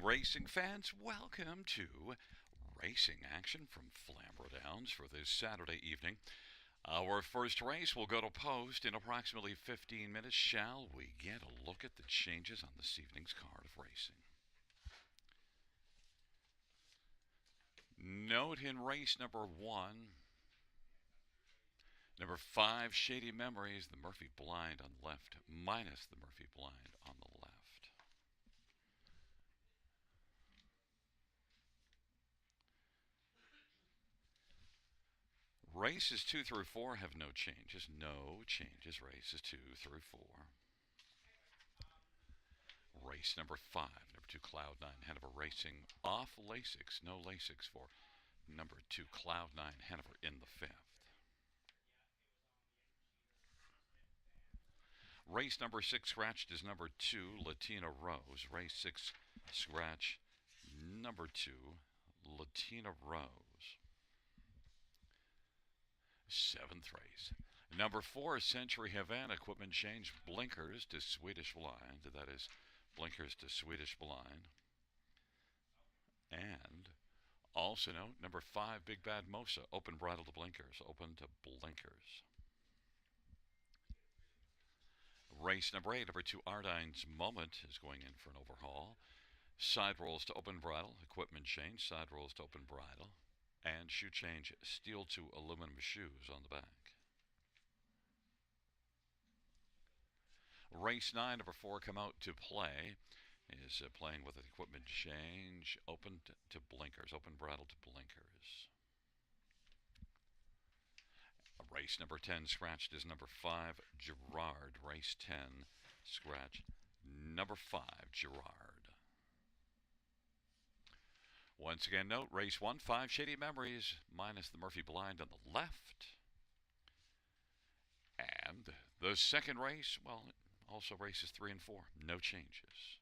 Racing fans, welcome to racing action from Flamboro Downs for this Saturday evening. Our first race will go to post in approximately 15 minutes. Shall we get a look at the changes on this evening's card of racing? Note in race number 1, number 5, Shady Memories, the Murphy Blind on the left, minus the Murphy Blind on the left. Races 2 through 4 have no changes. No changes. Races 2 through 4. Race number 5, number 2, Cloud9, Hanover Racing off Lasix. No Lasix for number 2, Cloud9, Hanover in the 5th. Race number 6, scratched is number 2, Latina Rose. Race 6, scratch number 2, Latina Rose. 7th race. Number 4, Century Havana. Equipment change, blinkers to Swedish Blind. That is blinkers to Swedish Blind. And also note, number 5, Big Bad Mosa. Open bridle to blinkers. Open to blinkers. Race number 8, number 2, Ardine's Moment is going in for an overhaul. Side rolls to open bridle. Equipment change, side rolls to open bridle. And shoe change, steel to aluminum shoes on the back. Race 9, number 4, Come Out to Play, is playing with an equipment change, open to blinkers, open bridle to blinkers. Race number 10, scratched is number 5, Gerard. Race 10, scratch number 5, Gerard. Once again, note, race 1, 5, Shady Memories, minus the Murphy Blind on the left. And the second race, well, also races 3 and 4, no changes.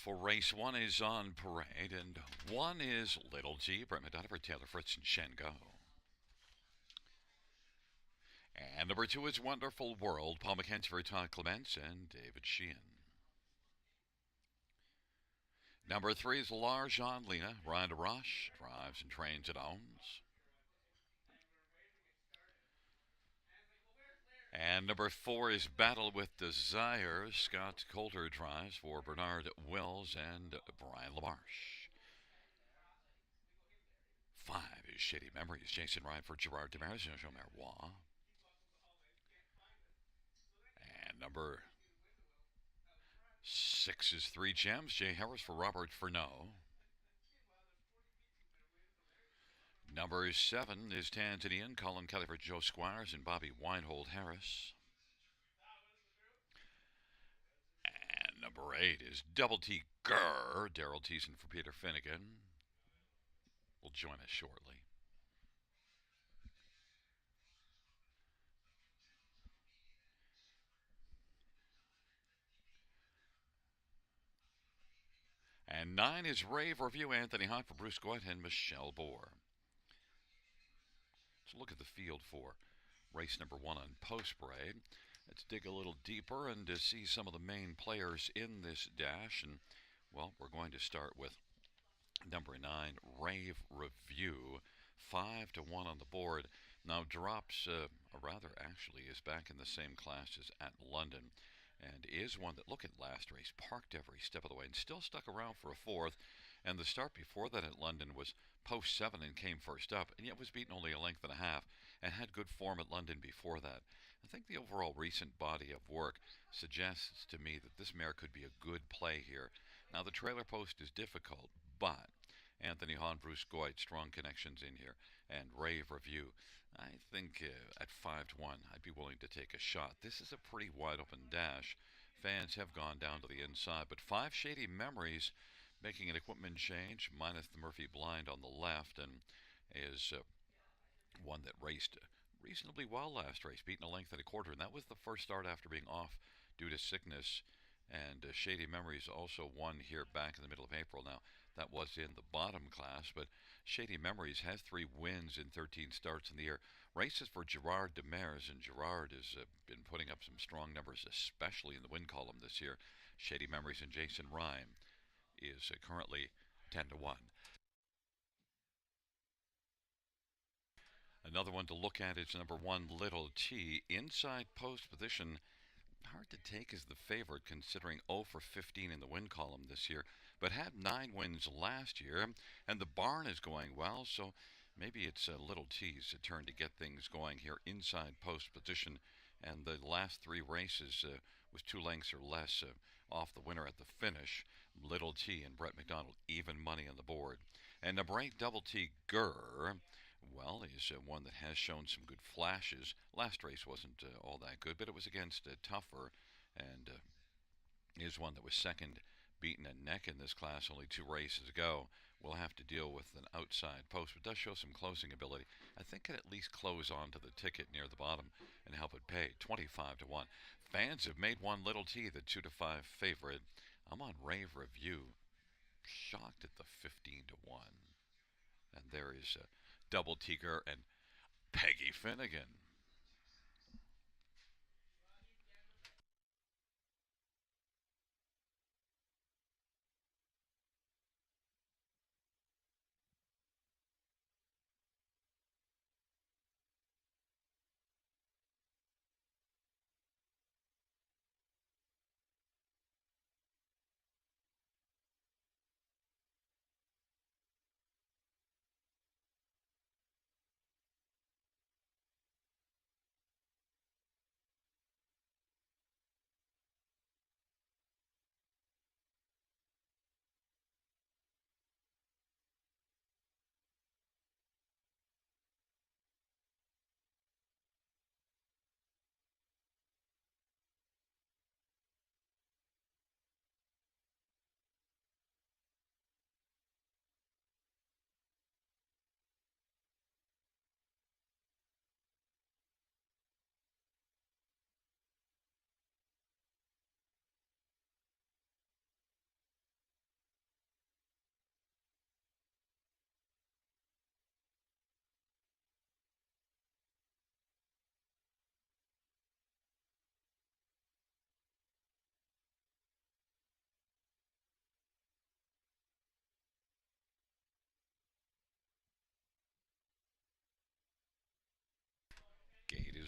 for race one is on parade, and one is Little T, Brett McDonough for Taylor Fritz and Shengo. And number two is Wonderful World, Paul McKenzie for Todd Clements and David Sheehan. Number three is L'Argent Lena, Ryan DeRoche, drives and trains and owns. And number four is Battle with Desire, Scott Coulter drives for Bernard Wills and Brian LaMarche. Five is Shady Memories, Jason Ryan for Gerard Demers and Jean Marois. And number six is Three Gems, Jay Harris for Robert Furneaux. Number seven is Tanzanian, Colin Kelly for Joe Squires and Bobby Weinhold Harris. And number eight is Double T Gurr, Daryl Thiessen for Peter Finnegan. Will join us shortly. And nine is Rave Review, Anthony Hott for Bruce Goett and Michelle Bohr. Let's look at the field for race number one on post parade. Let's dig a little deeper and to see some of the main players in this dash. And, well, we're going to start with number nine, Rave Review. 5-1 on the board. Now drops, actually is back in the same class as at London. And is one that, look at last race, parked every step of the way and still stuck around for a fourth. And the start before that at London was post 7 and came first up, and yet was beaten only a length and a half and had good form at London before that. I think the overall recent body of work suggests to me that this mare could be a good play here. Now the trailer post is difficult, but Anthony Hahn, Bruce Goit, strong connections in here, and Rave Review. I think at 5-1, I'd be willing to take a shot. This is a pretty wide open dash. Fans have gone down to the inside, but 5 Shady Memories making an equipment change, minus the Murphy blind on the left, and is one that raced reasonably well last race, beaten a length and a quarter, and that was the first start after being off due to sickness. And Shady Memories also won here back in the middle of April. Now, that was in the bottom class, but Shady Memories has 3 wins in 13 starts in the year. Races for Gerard Demers, and Gerard has been putting up some strong numbers, especially in the win column this year. Shady Memories and Jason Rhyme is currently 10-1. Another one to look at is number 1, Little T. Inside post position, hard to take as the favorite considering 0 for 15 in the win column this year, but had 9 wins last year, and the barn is going well, so maybe it's Little T's turn to get things going here inside post position. And the last 3 races was 2 lengths or less off the winner at the finish. Little T and Brett McDonald, even money on the board. And number 8, Double T Gurr, well, is one that has shown some good flashes. Last race wasn't all that good, but it was against tougher, and is one that was second, beaten a neck in this class only 2 races ago. Will have to deal with an outside post, but does show some closing ability. I think can at least close onto the ticket near the bottom and help it pay 25-1. Fans have made one Little T the 2-5 favorite. I'm on Rave Review, shocked at the 15-1. And there is Double Tiger and Peggy Finnegan.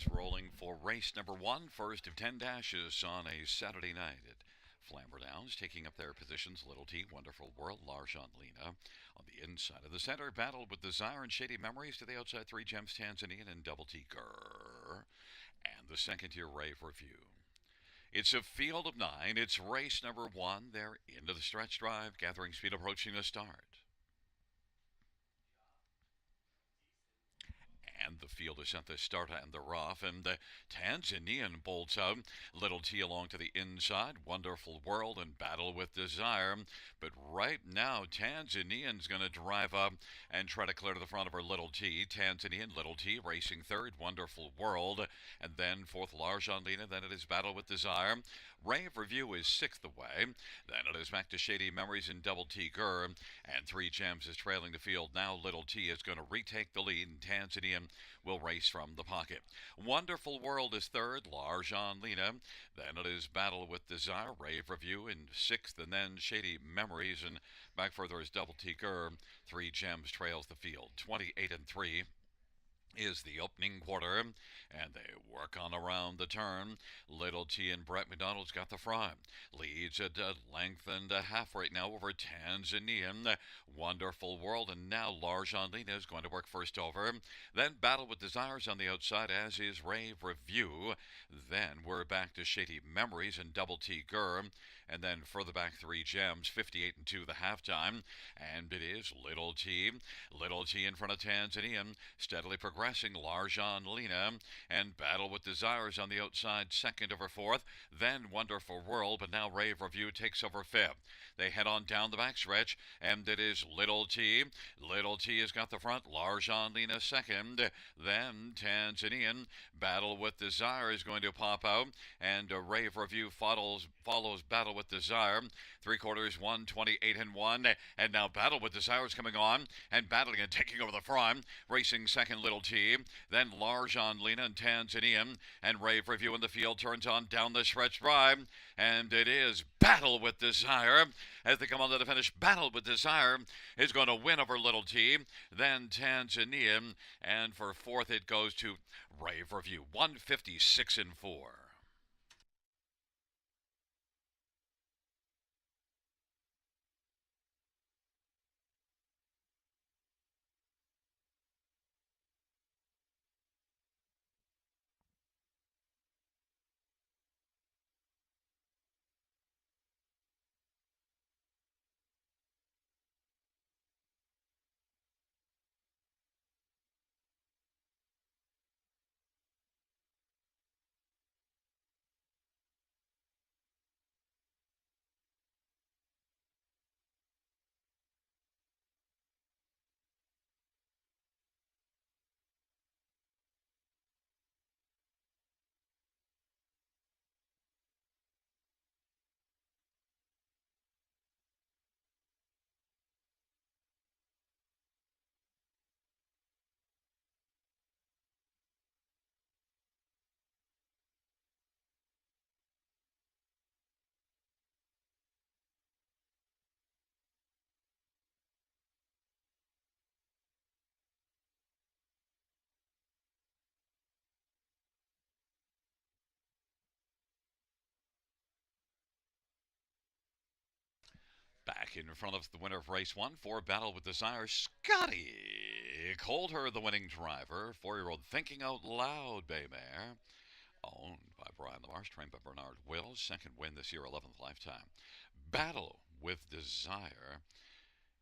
is rolling for race number one, first of 10 dashes on a Saturday night at Flamboro Downs. Taking up their positions, Little T, Wonderful World, Larjan Lena. On the inside of the center, battled with Desire and Shady Memories. To the outside, Three Gems, Tanzanian, and Double T Grrr. And the second tier Rave Review. It's a field of 9. It's race number one. They're into the stretch drive, gathering speed, approaching the start. And the field is at the start and they're off. And the Tanzanian bolts out. Little T along to the inside. Wonderful World and Battle with Desire. But right now, Tanzanian's going to drive up and try to clear to the front of her Little T. Tanzanian, Little T racing third. Wonderful World. And then fourth, Larjan Lena. Then it is Battle with Desire. Rave Review is sixth away. Then it is back to Shady Memories and Double T Grrr. And Three Gems is trailing the field. Now Little T is going to retake the lead. And Tanzanian will race from the pocket. Wonderful World is third. Larjan Lena. Then it is Battle with Desire. Rave Review in sixth. And then Shady Memories. And back further is Double T Grrr. Three Gems trails the field. 28-3. Is the opening quarter, and they work on around the turn. Little T and Brett McDonald's got the front. Leads at a length and a half right now over Tanzanian. Wonderful World, and now Larjan Lena is going to work first over. Then Battle with Desires on the outside, as is Rave Review. Then we're back to Shady Memories and Double T Grrr. And then further back, Three Gems, 58-2 the halftime. And it is Little T. Little T in front of Tanzanian, steadily progressing. Larjan Lena and Battle with Desires on the outside, second over fourth. Then Wonderful World, but now Rave Review takes over fifth. They head on down the backstretch, and it is Little T. Little T has got the front. Larjan Lena second. Then Tanzanian. Battle with Desire is going to pop out, and Rave Review follows Battle with Desire. Three quarters, 1:28-1. And now Battle with Desire is coming on, and battling and taking over the front. Racing second, Little T. Then Larjan Lena and Tanzanian. And Rave Review in the field turns on down the stretch drive. And it is Battle with Desire. As they come on to the finish, Battle with Desire is going to win over Little T. Then Tanzanian. And for fourth, it goes to Rave Review, 156-4. Back in front of the winner of race one for Battle with Desire, Scotty Coulter, the winning driver. 4-year-old Thinking Out Loud Bay Mare, owned by Brian Lamarche, trained by Bernard Wills. Second win this year, 11th lifetime. Battle with Desire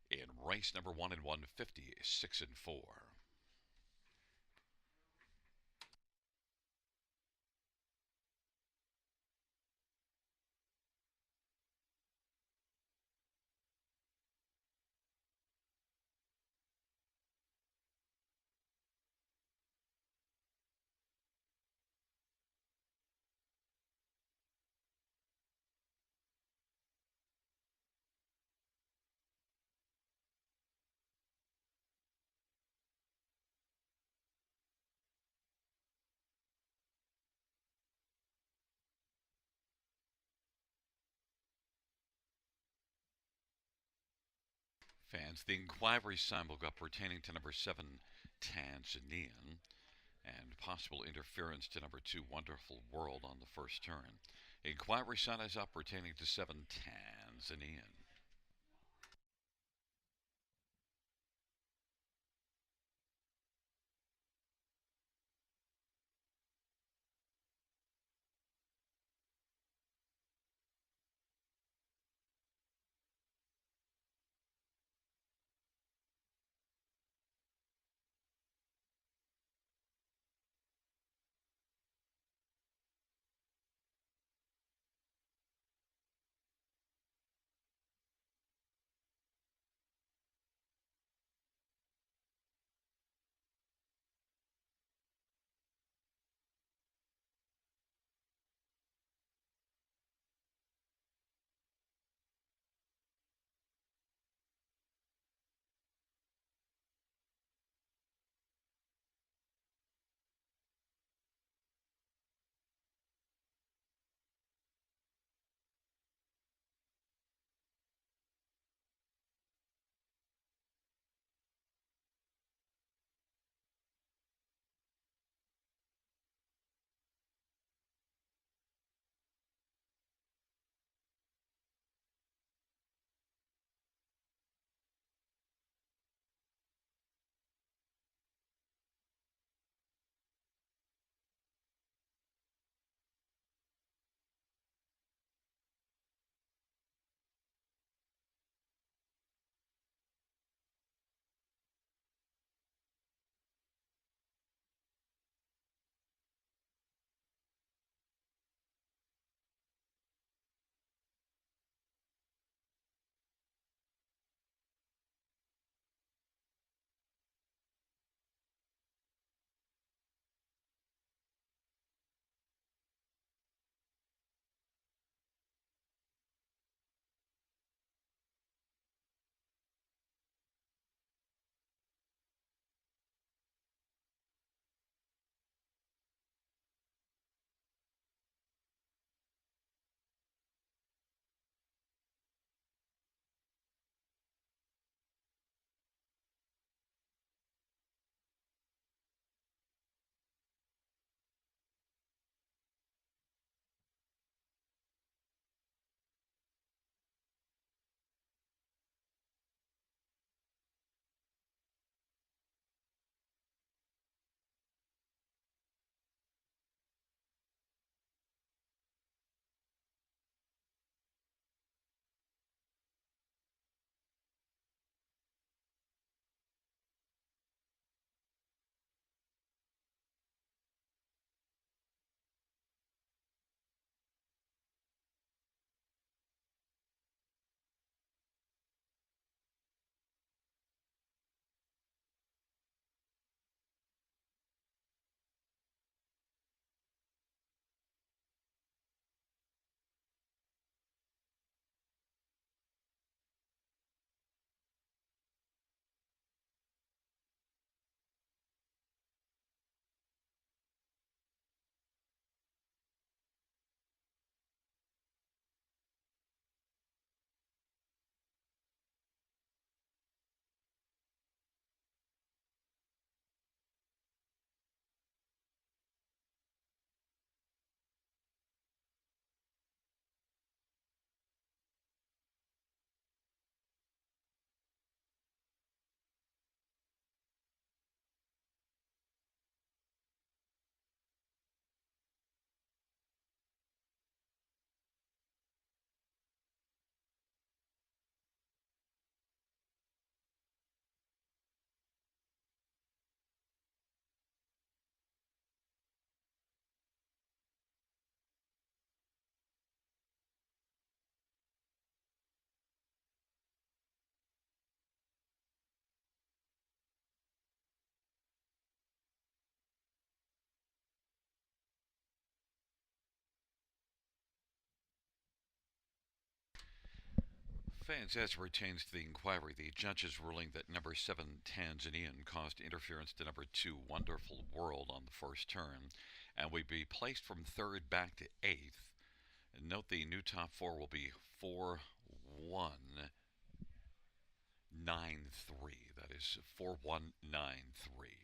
in race number one in 156-4. Fans, the inquiry sign will go up pertaining to number 7, Tanzanian. and possible interference to number 2 Wonderful World on the first turn. Inquiry sign is up pertaining to 7 Tanzanian. Fans, as pertains to the inquiry, the judge's ruling that number 7 Tanzanian caused interference to number 2 Wonderful World on the first turn and would be placed from third back to eighth. And note the new top four will be 4193. That is 4193.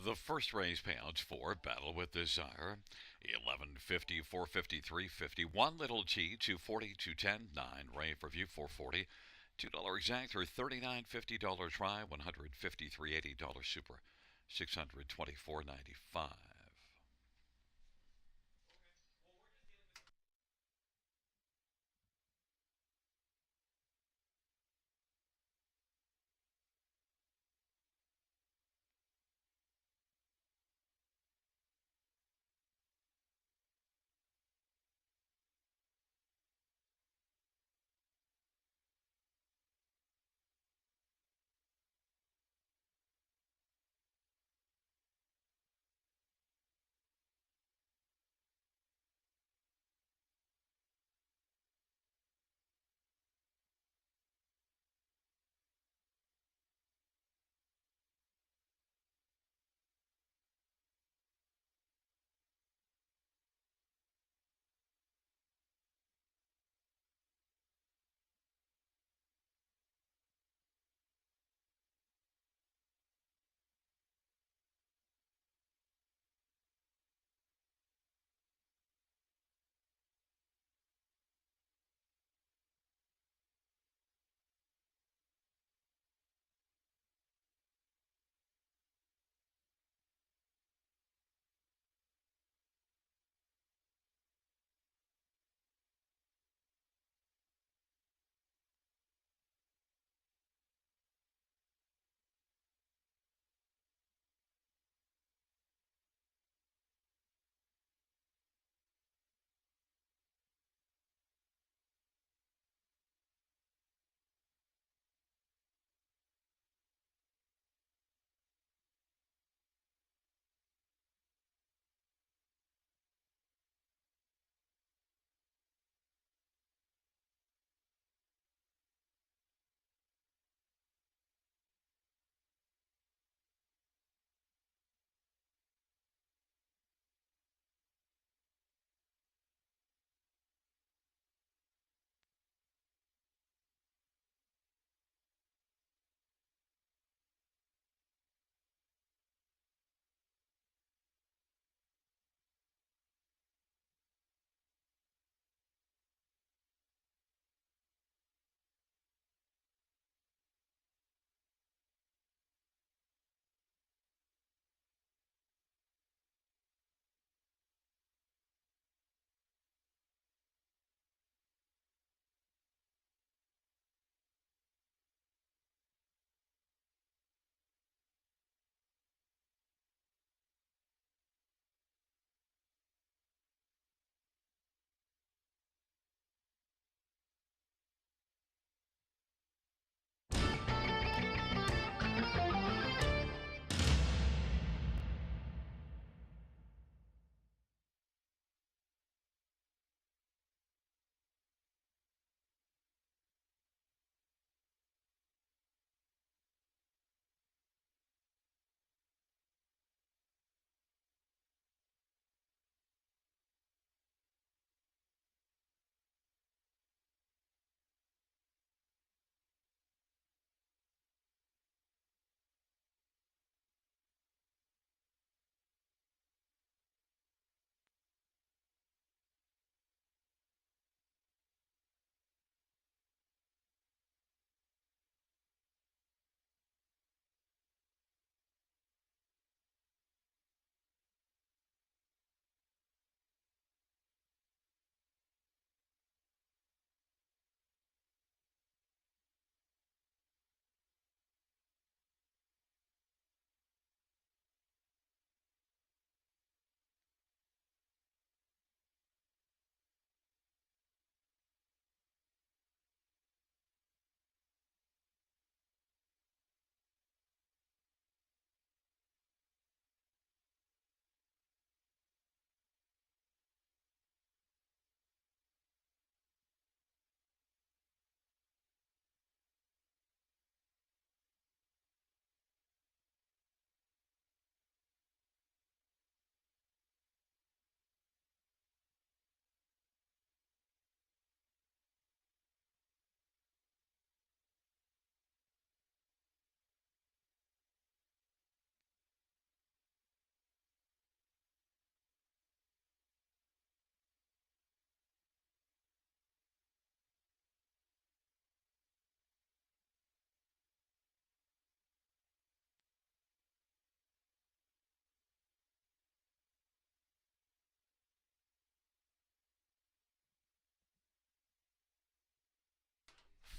The first raise payouts for Battle with Desire 1150, 450, 350, 1 little G 240, 210, 9 Ray for View 440, $2 exact or $39.50 try, $153.80 super, $624.95.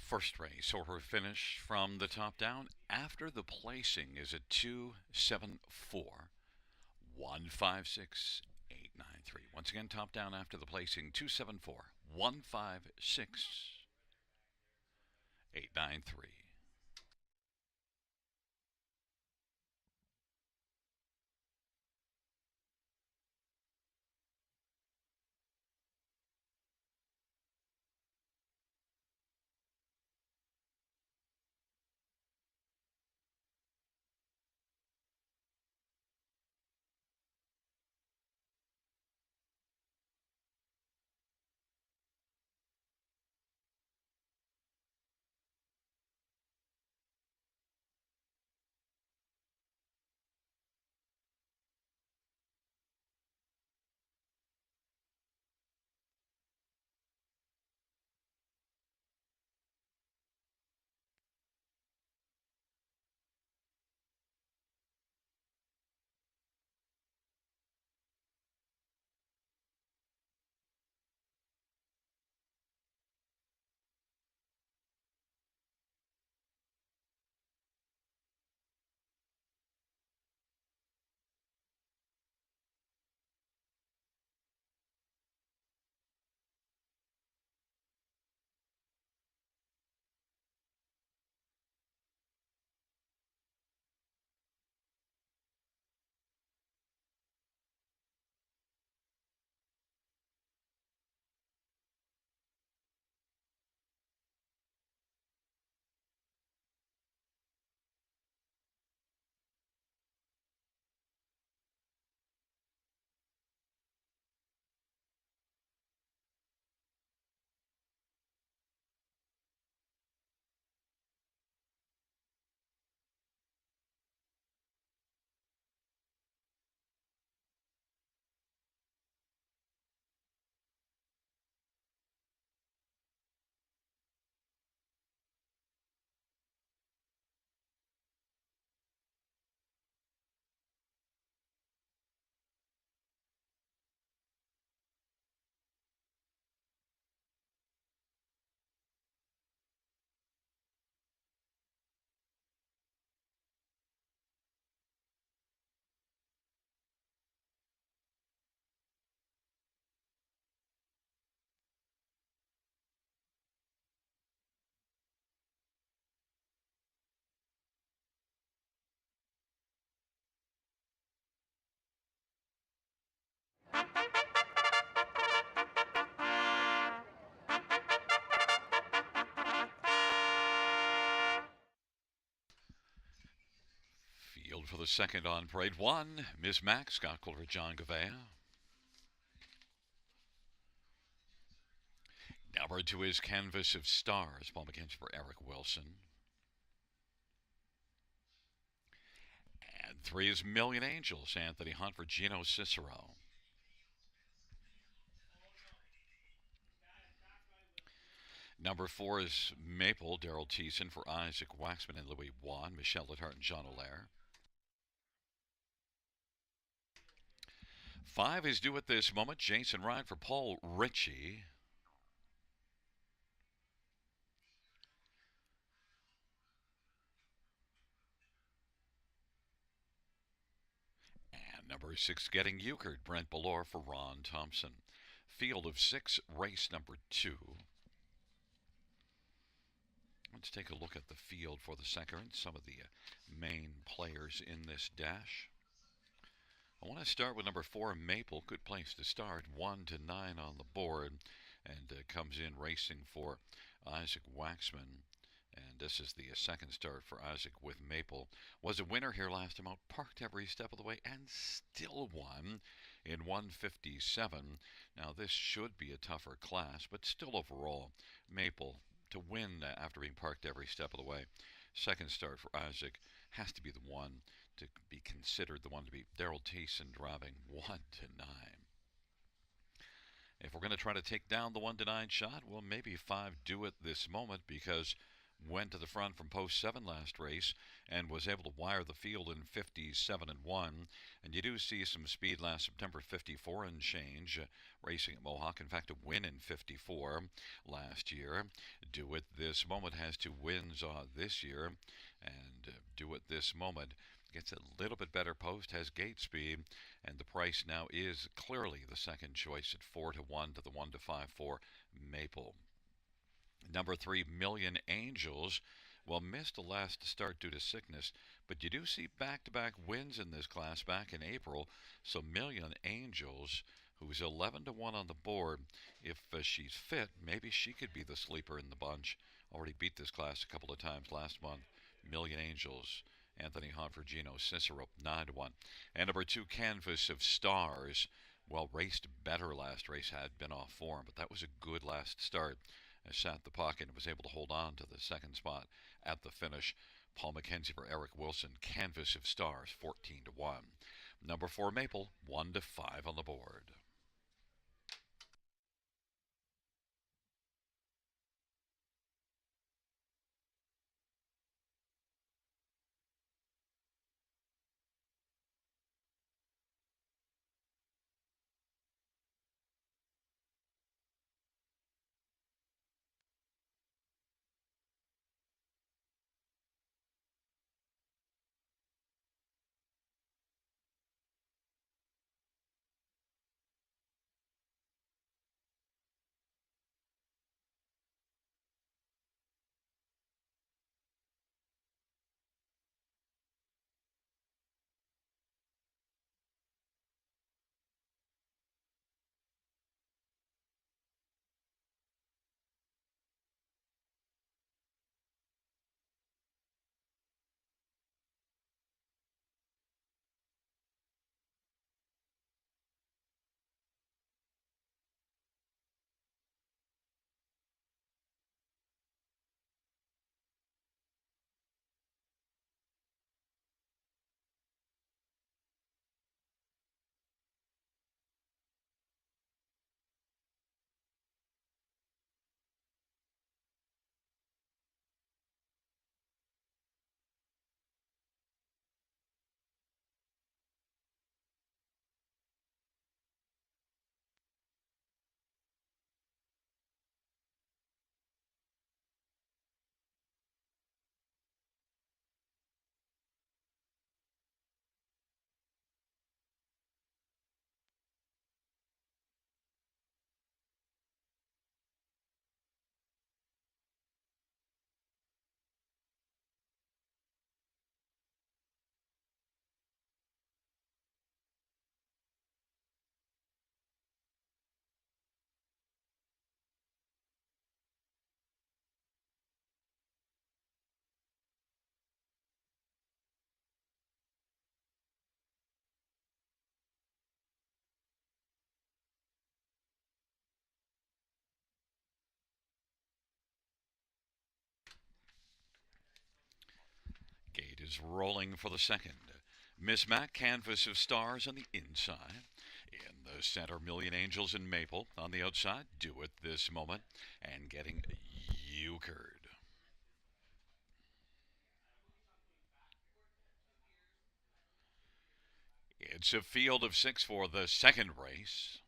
First race order finish from the top down after the placing is a 274 156 893. Once again, top down after the placing 274 156 893. Field for the second on parade one. Ms. Max, Scott Kohler, John Gavea. Number two is Canvas of Stars. Paul McKenzie for Eric Wilson. And three is Million Angels. Anthony Hunt for Gino Cicero. Number four is Maple. Daryl Thiessen for Isaac Waxman and Louis Wan. Michelle Lethart and John Allaire. Five is Due at This Moment. Jason Ryan for Paul Ritchie. And number six, Getting Euchred. Brent Ballore for Ron Thompson. Field of six, race number two. Let's take a look at the field for the second. Some of the main players in this dash. I want to start with number four, Maple. Good place to start. 1 to 9 on the board. And comes in racing for Isaac Waxman. And this is the second start for Isaac with Maple. Was a winner here last time out. Parked every step of the way and still won in 157. Now this should be a tougher class, but still overall, Maple to win after being parked every step of the way. Second start for Isaac has to be the one to be considered the one to beat. Daryl Thiessen driving 1 to 9. If we're going to try to take down the 1 to 9 shot, well, maybe 5 Do at This Moment, because went to the front from post 7 last race and was able to wire the field in 57 and 1. And you do see some speed last September, 54 and change, racing at Mohawk. In fact, a win in 54 last year. Do It This Moment has 2 wins this year. And Do It This Moment gets a little bit better post, has gate speed, and the price now is clearly the second choice at 4 to 1 to the 1 to 5 for Maple. Number 3, Million Angels. Well, missed the last start due to sickness, but you do see back-to-back wins in this class back in April. So Million Angels, who's 11 to 1 on the board, if she's fit, maybe she could be the sleeper in the bunch. Already beat this class a couple of times last month. Million Angels. Anthony Hahn for Gino Cicero, 9 to 1. And number 2, Canvas of Stars. Well, raced better last race, had been off form, but that was a good last start. Sat the pocket and was able to hold on to the second spot at the finish. Paul McKenzie for Eric Wilson. Canvas of Stars, 14 to 1. Number 4, Maple, 1 to 5 on the board. Gate is rolling for the second. Miss Mac, Canvas of Stars on the inside. In the center, Million Angels and Maple. On the outside, Do It This Moment. And getting euchred. It's a field of 6 for the second race.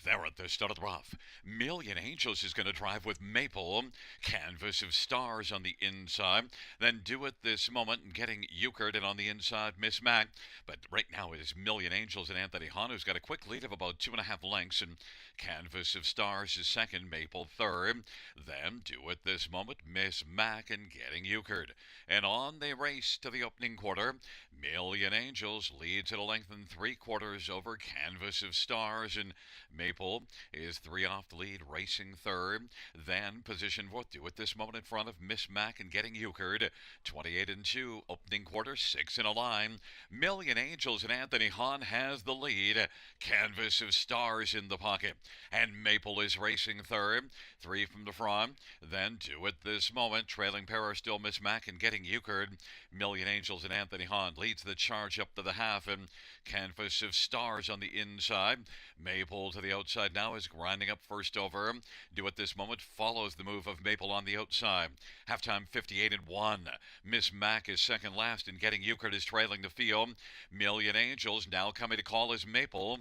There at the start of the rough, Million Angels is going to drive with Maple. Canvas of Stars on the inside. Then Do It This Moment and getting euchred, and on the inside, Miss Mac. But right now it is Million Angels and Anthony Hahn, who's got a quick lead of about 2.5 lengths. And Canvas of Stars is second, Maple third. Then Do It This Moment, Miss Mac and getting euchred. And on they race to the opening quarter. Million Angels leads at a length and 3/4 over Canvas of Stars, and Maple is 3 off the lead, racing third. Then position fourth, Do It This Moment in front of Miss Mac and getting euchred. 28 and 2, opening quarter, 6 in a line. Million Angels and Anthony Hahn has the lead. Canvas of Stars in the pocket, and Maple is racing third. 3 from the front. Then Do It This Moment, trailing pair are still Miss Mac and getting euchred. Million Angels and Anthony Hahn leads the charge up to the half, and Canvas of Stars on the inside. Maple to the outside. outside now is grinding up first over. Do at this moment follows the move of Maple on the outside. Halftime 58 and 1. Miss Mac is second last, and Getting Euchred is trailing the field. Million Angels now coming to call as Maple.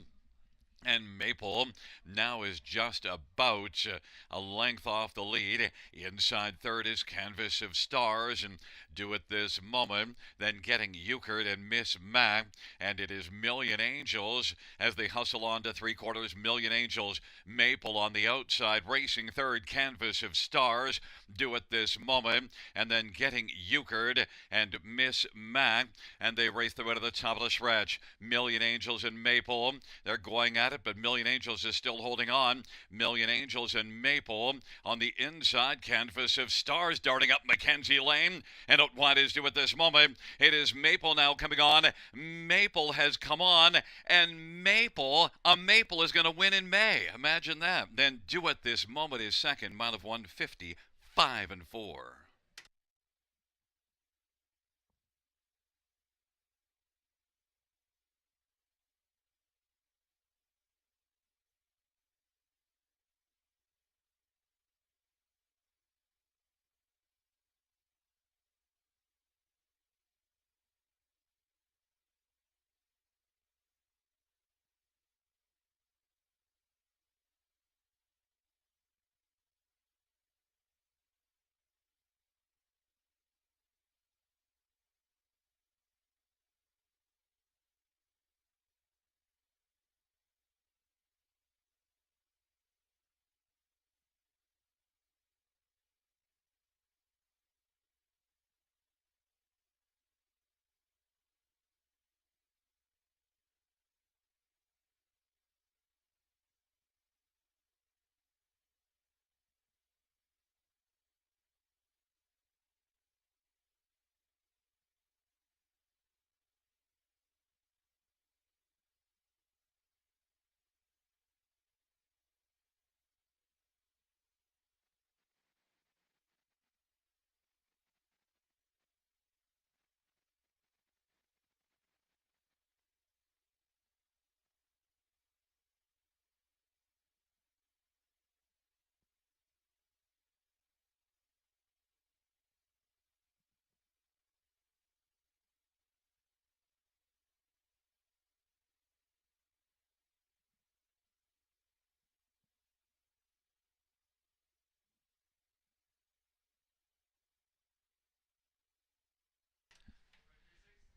And Maple now is just about a length off the lead. Inside third is Canvas of Stars, and do at this moment, then Getting Euchred and Miss Mac, and it is Million Angels as they hustle on to three quarters. Million Angels, Maple on the outside, racing third, Canvas of Stars, do at this moment, and then Getting Euchred and Miss Mac, and they race their way to the top of the stretch. Million Angels and Maple, they're going at it, but Million Angels is still holding on. Million Angels and Maple on the inside. Canvas of Stars darting up Mackenzie Lane. And out wide is due at this moment. It is Maple now coming on. Maple has come on. And a Maple is going to win in May. Imagine that. Then due at this moment is second. Mile of 150, 5 and 4.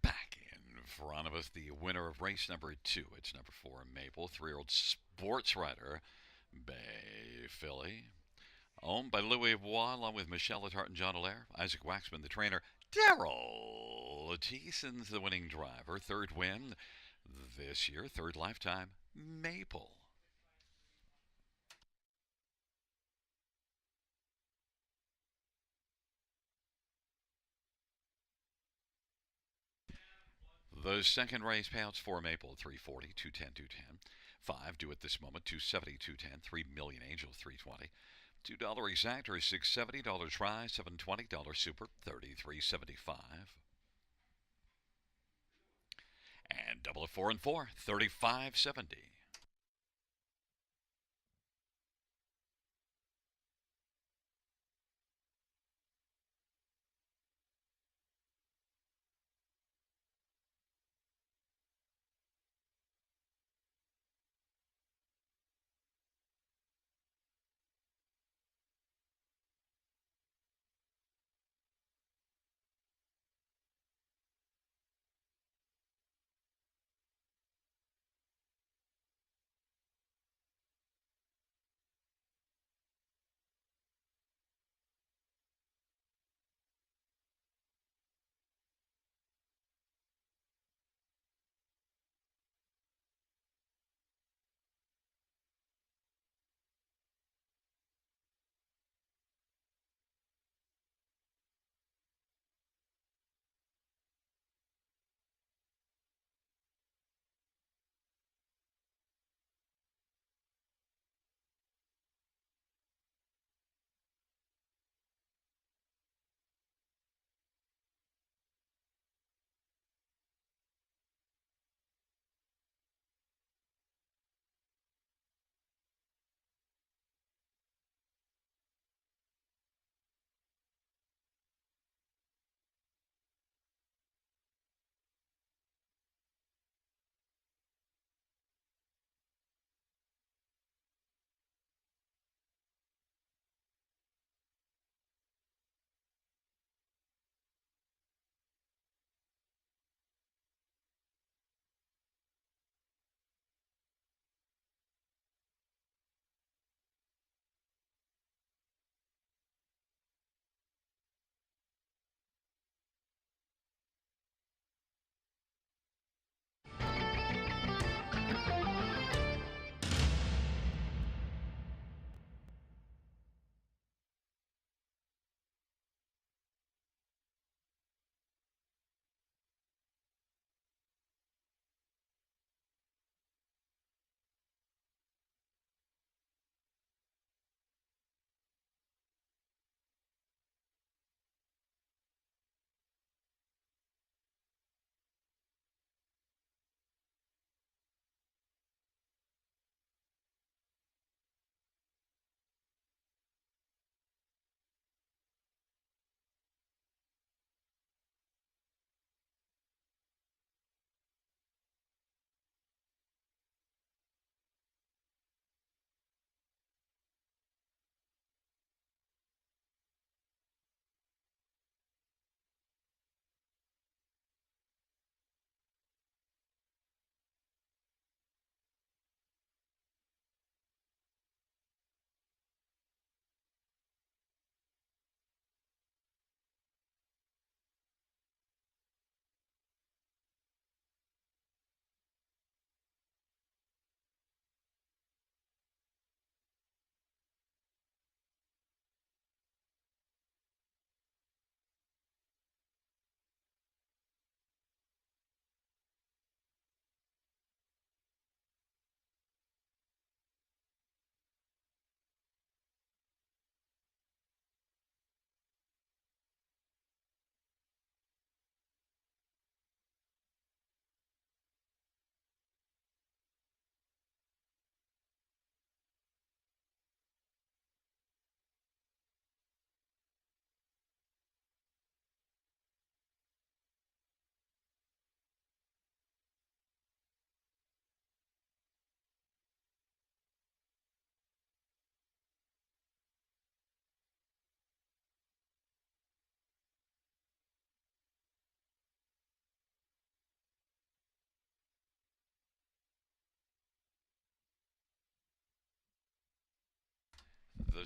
Back in front of us, the winner of race number 2. It's number 4, Maple, 3-year-old sports rider, Bay Filly. Owned by Louis Bois, along with Michelle Letarte and John Allaire. Isaac Waxman, the trainer. Daryl Teeson's the winning driver. Third win this year, third lifetime, Maple. The second race payouts for Maple, 340, 210, 210. 5 due at this moment, 270, 210. 3 Million Angels, 320. $2 exactor, $670. Try, $720. Super, $33.75. And double of 4 and 4, $35.70.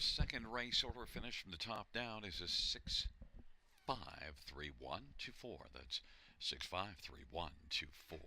second race order finish from the top down is a 6-5-3-1-2-4. That's 6-5-3-1-2-4.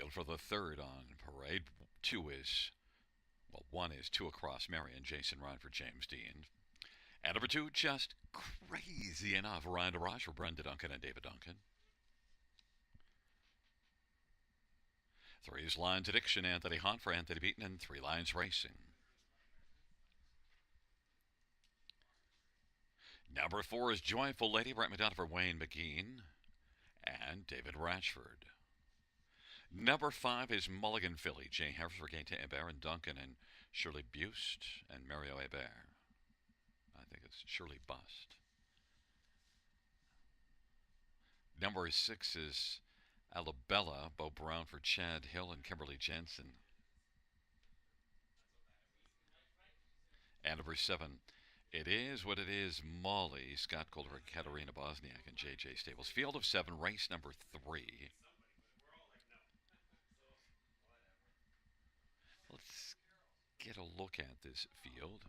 field for the third on parade. One is Two Across Marion, Jason Ryan for James Dean. And number two, just crazy enough, Ryan DeRoche for Brenda Duncan and David Duncan. Three is Lines Addiction, Anthony Hunt for Anthony Beaton, and Three Lions Racing. Number four is Joyful Lady, Brett McDonough for Wayne McGean and David Ratchford. Number five is Mulligan Philly, Jay Harris for Gaëtan Hébert and Duncan and Shirley Buste and Mario Hébert. I think it's Shirley Bust. Number six is Alabella, Bo Brown for Chad Hill and Kimberly Jensen. And number seven, It Is What It Is, Molly, Scott Calder, Katarina Bosniak, and J.J. Stables. Field of seven, race number three. Let's get a look at this field.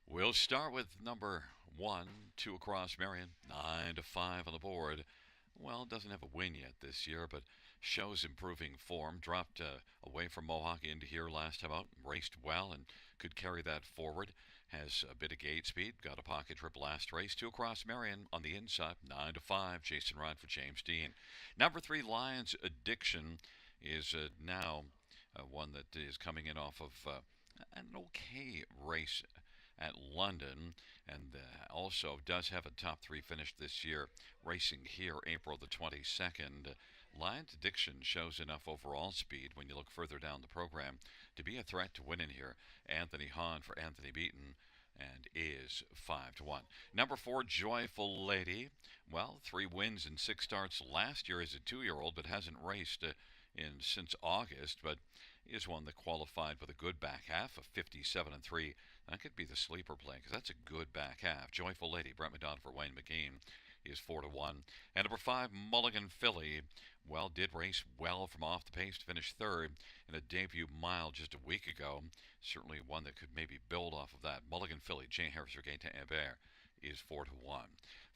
We'll start with number one, Two Across Marion, 9-5 on the board. Well, doesn't have a win yet this year, but shows improving form. Dropped away from Mohawk into here last time out, raced well and could carry that forward. Has a bit of gate speed, got a pocket trip last race. Two Across Marion on the inside, 9-5. Jason Ryan for James Dean. Number three, Lions Addiction, is now one that is coming in off of an okay race at London, and also does have a top three finish this year, racing here April the 22nd. Lions Addiction shows enough overall speed when you look further down the program to be a threat to win in here. Anthony Hahn for Anthony Beaton and is 5-1. Number four, Joyful Lady. Well, 3 wins and 6 starts last year as a 2-year-old, but hasn't raced since August, but is one that qualified with a good back half of 57-3. That could be the sleeper play because that's a good back half. Joyful Lady, Brett McDonough for Wayne McGean, is 4-1. And number five, Mulligan Philly, well, did race well from off the pace to finish third in a debut mile just a week ago. Certainly one that could maybe build off of that. Mulligan Philly, Jane Harris for Gaëtan Hébert, is 4-1.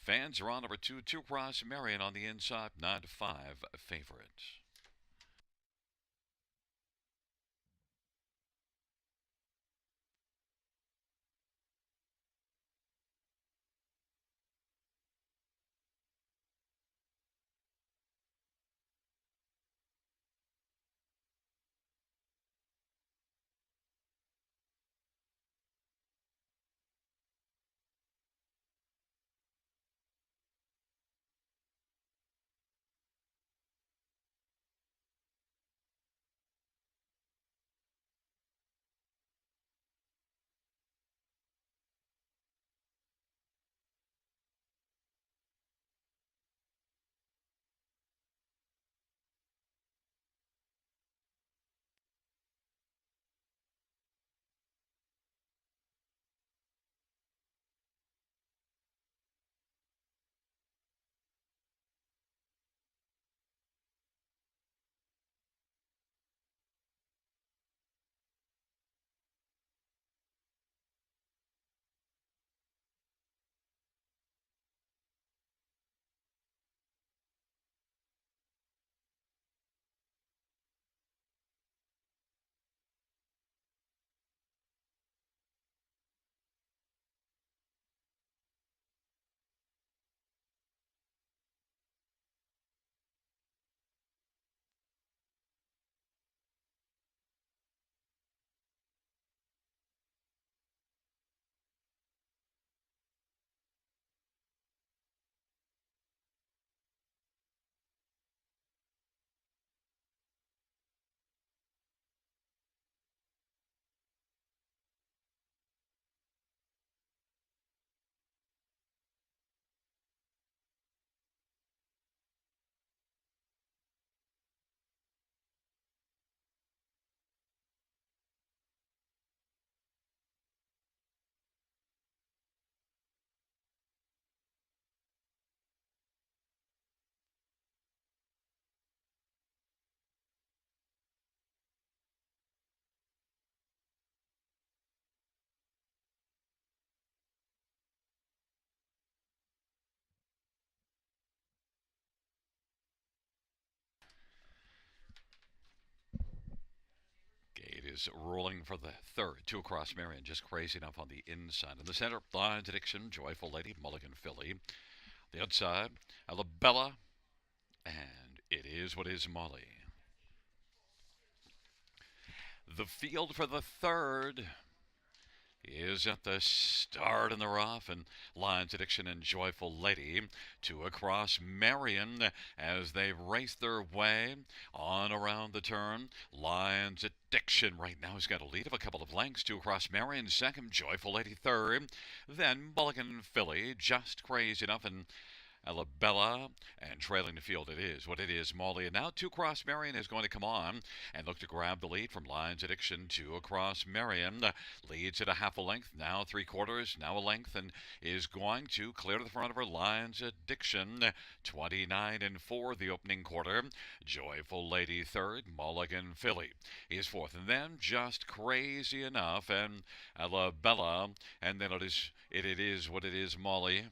Fans are on number two, Two Across Marion on the inside, 9-5 favorite. is rolling for the third. Two across Marion, just crazy enough on the inside. In the center, Blind Addiction, Joyful Lady, Mulligan Filly. The outside, Alabella, and It Is What Is Molly. The field for the third is at the start in the rough, and Lions Addiction and Joyful Lady two across Marion as they race their way on around the turn. Lions Addiction right now has got a lead of a couple of lengths. Two across Marion second, Joyful Lady third, then Mulligan Filly just crazy enough, and Alabella, and trailing the field It Is What It Is Molly. And now Two Across Marion is going to come on and look to grab the lead from Lions Addiction. Two Across Marion leads at a half a length, now three quarters, now a length, and is going to clear to the front of her. Lions Addiction 29 and 4 the opening quarter. Joyful Lady third, Mulligan Filly is fourth, and then just crazy enough, and Alabella, and then it is What It Is Molly.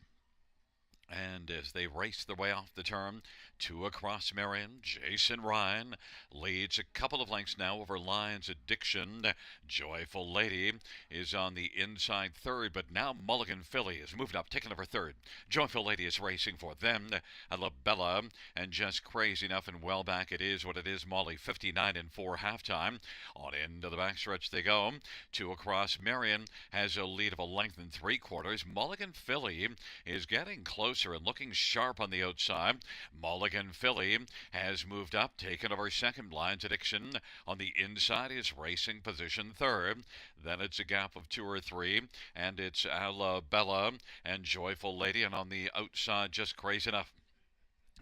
And as they race their way off the turn, two across Marion, Jason Ryan leads a couple of lengths now over Lions Addiction. Joyful Lady is on the inside third, but now Mulligan Filly has moved up, taking over third. Joyful Lady is racing for them. Alabella, and just crazy enough and well back It Is What It Is Molly, 59 and 4 halftime. On into the backstretch they go. Two across Marion has a lead of a length and three quarters. Mulligan Filly is getting closer and looking sharp on the outside. Mulligan Filly has moved up, taken over second. Lions Addiction on the inside is racing position third. Then it's a gap of two or three, and it's Alabella and Joyful Lady, and on the outside, just crazy enough.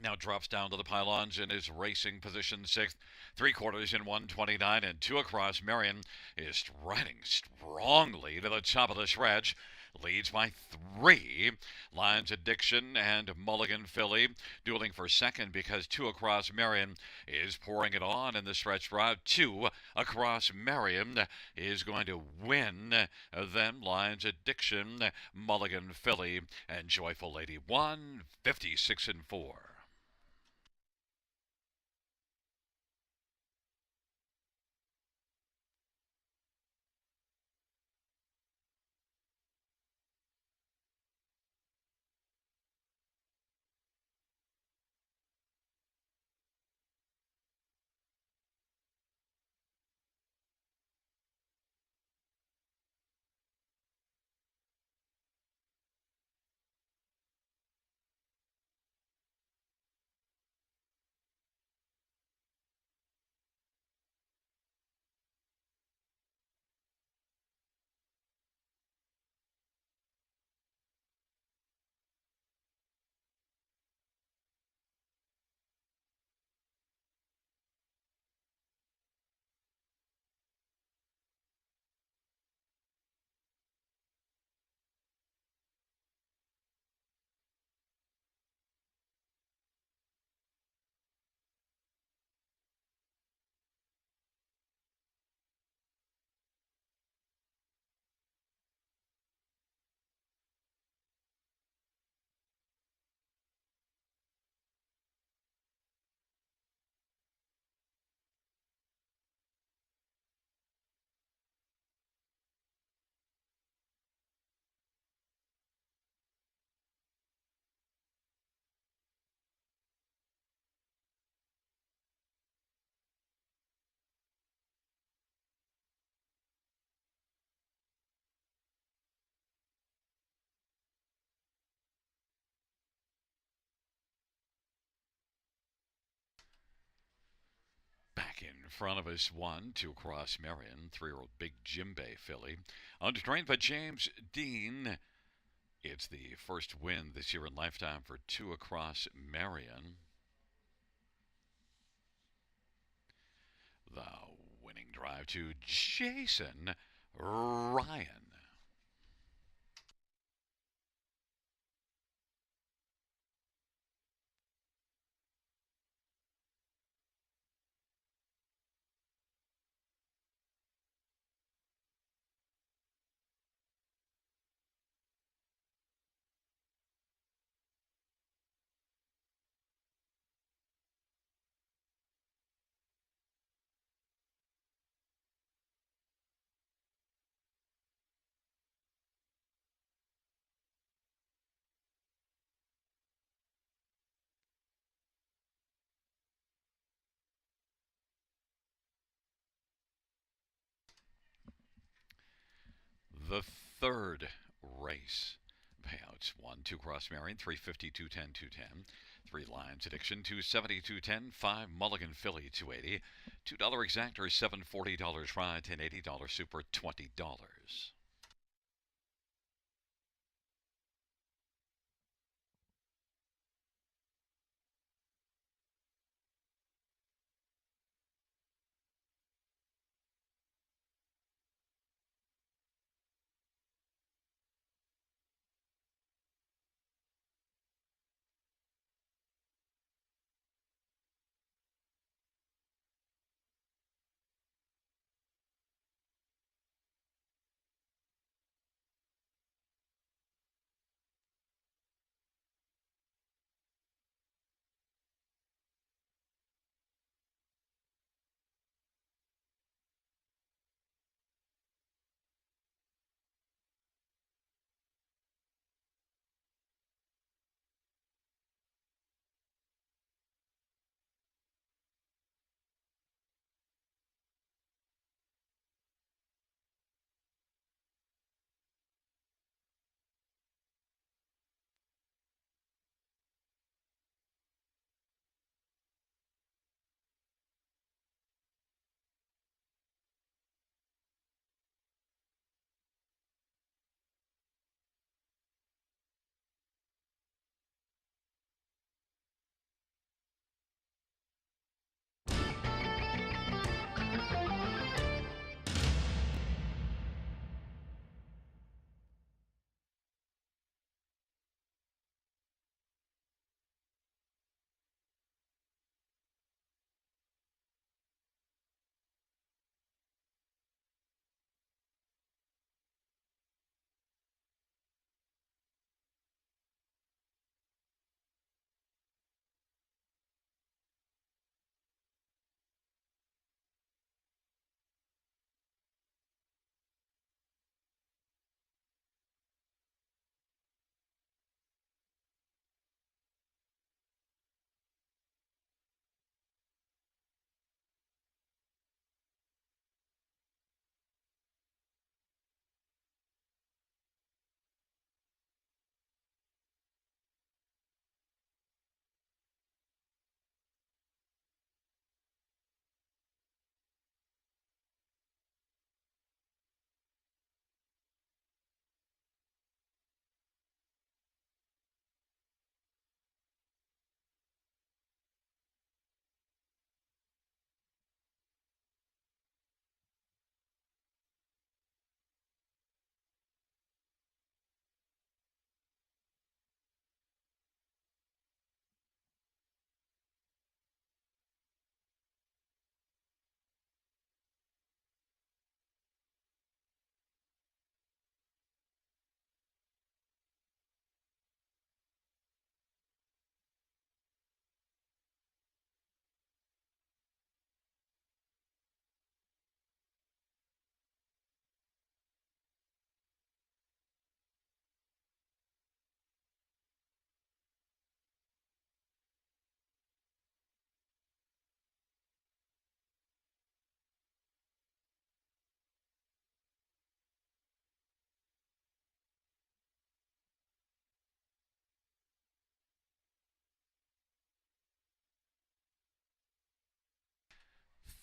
Now drops down to the pylons and is racing position sixth. Three quarters in 129, and two across Marion is riding strongly to the top of the stretch. Leads by three. Lions Addiction and Mulligan Filly dueling for second because two across Marion is pouring it on in the stretch drive. Two across Marion is going to win. Then Lions Addiction, Mulligan Filly, and Joyful Lady 156 and 4. Back in front of us, one, two across Marion, 3-year-old Big Jimbei filly. Undertrained by James Dean. It's the first win this year in lifetime for two across Marion. The winning drive to Jason Ryan. The third race. Payouts 1, 2 cross Marion, 350, 210, 210. 3 Lions Addiction, 270, 210. 5 Mulligan Philly, 280. $2 exactor, $740 ride, and $80 super, $20.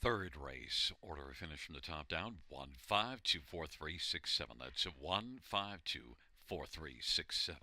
Third race, order of finish from the top down, 1524367. That's 1524367.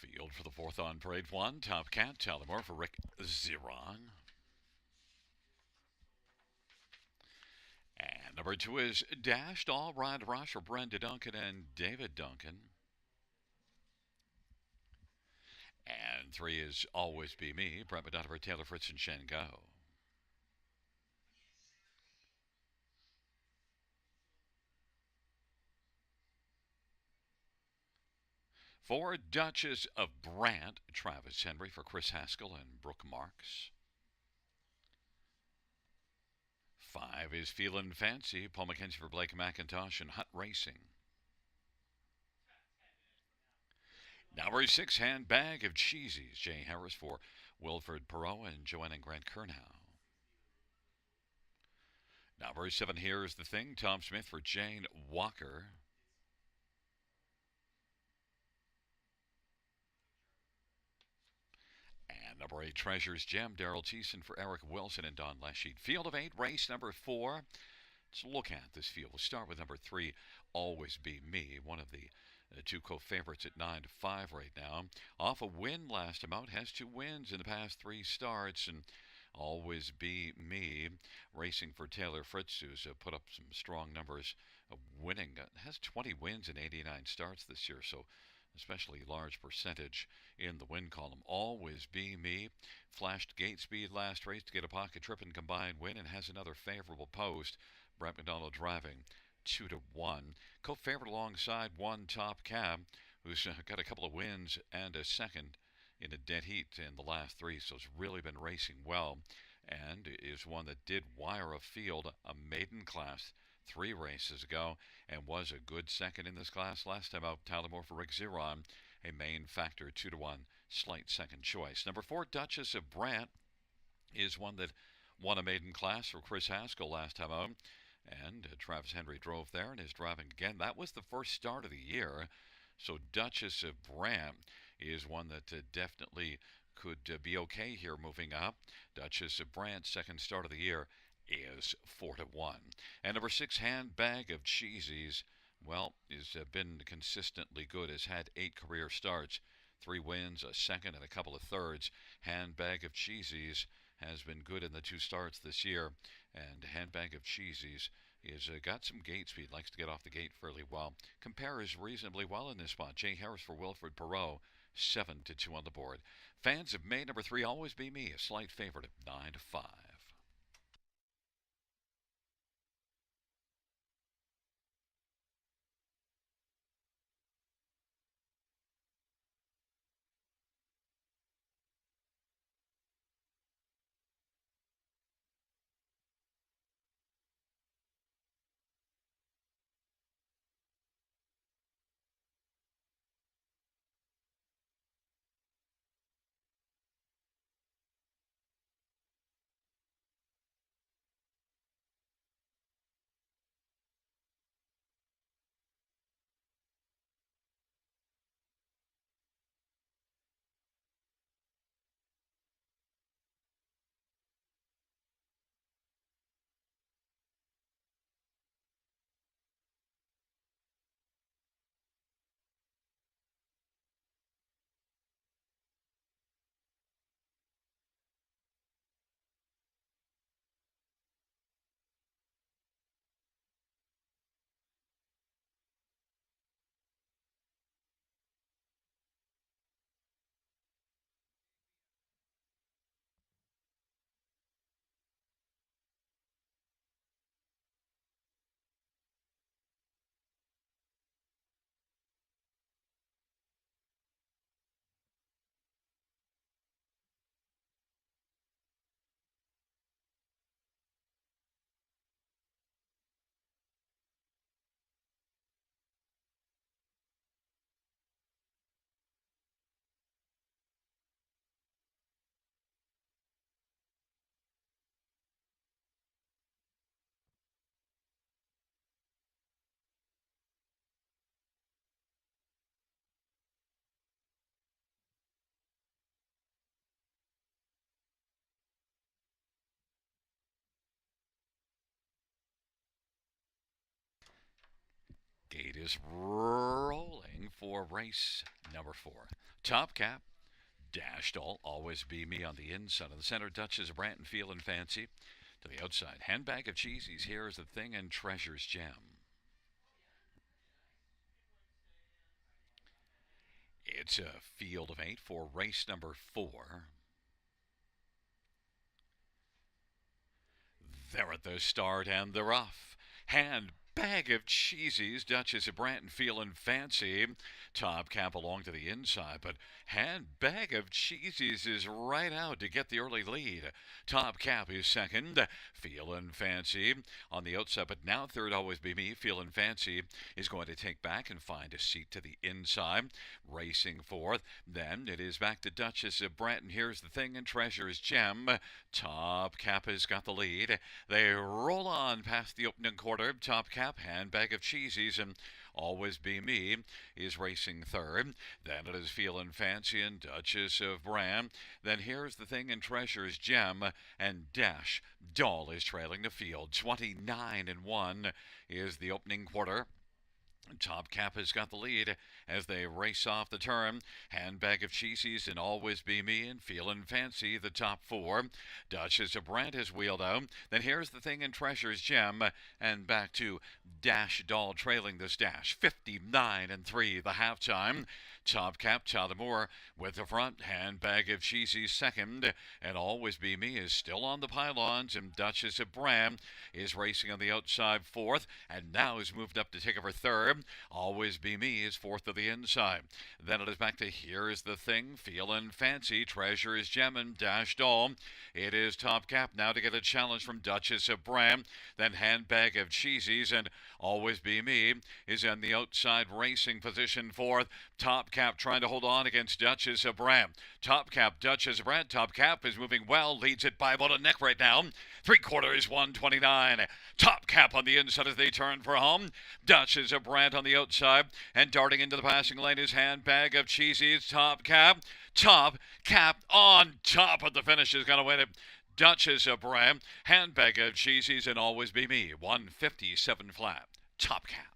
Field for the fourth on parade one. Top cat, Tallimore for Rick Zeron. And number two is Dashed All Ride Rush for Brenda Duncan and David Duncan. And three is Always Be Me, Brent Madonna for Taylor Fritz and Shango. For Duchess of Brant, Travis Henry for Chris Haskell and Brooke Marks. Five is Feelin' Fancy, Paul McKenzie for Blake McIntosh and Hut Racing. Number six, Handbag of Cheesies, Jay Harris for Wilfred Perot and Joanne and Grant Kernow. Number seven, Here's the Thing, Tom Smith for Jane Walker. And number eight, Treasures Gem, Daryl Thiessen for Eric Wilson and Don Lesheet. Field of eight, race number four. Let's look at this field. We'll start with number three, Always Be Me, one of the two co-favorites at 9-5 right now. Off a win last time out, has two wins in the past three starts, and Always Be Me, racing for Taylor Fritz, who's put up some strong numbers, winning. Has 20 wins in 89 starts this year, so especially large percentage in the win column. Always Be Me flashed gate speed last race to get a pocket trip and combined win, and has another favorable post. Brett McDonald driving 2-1. Co-favorite alongside one Top Cab, who's got a couple of wins and a second in a dead heat in the last three, so it's really been racing well, and is one that did wire a field, a maiden class, 3 races ago, and was a good second in this class last time out. Tallimore for Rick Zeron, a main factor, 2-1, slight second choice. Number four, Duchess of Brant, is one that won a maiden class for Chris Haskell last time out. And Travis Henry drove there and is driving again. That was the first start of the year. So Duchess of Brant is one that definitely could be okay here moving up. Duchess of Brant, second start of the year, is 4-1. And number six, Handbag of Cheesies, well, has been consistently good. Has had 8 career starts, 3 wins, a second, and a couple of thirds. Handbag of Cheesies has been good in the 2 starts this year, and Handbag of Cheesies is got some gate speed, likes to get off the gate fairly well. Compares reasonably well in this spot. Jay Harris for Wilfred Perot, 7-2 on the board. Fans have made number 3, Always Be Me, a slight favorite at 9-5. is rolling for race number 4. Top Cap, Dash Doll, Always Be Me on the inside of the center. Duchess of Branton, Feelin' Fancy to the outside. Handbag of Cheesies, Here's the Thing, and Treasure's Gem. It's a field of 8 for race number 4. They're at the start and they're off. Bag of Cheesies, Duchess of Branton, Feelin' Fancy. Top Cap along to the inside, but Bag of Cheesies is right out to get the early lead. Top Cap is second, Feelin' Fancy on the outside, but now third, Always Be Me. Feelin' Fancy is going to take back and find a seat to the inside. Racing fourth, then it is back to Duchess of Branton, Here's the Thing, and Treasure's Gem. Top Cap has got the lead. They roll on past the opening quarter. Top Cap, Handbag of Cheesies, and Always Be Me is racing third. Then it is Feelin' Fancy and Duchess of Bran. Then Here's the Thing and Treasure's Gem, and Dash Doll is trailing the field. 29-1 is the opening quarter. Top Cap has got the lead as they race off the turn. Handbag of Cheesies and Always Be Me and Feelin' Fancy, the top four. Duchess of Brand has wheeled out. Then Here's the Thing and Treasure's Gem. And back to Dash Doll trailing this Dash. 59-3 the halftime. Top Cap, Moore with the front. Handbag of Cheesies second. And Always Be Me is still on the pylons. And Duchess of Bram is racing on the outside fourth. And now has moved up to take over third. Always Be Me is fourth to the inside. Then it is back to Here's the Thing, Feelin' Fancy, Treasure's Gem, and Dash Doll. It is Top Cap now to get a challenge from Duchess of Bram. Then Handbag of Cheesies and Always Be Me is in the outside racing position fourth. Top Cap trying to hold on against Duchess of Bram. Top Cap, Duchess of Bram. Top Cap is moving well, leads it by about a neck right now. 3/4, 129. Top Cap on the inside as they turn for home. Duchess of Brandt on the outside, and darting into the passing lane is Handbag of Cheesies. Top Cap on top of the finish is going to win it. Duchess of Brandt, Handbag of Cheesies, and Always Be Me. 157 flat. Top Cap.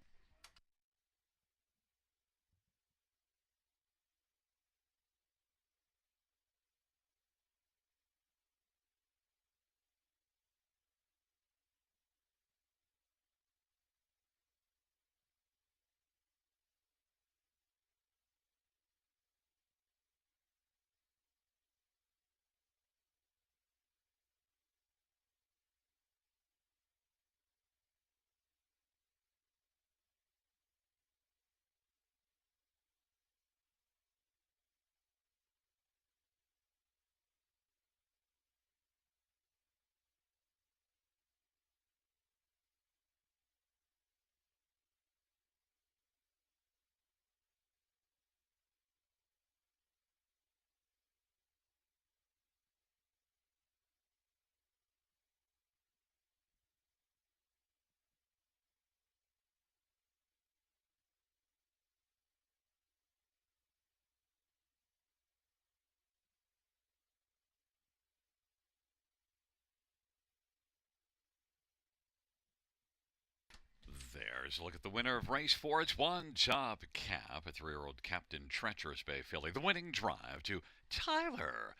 There's a look at the winner of race 4. It's one Top Cap, a 3-year-old Captain Treacherous Bay filly. The winning drive to Tyler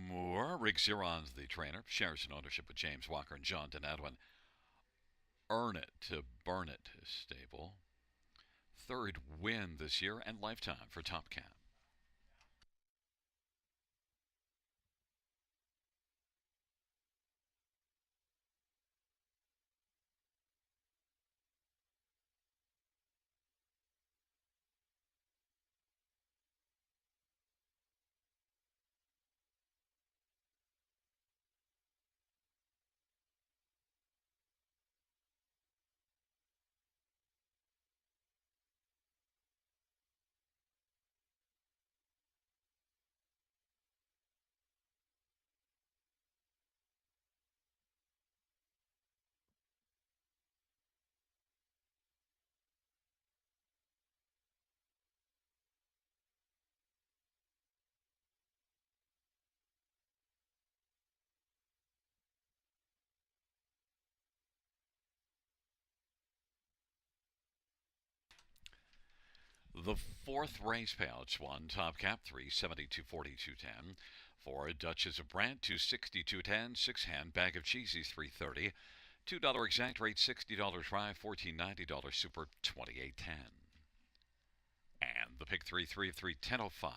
Moore. Rick Ziron's the trainer. Shares an ownership with James Walker and John Denadwin. Earn It to Burn It stable. Third win this year and lifetime for Top Cap. The fourth race payouts won Top Cap 372 4210. For Duchess of Brant 262.10. Six hand bag of cheesies 330. $2 exact rate $60 rye $14.90 super 28.10. And the pick 3 of 3 10.05.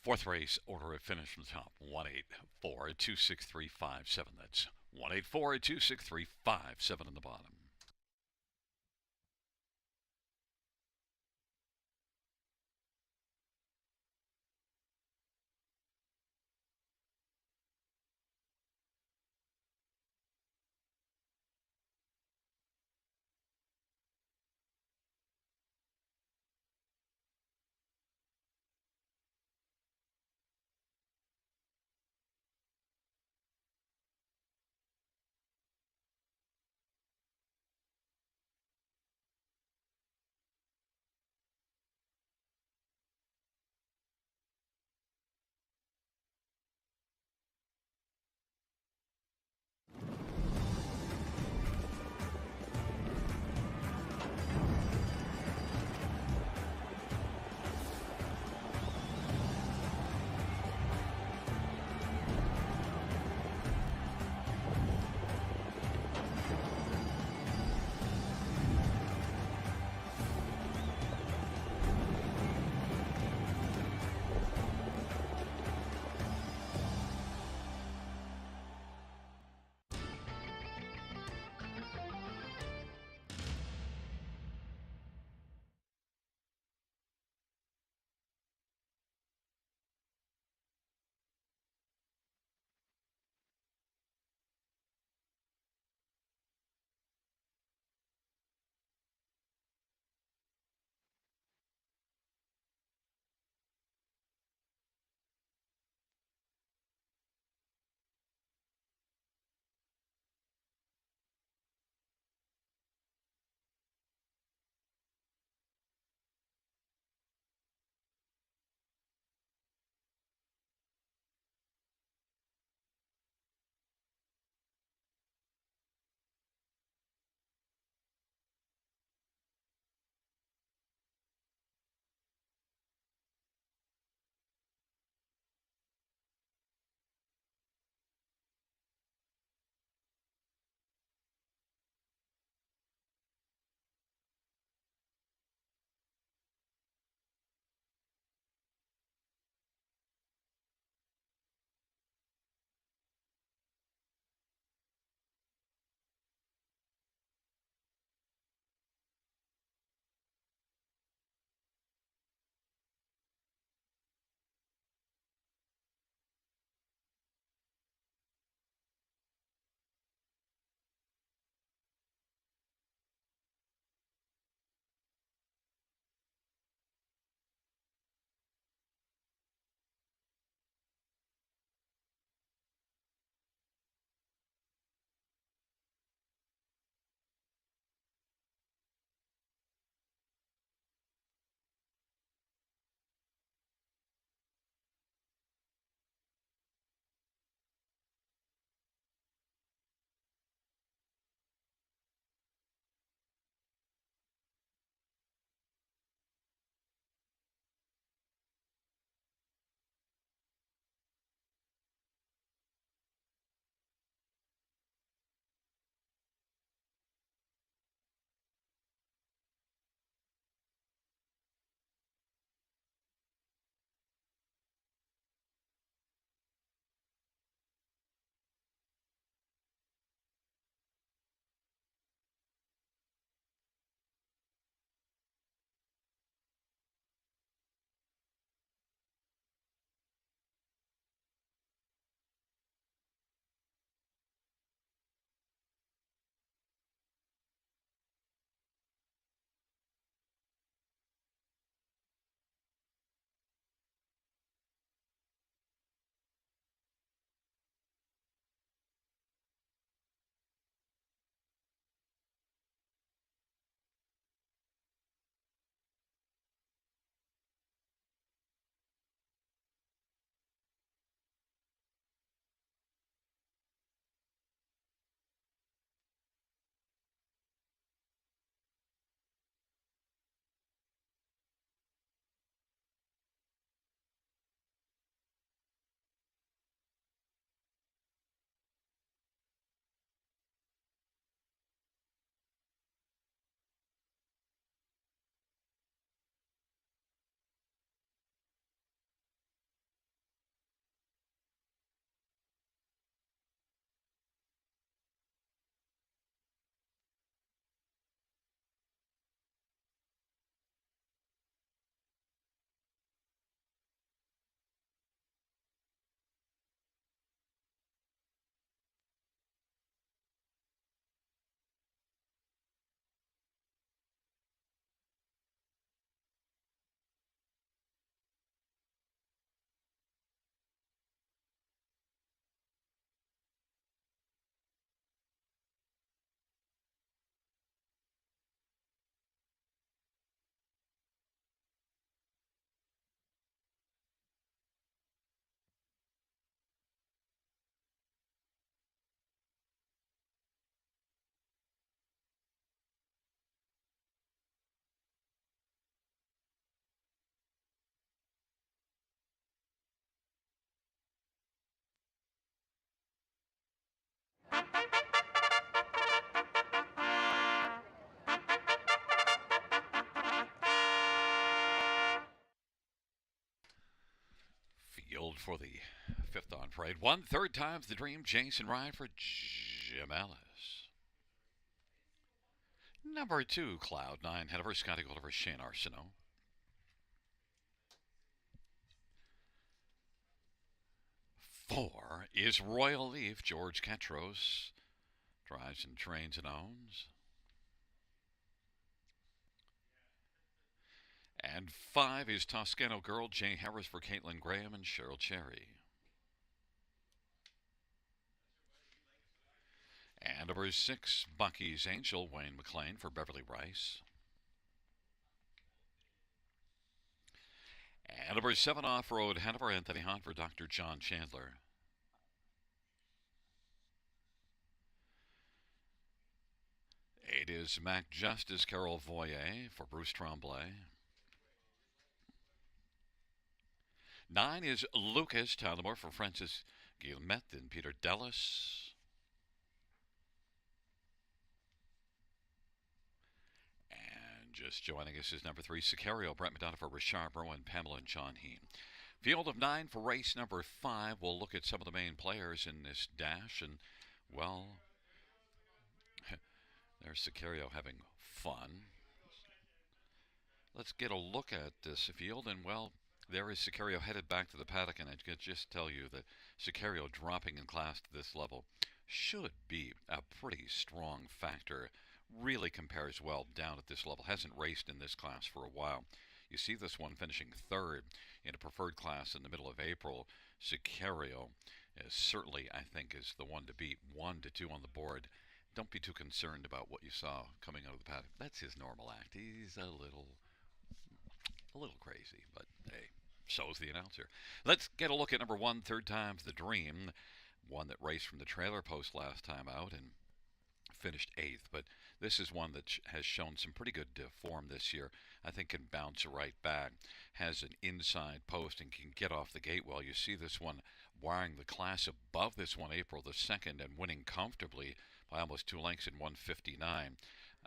Fourth race, order of finish from the top. 184-26357. That's 184-26357 in the bottom. Field for the fifth on parade. 1/3 times the dream. Jason Ryan for Jim Ellis. Number 2, Cloud 9. Head over Scotty Gold over Shane Arsenault. 4 is Royal Leaf. George Ketros drives and trains and owns. And 5 is Toscano Girl. Jay Harris for Caitlin Graham and Cheryl Cherry. And number 6, Bucky's Angel. Wayne McLean for Beverly Rice. And number 7, Off-Road Hanover. Anthony Hunt for Dr. John Chandler. Eight is Mac Justice. Carol Voyer for Bruce Tremblay. 9 is Lucas Tyler for Francis Guillemette and Peter Dellis. And just joining us is number 3, Sicario. Brett McDonough for Richard Burrow and Pamela and John Heen. Field of 9 for race number 5. We'll look at some of the main players in this dash. And, well, there's Sicario having fun. Let's get a look at this field. And, well, there is Sicario headed back to the paddock. And I can just tell you that Sicario dropping in class to this level should be a pretty strong factor. Really compares well down at this level. Hasn't raced in this class for a while. You see this one finishing 3rd in a preferred class in the middle of April. Sicario is certainly, I think, is the one to beat. 1 to 2 on the board. Don't be too concerned about what you saw coming out of the paddock. That's his normal act. He's a little crazy, but hey, so's the announcer. Let's get a look at number 1, Third Time's the Dream. One that raced from the trailer post last time out and finished 8th, but this is one that has shown some pretty good form this year. I think can bounce right back. Has an inside post and can get off the gate well. You see this one wiring the class above this one April the 2nd and winning comfortably by almost 2 lengths in 159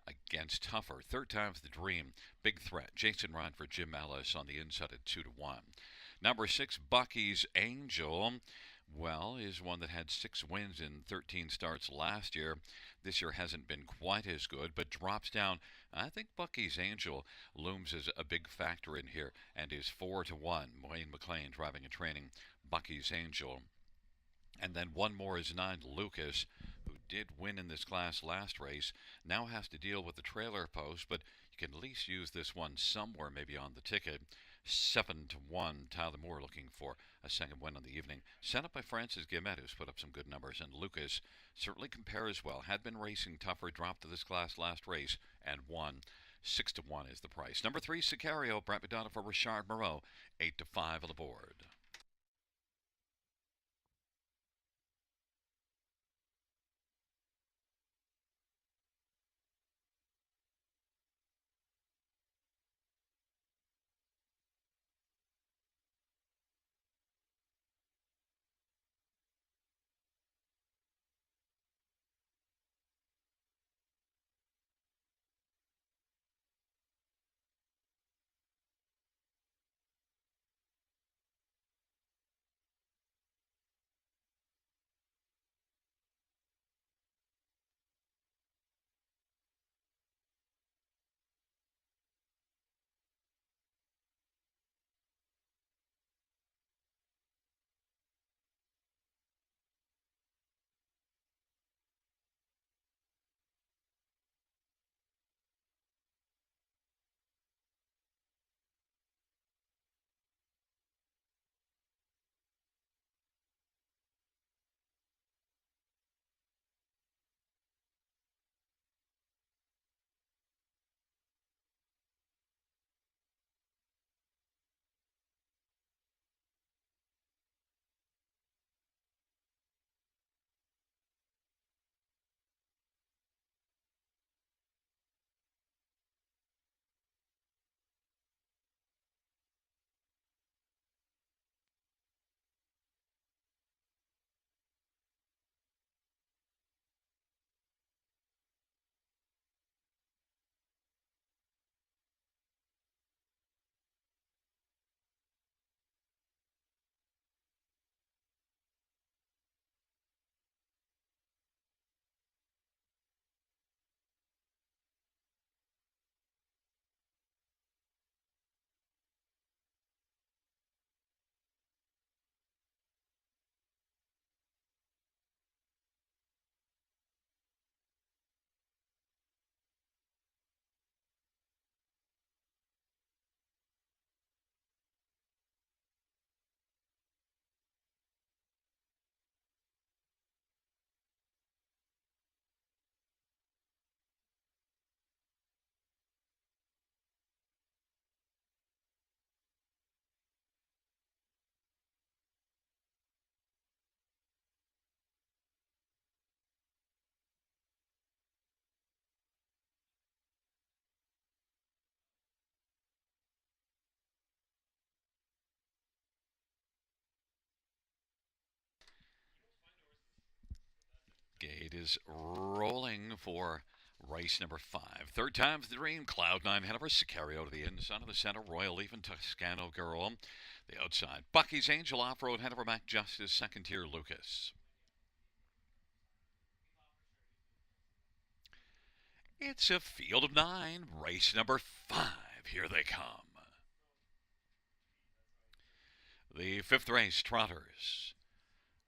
against tougher. Third Time's the Dream. Big threat. Jason Ryan for Jim Ellis on the inside at 2 to 1. Number 6, Bucky's Angel. Well, is one that had 6 wins in 13 starts last year. This year hasn't been quite as good, but drops down. I think Bucky's Angel looms as a big factor in here and is 4 to 1. Wayne McLean driving and training Bucky's Angel. And then one more is 9, Lucas, who did win in this class last race. Now has to deal with the trailer post, but you can at least use this one somewhere, maybe on the ticket. 7 to 1, Tyler Moore looking for a second win on the evening. Sent up by Francis Guillemette, who's put up some good numbers. And Lucas certainly compares well. Had been racing tougher, dropped to this class last race, and won. 6 to 1 is the price. Number 3, Sicario. Brent McDonough for Richard Moreau. 8 to 5 on the board. is rolling for race number 5. Third time's the dream. Cloud9 Hanover, Sicario to the inside of the center. Royal Leaf and Toscano Girl. The outside. Bucky's Angel Off-Road Hanover, Mac Justice. Second tier Lucas. It's a field of 9. Race number 5. Here they come. The fifth race, Trotters,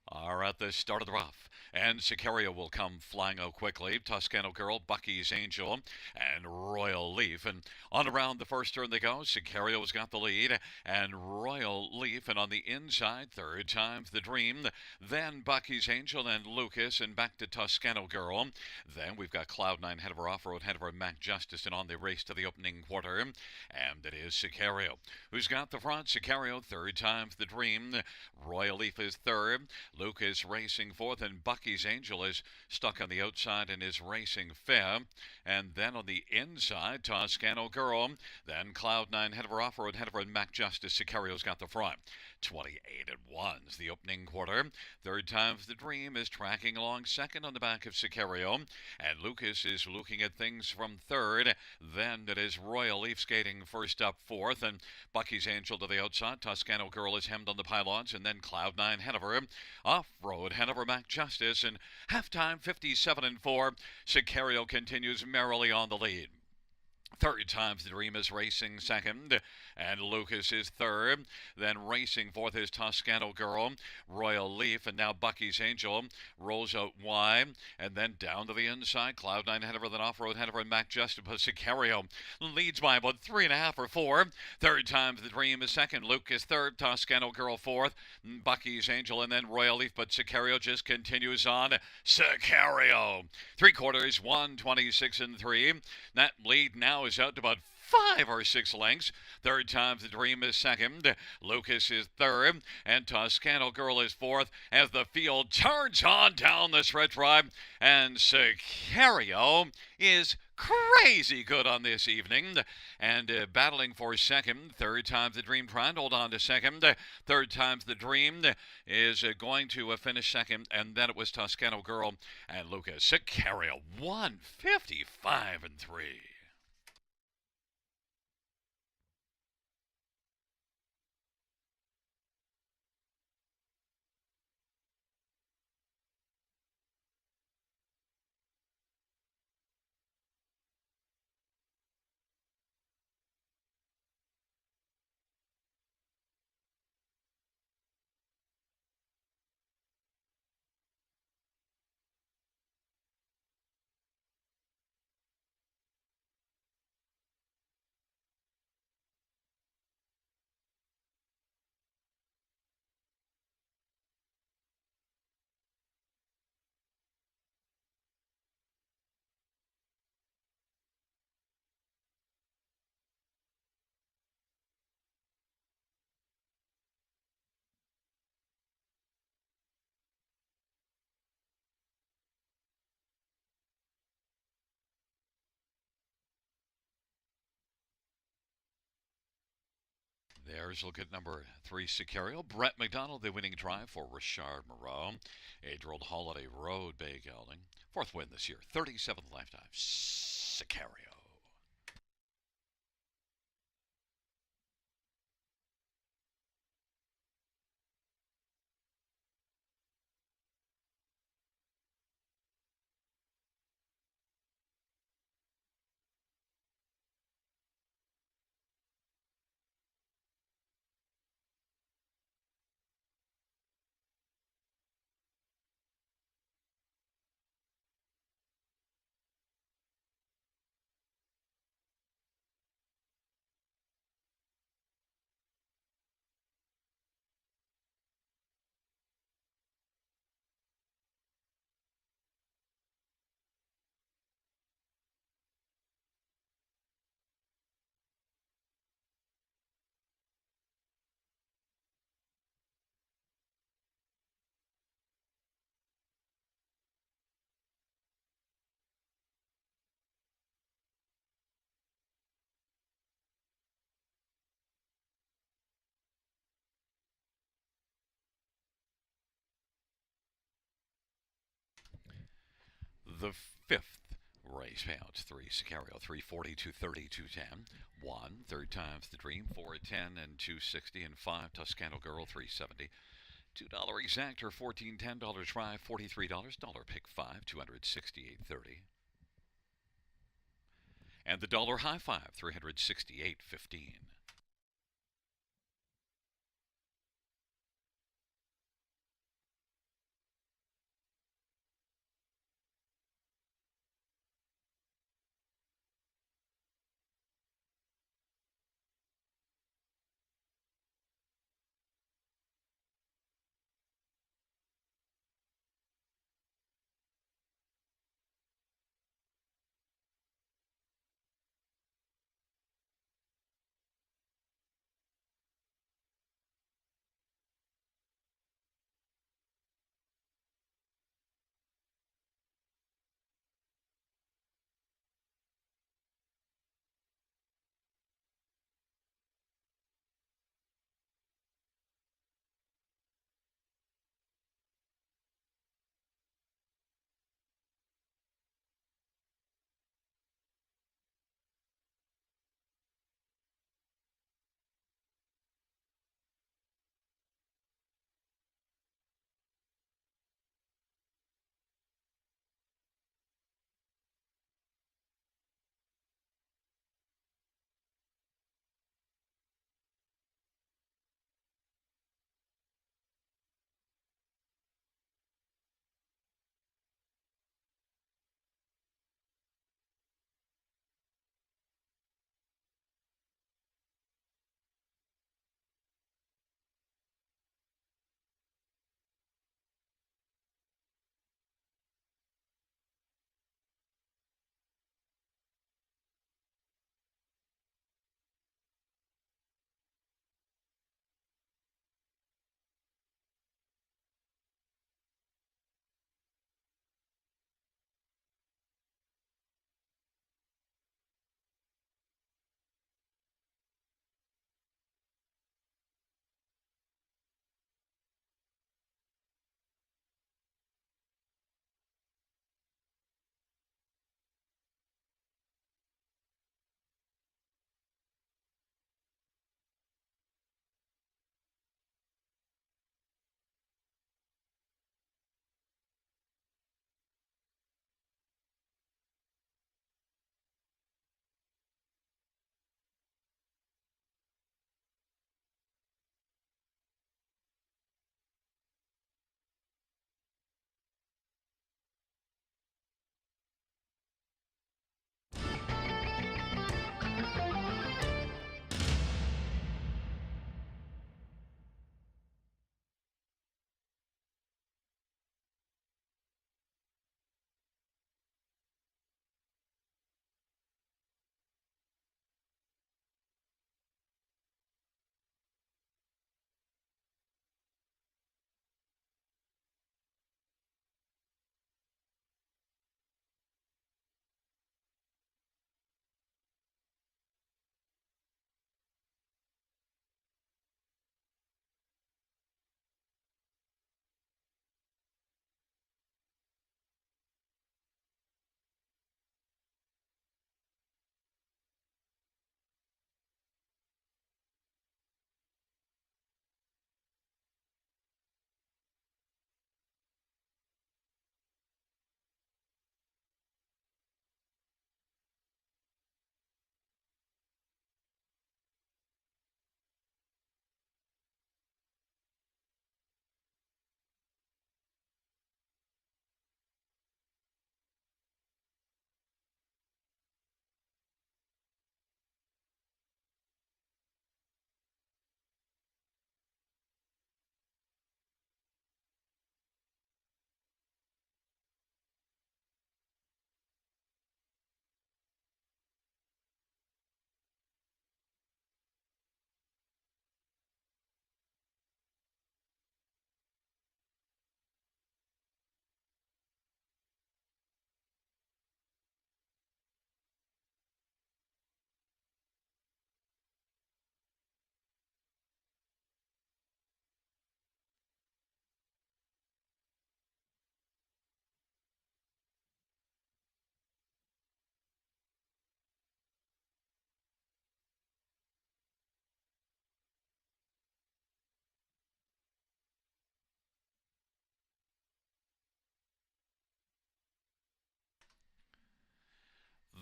are at the start of the rough. And Sicario will come flying out quickly. Toscano Girl, Bucky's Angel, and Royal Leaf. And on around the first turn they go. Sicario's got the lead, and Royal Leaf. And on the inside, third time's the dream. Then Bucky's Angel and Lucas, and back to Toscano Girl. Then we've got Cloud9 Hanover Off-Road Hanover, Mac Justice, and on the race to the opening quarter. And it is Sicario who's got the front. Sicario, third time's the dream. Royal Leaf is third. Lucas racing fourth, and Bucky's Angel is stuck on the outside and is racing fifth. And then on the inside, Toscano Girl. Then Cloud9 Hanover Off-Road Hanover, and Mac Justice. Sicario's got the front. 28 and 1's the opening quarter. Third time's the dream is tracking along second on the back of Sicario. And Lucas is looking at things from third. Then it is Royal Leaf skating first up fourth. And Bucky's Angel to the outside. Toscano Girl is hemmed on the pylons. And then Cloud9 Hanover. Off-Road Hanover, Mac Justice. And halftime 57 and 4. Sicario continues merrily on the lead. Third time's the dream is racing second, and Lucas is third. Then racing fourth is Toscano Girl, Royal Leaf, and now Bucky's Angel rolls out wide, and then down to the inside. Cloud9 Hanover, then Off-Road Hanover, and Mac Justice. Sicario leads by about 3.5 or 4. Third time's the dream is second. Lucas third, Toscano Girl fourth, Bucky's Angel, and then Royal Leaf. But Sicario just continues on. Sicario, three quarters, 1:26 and 3. That lead now is out to about 5 or 6 lengths. Third time's the dream is second. Lucas is third, and Toscano Girl is fourth as the field turns on down the stretch drive. And Sicario is crazy good on this evening, and battling for second. Third time's the dream trying to hold on to second. Third time's the dream is going to finish second, and then it was Toscano Girl and Lucas. Sicario 1:55 and 3. There's look at number 3, Sicario. Brett McDonald, the winning drive for Richard Moreau. Adrold Holiday Road, Bay Gelding. Fourth win this year, 37th lifetime. Sicario. The fifth race payouts: 3 Sicario, 340, 230, 210. 1, third time's the dream, 4 at 10 and 260, and 5 Toscano Girl, 370. $2 exactor, 14, $10 try, $43. Dollar pick 5, 268.30. And the dollar high five, 368.15.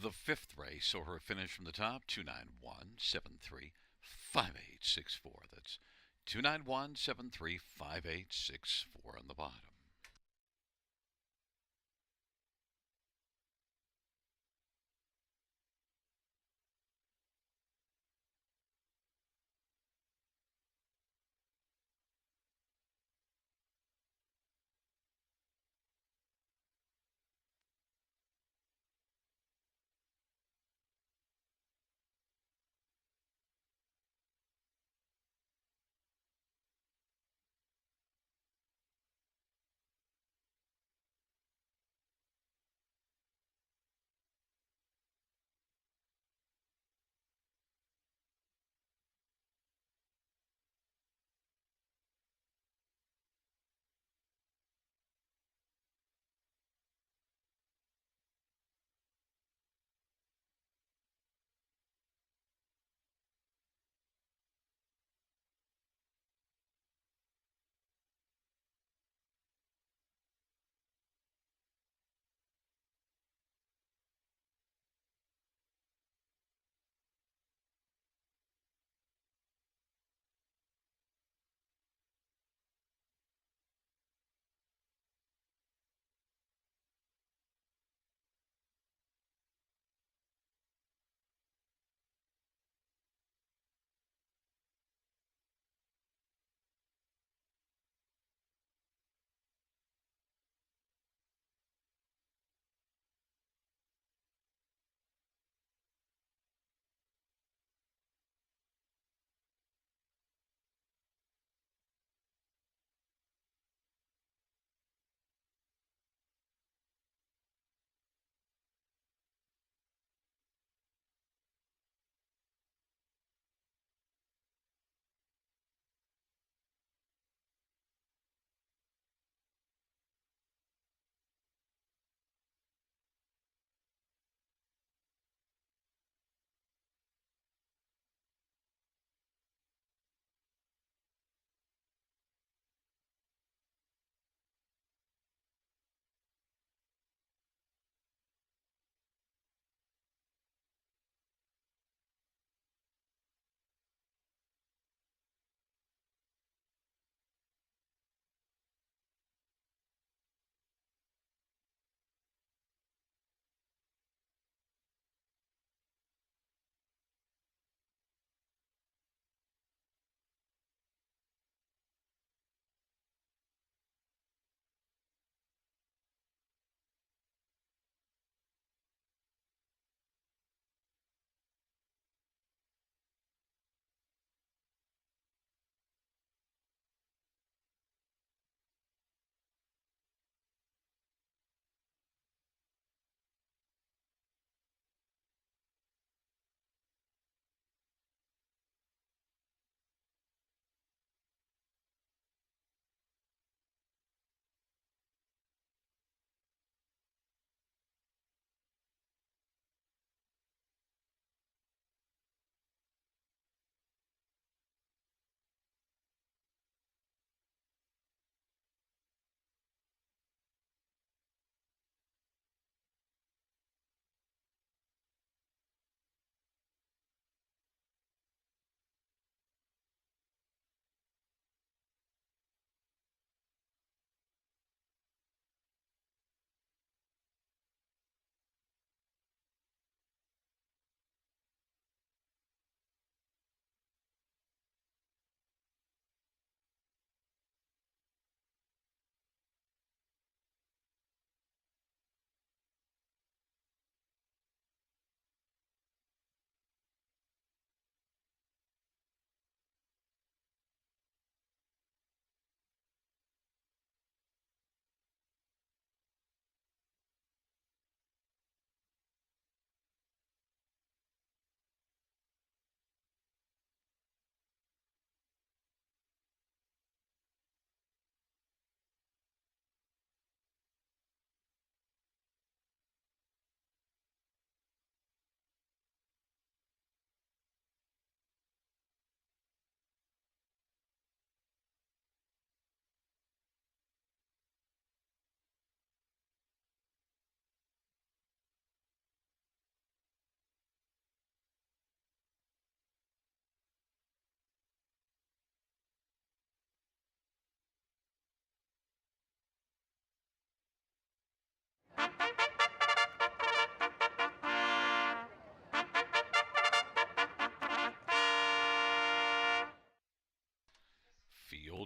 the fifth race, so her finish from the top, 291-73-5864. That's 291-73-5864 on the bottom.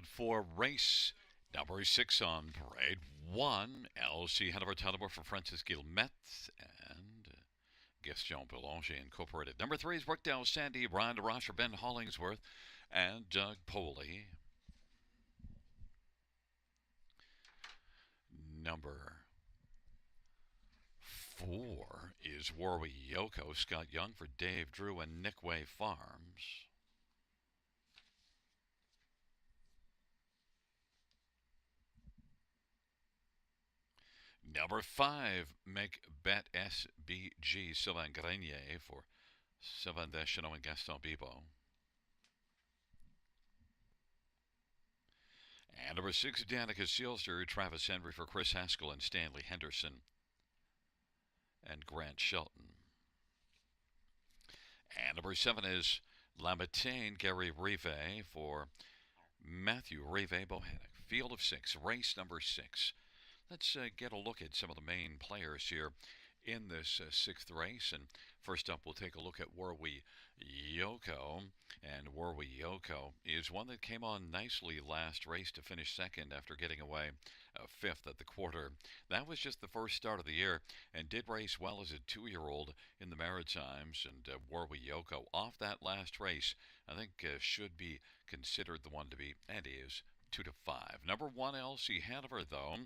scheduled for race number 6 on parade. 1, LC Hanover Tullamore for Francis Guillemette and Gaston Boulanger Incorporated. Number 3 is Brookdale Sandy, Brian DeRoche for Ben Hollingsworth, and Doug Poley. Number 4 is Warwi Yoko, Scott Young for Dave Drew and Nickway Farms. Number 5, Make Bet SBG, Sylvain Grenier for Sylvain Deschanel and Gaston Bibo. And number 6, Danica Sealster, Travis Henry for Chris Haskell and Stanley Henderson and Grant Shelton. And number 7 is Lamatine, Gary Rive for Matthew Rive Bohannock. Field of 6, race number 6. Let's get a look at some of the main players here in this 6th race. And first up, we'll take a look at Warwi Yoko. And Warwi Yoko is one that came on nicely last race to finish 2nd after getting away 5th at the quarter. That was just the first start of the year and did race well as a 2-year-old in the Maritimes. And Warwi Yoko off that last race, I think should be considered the one to beat, and is 2-5. Number 1, LC Hanover, though,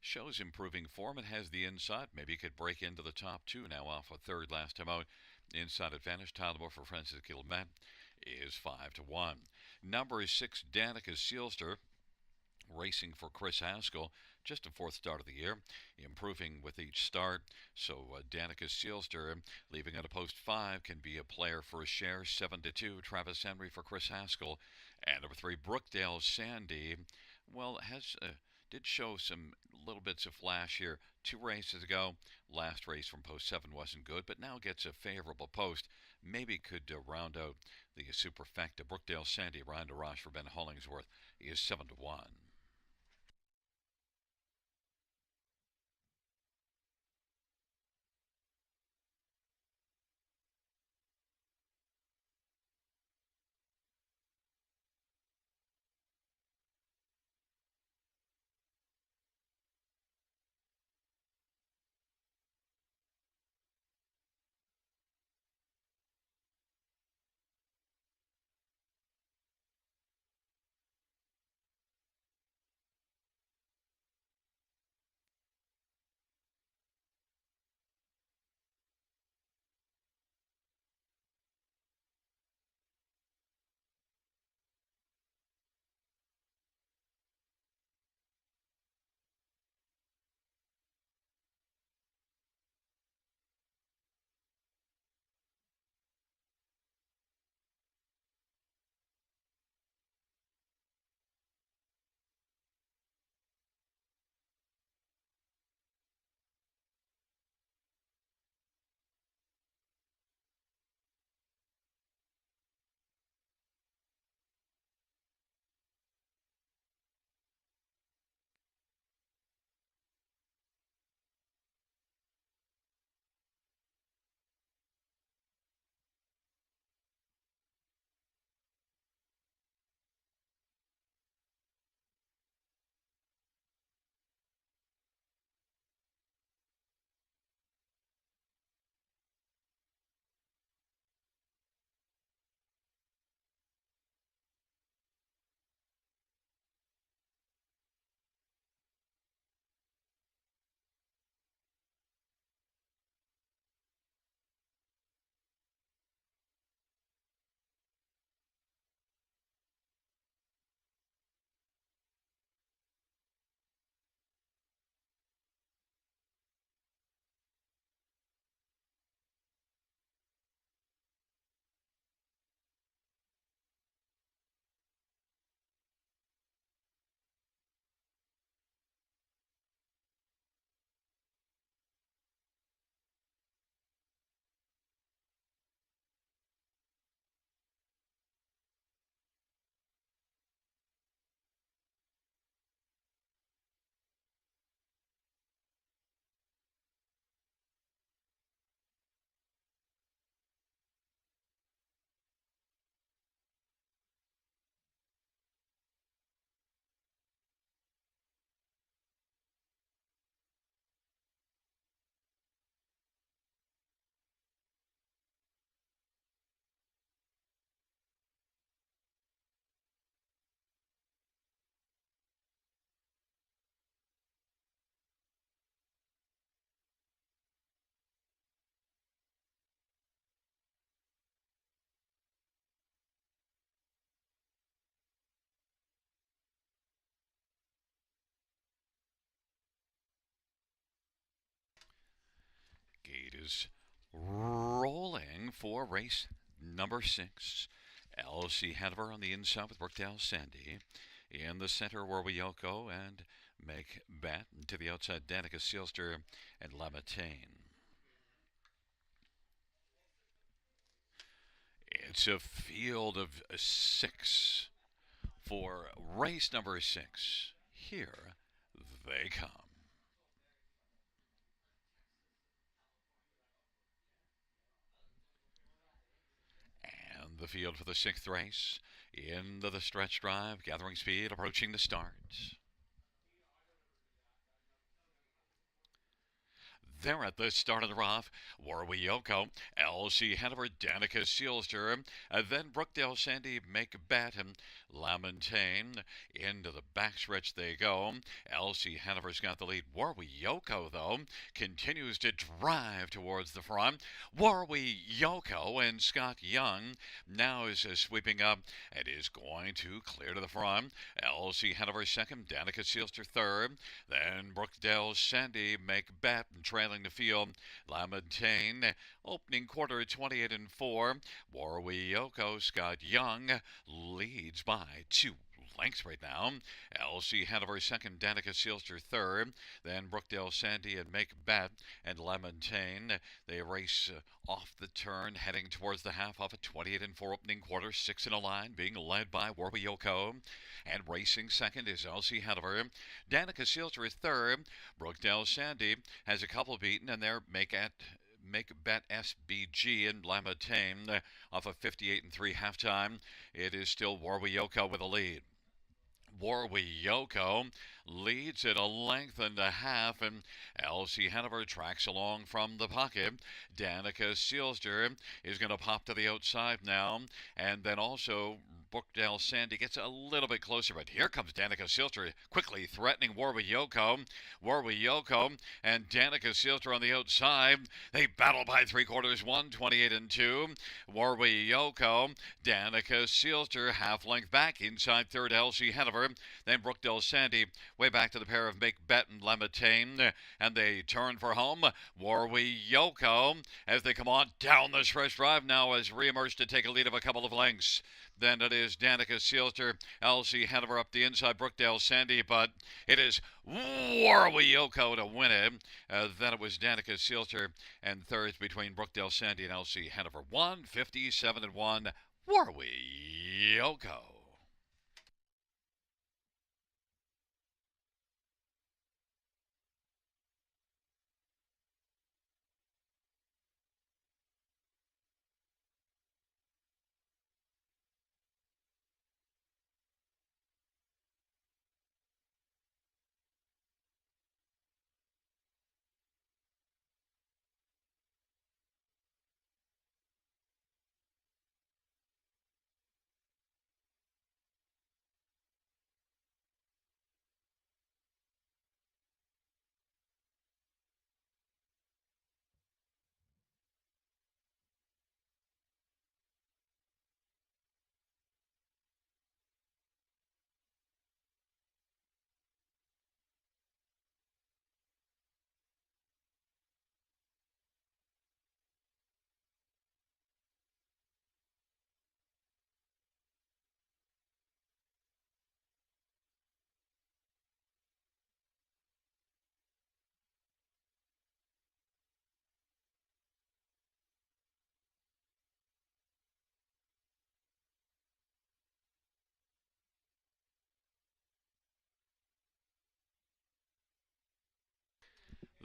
shows improving form and has the inside. Maybe he could break into the top 2 now off a 3rd last time out. Inside advantage, Tullamore for Francis Guillemette is 5-1. Number 6, Danica Sealster, racing for Chris Haskell. Just a 4th start of the year, improving with each start. So Danica Sealster, leaving at a post 5, can be a player for a share. 7-2, Travis Henry for Chris Haskell. And number 3, Brookdale Sandy, well, did show some little bits of flash here 2 races ago. Last race from post 7 wasn't good, but now gets a favorable post. Maybe could round out the superfecta. Brookdale Sandy, Ryan DeRoche for Ben Hollingsworth is 7-1. is rolling for race number 6. LC Hanover on the inside with Brookdale Sandy. In the center, Warwioko and Make Bat. To the outside, Danica Sealster and Lamatane. It's a field of 6 for race number 6. Here they come. And the field for the 6th race. Into the stretch drive, gathering speed, approaching the start. There at the start of the rough, Warwioko, LC Hanover, Danica Sealster, then Brookdale Sandy, Make Bet, and Lamontagne. Into the backstretch they go. LC Hanover's got the lead. Warwioko, though, continues to drive towards the front. Warwioko and Scott Young now is sweeping up and is going to clear to the front. LC Hanover second, Danica Sealster third, then Brookdale Sandy, Make Bet, trailing the field. Lamontagne, opening quarter 28 and 4. Warwioko, Scott Young leads by 2 lengths right now. LC Hanover second, Danica Sealster third, then Brookdale Sandy and Make Bet and Lamontagne. They race off the turn, heading towards the half off a 28 and 4 opening quarter, 6 in a line, being led by Warwioko. And racing second is LC Hanover. Danica Sealster is third. Brookdale Sandy has a couple beaten, and they're Make Bet SBG and Lamontagne off a 58 and 3 halftime. It is still Warwioko with a lead. Warwioko leads at a length and a half, and LC Hanover tracks along from the pocket. Danica Sealster is going to pop to the outside now, and then also Brookdale Sandy gets a little bit closer, but here comes Danica Sealster quickly threatening Warwioko. Warwioko and Danica Sealster on the outside. They battle by 3/4, 128 and 2. Warwioko, Danica Sealster half length back inside third, LC Hanover. Then Brookdale Sandy way back to the pair of Make Bet and Lamontagne, and they turn for home. Warwioko, as they come on down the stretch drive, now has reemerged to take a lead of a couple of lengths. Then it is Danica Sealster, LC Hanover up the inside, Brookdale Sandy, but it is Warwioko to win it. Then it was Danica Sealster, and thirds between Brookdale Sandy and LC Hanover. 157 and 1, Warwioko.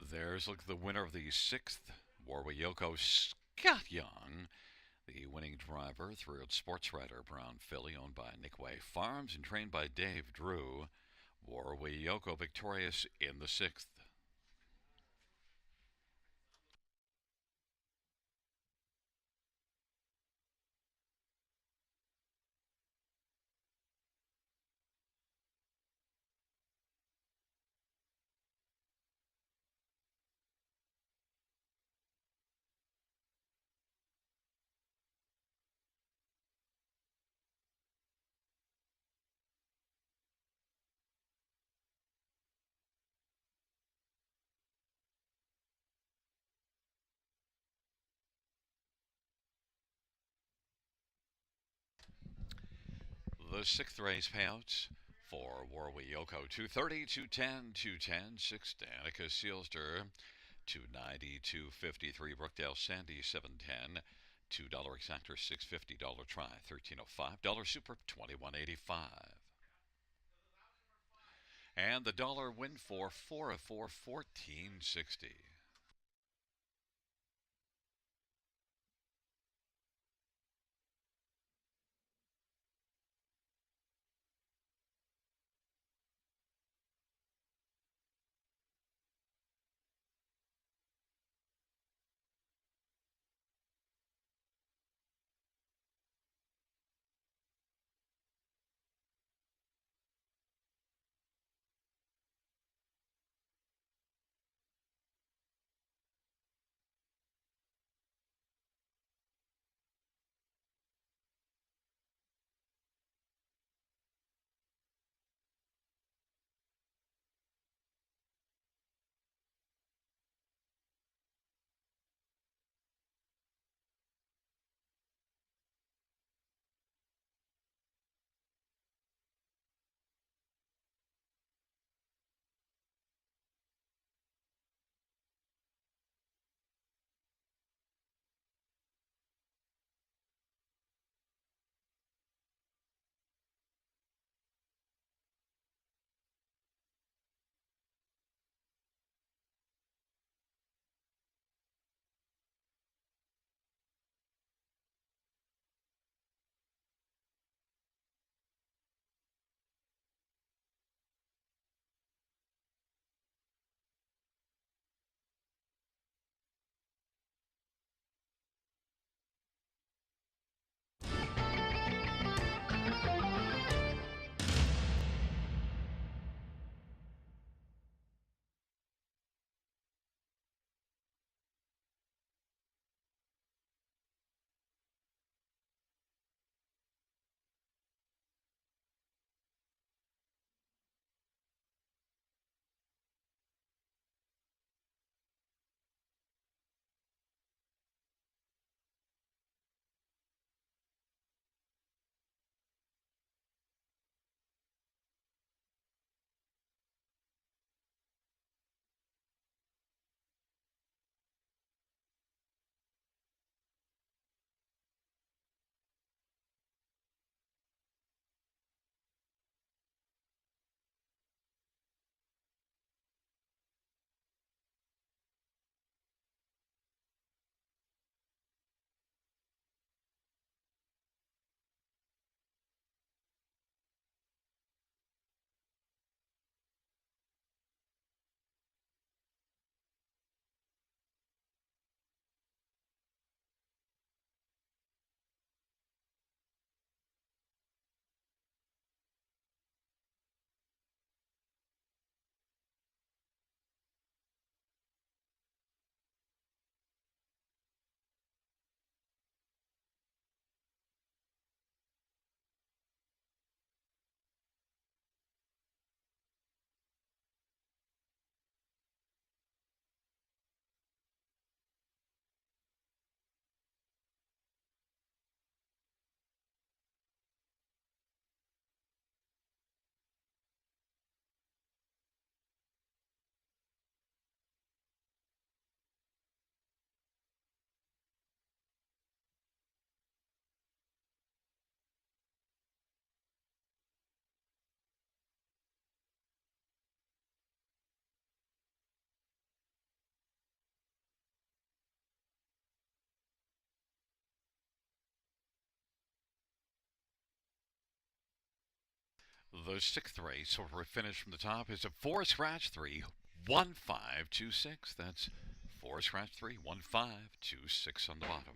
There's the winner of the 6th, Warwioko, Scott Young. The winning driver, three-year-old sports writer, Brown filly, owned by Nickway Farms and trained by Dave Drew. Warwioko victorious in the 6th. The sixth race payouts for Warwi Yoko 230, 210, 210, 6 Danica Sealster, 290, 253 Brookdale Sandy 710, $2 exactor $650 try 1305 dollar super 2185. And the dollar win for 4 of 4 1460. The sixth race, so we're finished from the top, is a 4 scratch 3 1526. That's 4 scratch 3 1526 on the bottom.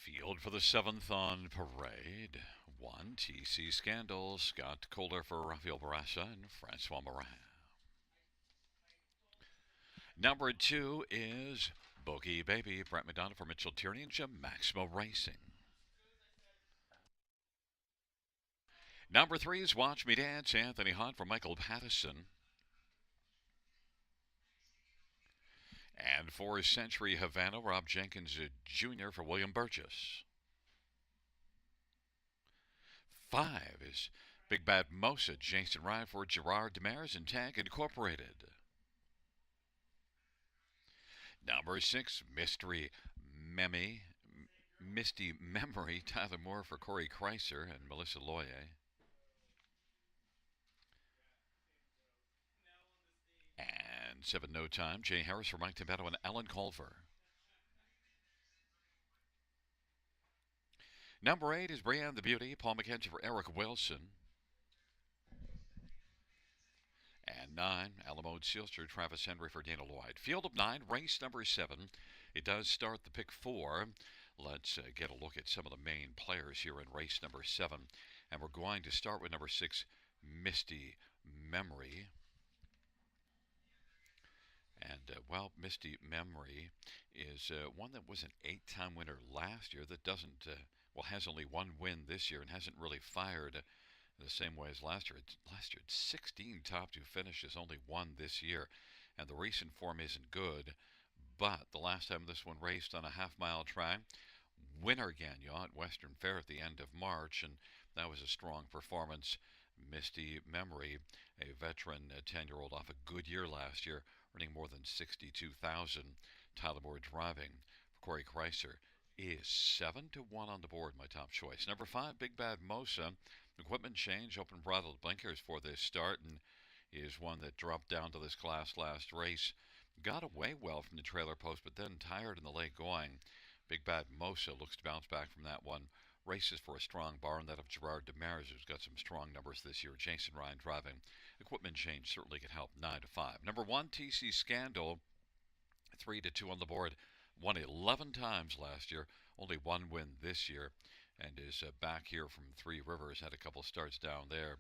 Field for the seventh on parade. One, TC Scandal, Scott Calder for Rafael Barassa and Francois Morin. Number two is Bogey Baby, Brett McDonald for Mitchell Tierney and Jim Maximo Racing. Number three is Watch Me Dance, Anthony Hunt for Michael Pattison. And 4 is Century Havana, Rob Jenkins Jr. for William Burgess. 5 is Big Bad Mosa, Jason Ryan for Gerard Demers and Tag Incorporated. Number 6, Misty Memory, Tyler Moore for Corey Kreiser and Melissa Loyer. And 7, No Time, Jay Harris for Mike Tibetto and Alan Culver. Number 8 is Brianne the Beauty, Paul McKenzie for Eric Wilson. And 9, Alamo Sealster, Travis Henry for Dana Lloyd. Field of 9, race number 7. It does start the pick 4. Let's get a look at some of the main players here in race number 7. And we're going to start with number 6, Misty Memory. And, Misty Memory is one that was an 8-time winner last year that has only one win this year and hasn't really fired the same way as last year. Last year, 16 top 2 finishes, only one this year. And the recent form isn't good. But the last time this one raced on a half-mile track, winner Gagnon at Western Fair at the end of March, and that was a strong performance. Misty Memory, a veteran 10-year-old off a good year last year, earning more than $62,000. Tyler Moore driving for Corey Kreiser is 7-1 on the board, my top choice. Number 5, Big Bad Mosa. Equipment change, open throttle blinkers for this start, and is one that dropped down to this class last race. Got away well from the trailer post, but then tired in the late going. Big Bad Mosa looks to bounce back from that one. Races for a strong barn, that of Gerard Demers, who's got some strong numbers this year. Jason Ryan driving. Equipment change certainly could help. 9-5. Number 1, TC Scandal. 3-2 on the board. Won 11 times last year. Only one win this year. And is back here from Three Rivers. Had a couple starts down there.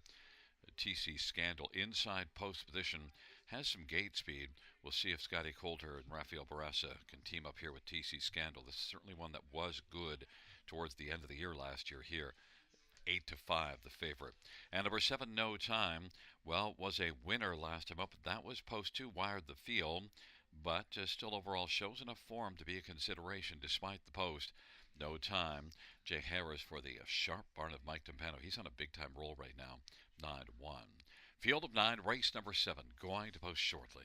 TC Scandal inside post position. Has some gate speed. We'll see if Scotty Coulter and Rafael Barassa can team up here with TC Scandal. This is certainly one that was good towards the end of the year last year here. 8-5, the favorite. And number 7, No Time, was a winner last time up. That was post 2, wired the field, but still overall shows enough form to be a consideration despite the post. No Time, Jay Harris for the sharp barn of Mike Timpano. He's on a big-time roll right now. 9-1. Field of 9, race number 7, going to post shortly.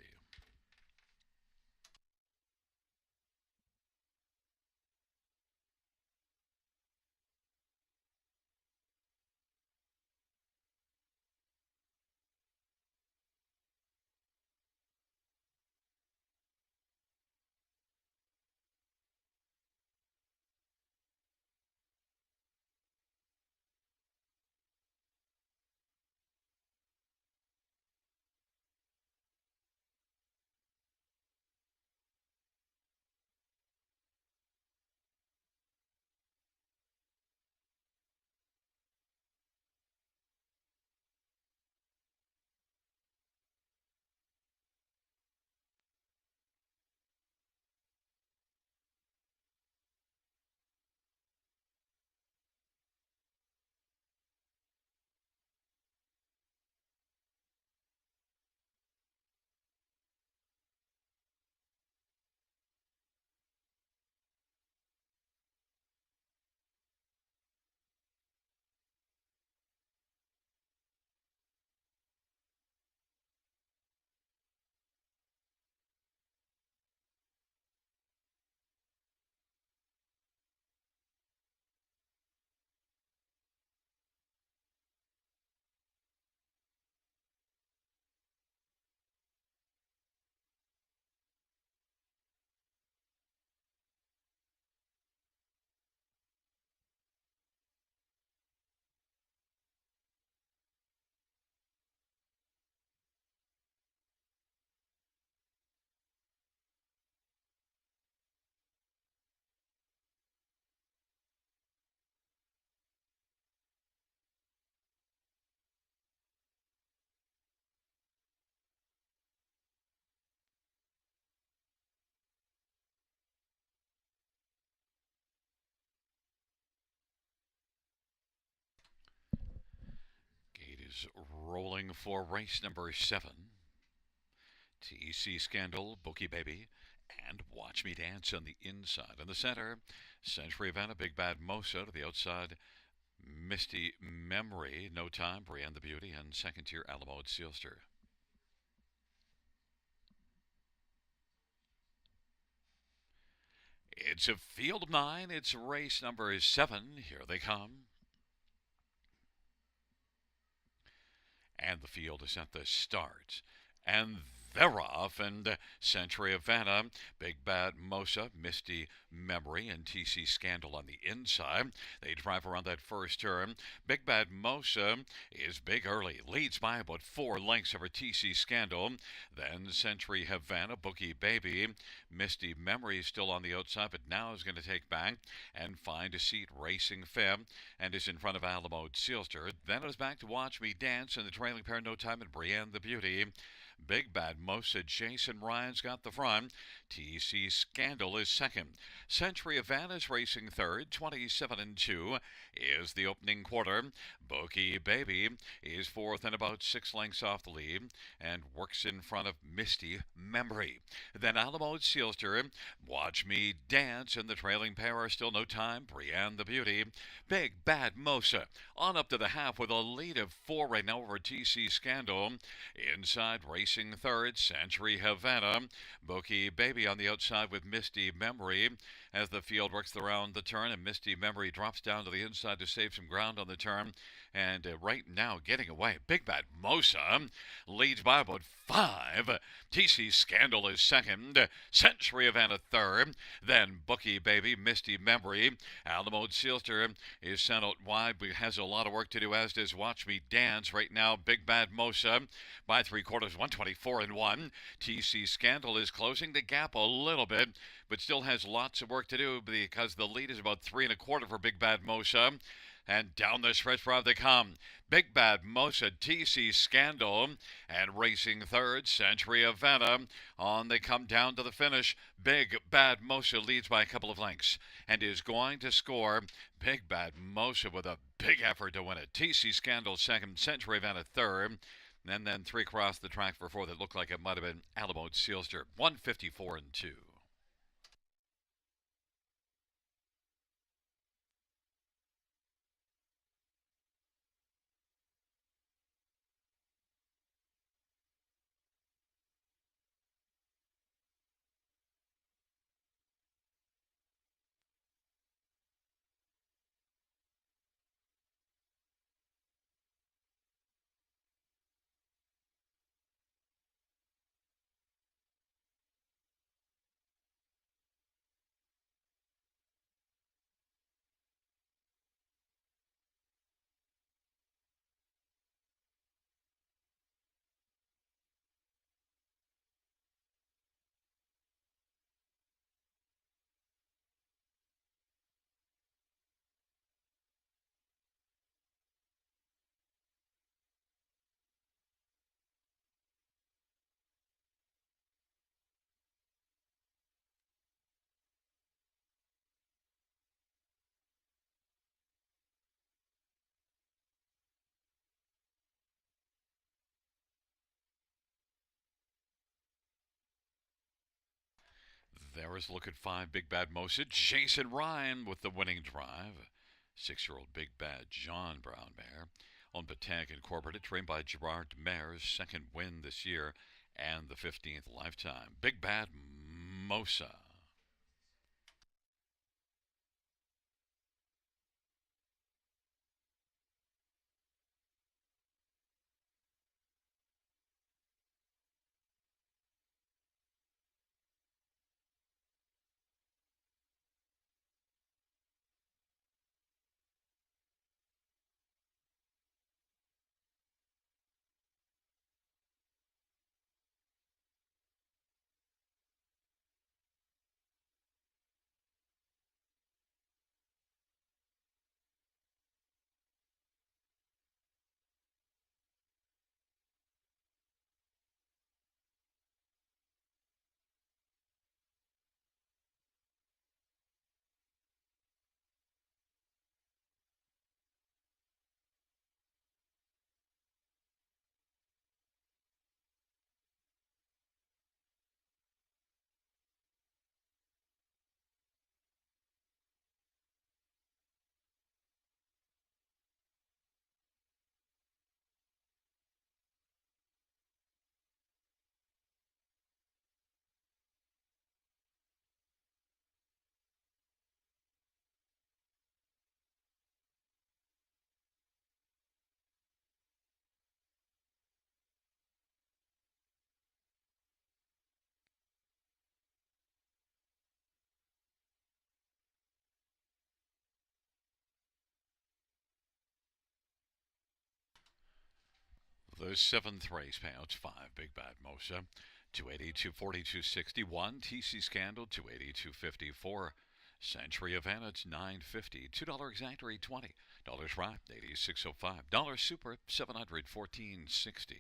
is rolling for race number 7. TC Scandal, Bookie Baby, and Watch Me Dance on the inside. In the center, Century Havana, Big Bad Mosa to the outside. Misty Memory, No Time, Brienne the Beauty, and second tier Alamo Sealster. It's a field of 9. It's race number 7. Here they come. And the field is at the start. And they're off, and Century Havana, Big Bad Mosa, Misty Memory, and TC Scandal on the inside. They drive around that first turn. Big Bad Mosa is big early, leads by about 4 lengths over TC Scandal. Then Century Havana, Bookie Baby, Misty Memory still on the outside, but now is going to take back and find a seat racing fifth and is in front of Alamo Sealster. Then it is back to Watch Me Dance and the trailing pair, No Time, and Brienne the Beauty. Big Bad Mosa, Jason Ryan's got the front. TC Scandal is second. Century Havana is racing third. 27-2 is the opening quarter. Bookie Baby is fourth and about 6 lengths off the lead and works in front of Misty Memory. Then Alamo Sealster, Watch Me Dance, and the trailing pair are still No Time, Brienne the Beauty. Big Bad Mosa on up to the half with a lead of 4 right now over TC Scandal. Inside racing third, Century Havana. Bookie Baby on the outside with Misty Memory as the field works around the turn, and Misty Memory drops down to the inside to save some ground on the turn. And right now getting away, Big Bad Mosa leads by about 5. TC Scandal is second. Century Havana third. Then Bookie Baby, Misty Memory. Alamo Sealster is sent out wide, but has a lot of work to do, as does Watch Me Dance. Right now, Big Bad Mosa by 3/4, 124-1. TC Scandal is closing the gap a little bit, but still has lots of work to do because the lead is about 3 1/4 for Big Bad Mosa. And down the stretch drive they come. Big Bad Mosa, TC Scandal, and racing third, Century Havana. On they come down to the finish. Big Bad Mosa leads by a couple of lengths and is going to score. Big Bad Mosa with a big effort to win it. TC Scandal second, Century Havana third. And then 3 across the track for 4 that looked like it might have been Alamo Sealster. 154-2. There is look at 5, Big Bad Mosa. Jason Ryan with the winning drive. 6-year-old Big Bad John Brown mare. On Batank Incorporated, trained by Gerard Mare's second win this year and the 15th lifetime. Big Bad Mosa. The seventh race payouts 5 Big Bad Mosa, 280, 240, 261. TC Scandal, 280, 254. Century Advantage, 950. $2 exact, 20. Dollars Rock, 8605. Dollar Super, 714.60.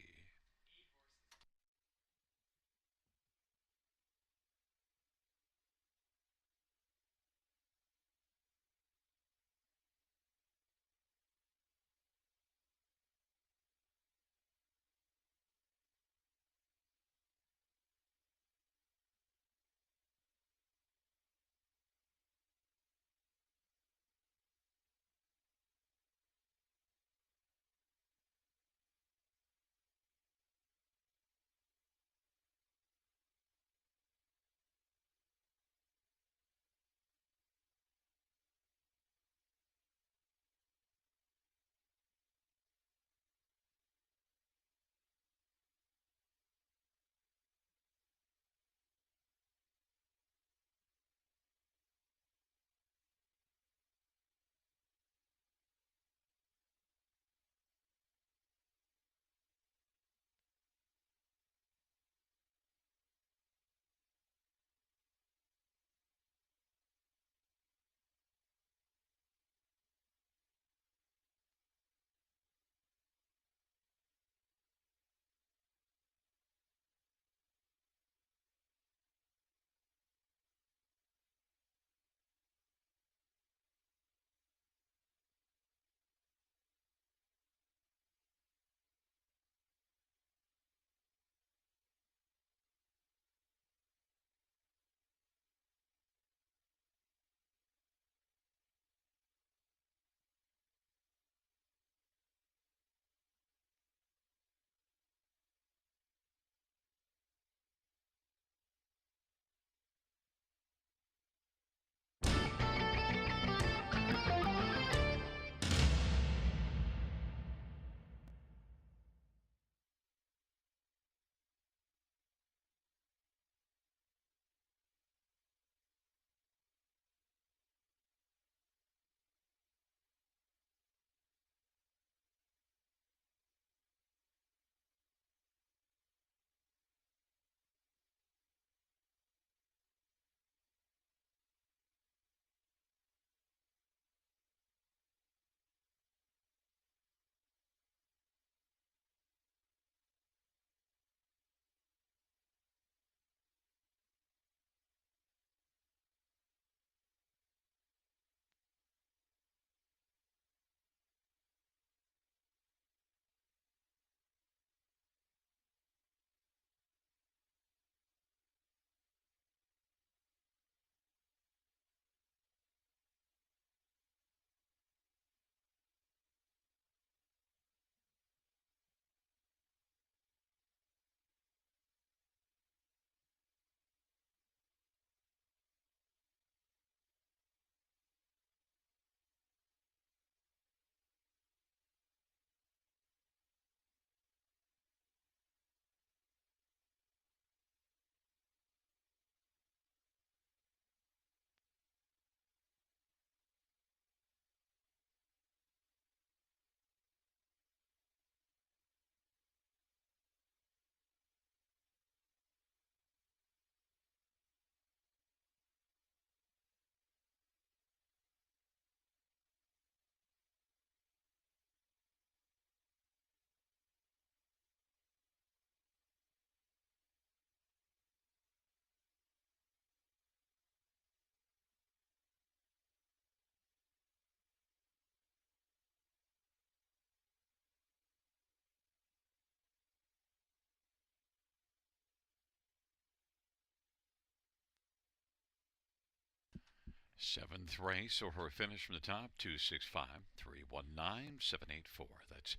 Seventh race, so her finish from the top, 265 319 784. That's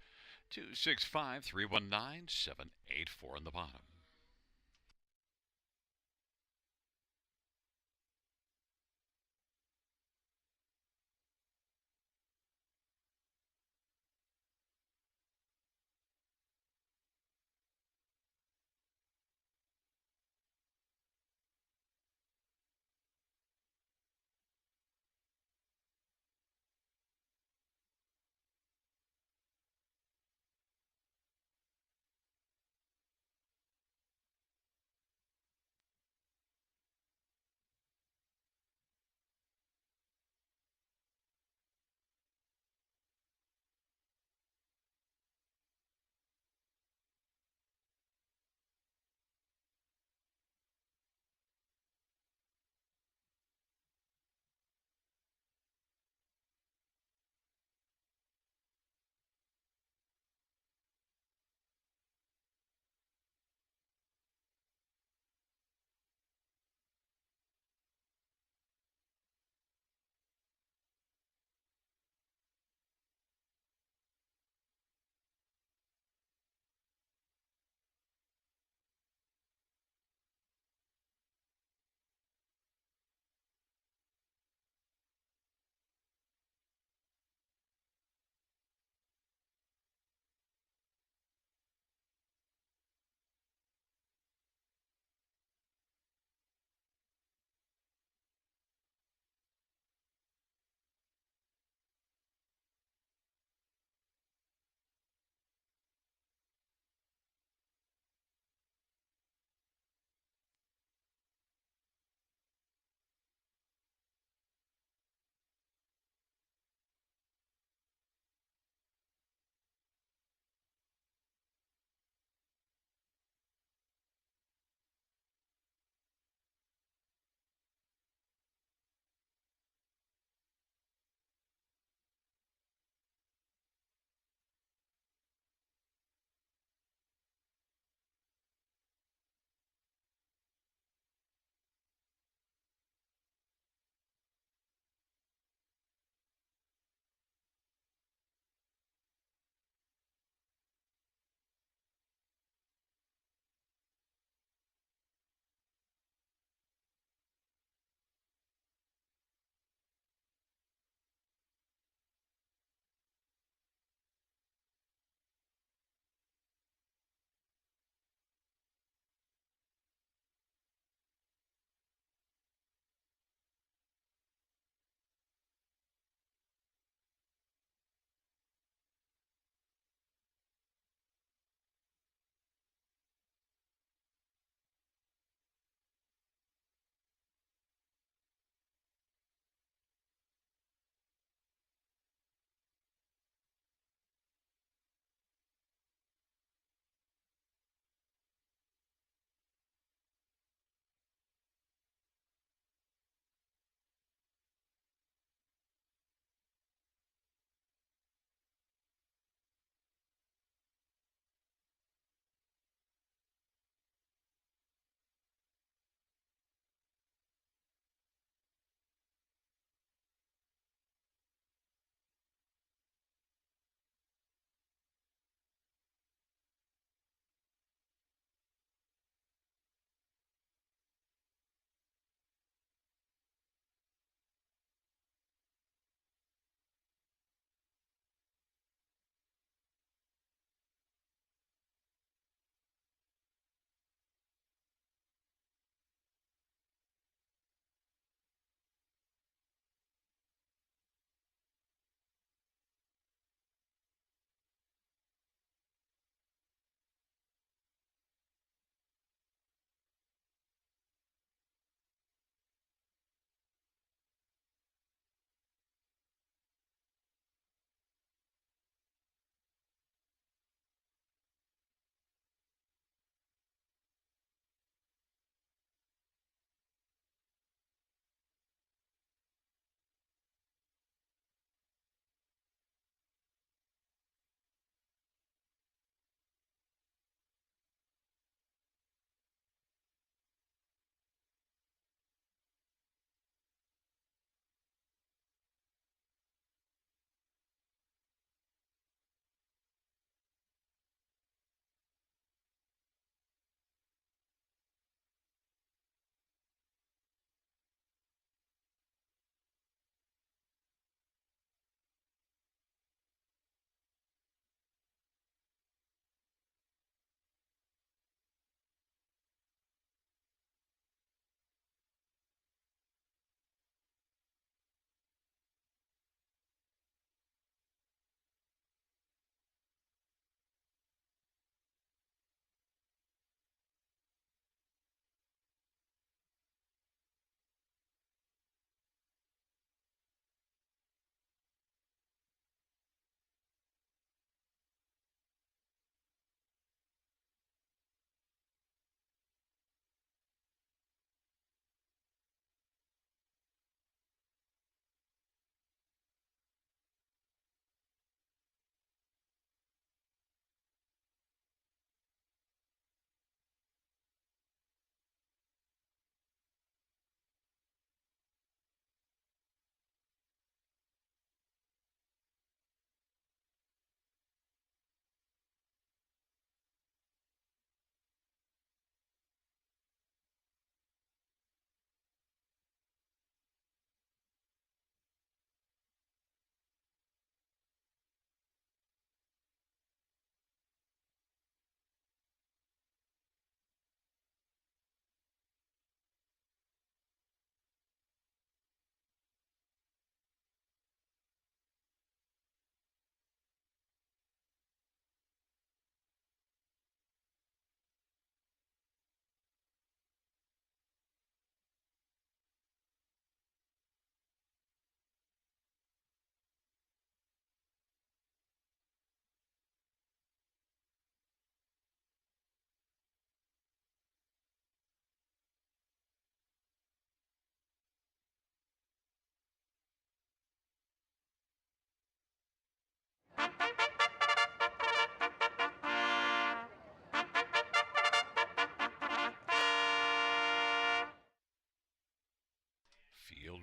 265 319 784 on the bottom.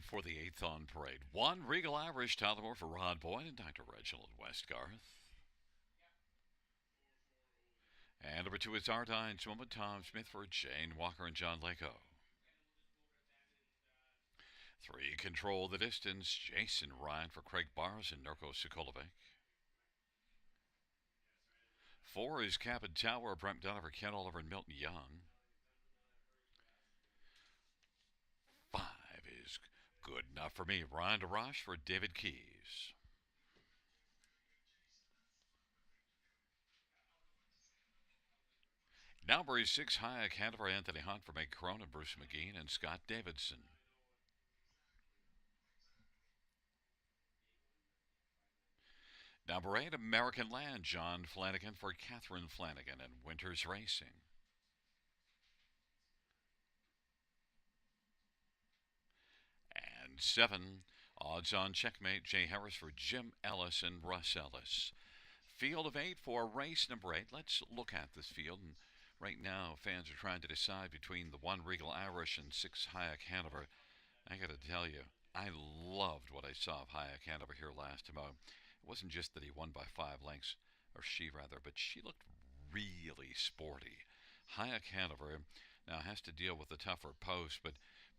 For the eighth on parade, one Regal Irish, Tyler for Rod Boyd and Dr. Reginald Westgarth. And number two is Ardine's Woman, Tom Smith for Jane Walker and John Lako. Three, Control the Distance, Jason Ryan for Craig Bars and Nurko Sokolovic. Four is Cabin Tower, Brent Donover, Ken Oliver, and Milton Young. Five is Good Enough for Me, Ryan DeRoche for David Keys. Number is six, Hayek Hanover, Anthony Hunt for Meg Cronin, Bruce McGee, and Scott Davidson. Number eight, American Land, John Flanagan for Catherine Flanagan and Winters Racing. And seven, Odds on Checkmate, Jay Harris for Jim Ellis and Russ Ellis. Field of eight for race number eight. Let's look at this field. And right now, fans are trying to decide between the one Regal Irish and six Hayek Hanover. I got to tell you, I loved what I saw of Hayek Hanover here last time out. It wasn't just that he won by 5 lengths, or she rather, but she looked really sporty. Hayek Hanover now has to deal with the tougher post, but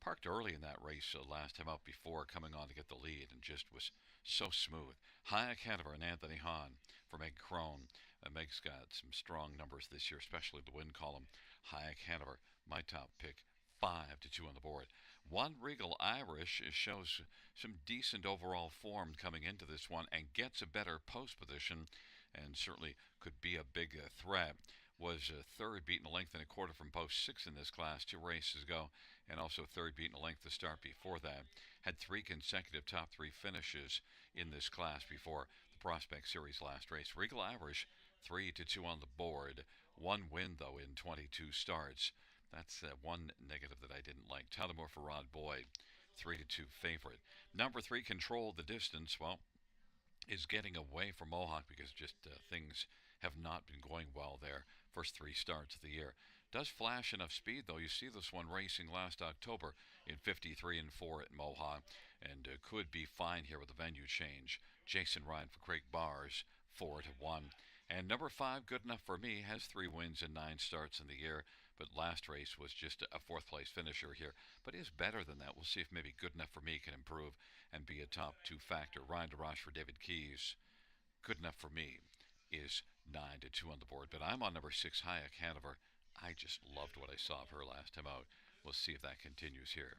parked early in that race last time out before coming on to get the lead and just was so smooth. Hayek Hanover and Anthony Hahn for Meg Crone. Meg's got some strong numbers this year, especially the win column. Hayek Hanover, my top pick, 5-2 on the board. One Regal Irish shows some decent overall form coming into this one and gets a better post position and certainly could be a big threat. Was third, beaten a length and a quarter from post 6 in this class 2 races ago, and also third, beaten a length to start before that. Had 3 consecutive top 3 finishes in this class before the Prospect Series last race. Regal Irish, 3-2 on the board. 1 win, though, in 22 starts. That's one negative that I didn't like. Tyler Moore for Rod Boyd, 3-2 favorite. Number 3, Control the Distance. Well, is getting away from Mohawk because just things have not been going well there. First 3 starts of the year. Does flash enough speed, though. You see this one racing last October in 53-4 at Mohawk, and could be fine here with a venue change. Jason Ryan for Craig Bars, 4-1. And number 5, Good Enough for Me, has 3 wins and 9 starts in the year, but last race was just a 4th place finisher here, but is better than that. We'll see if maybe Good Enough for Me can improve and be a top 2 factor. Ryan DeRoche for David Keys. Good Enough for Me is 9-2 on the board, but I'm on number 6, Hayek Hanover. I just loved what I saw of her last time out. We'll see if that continues here.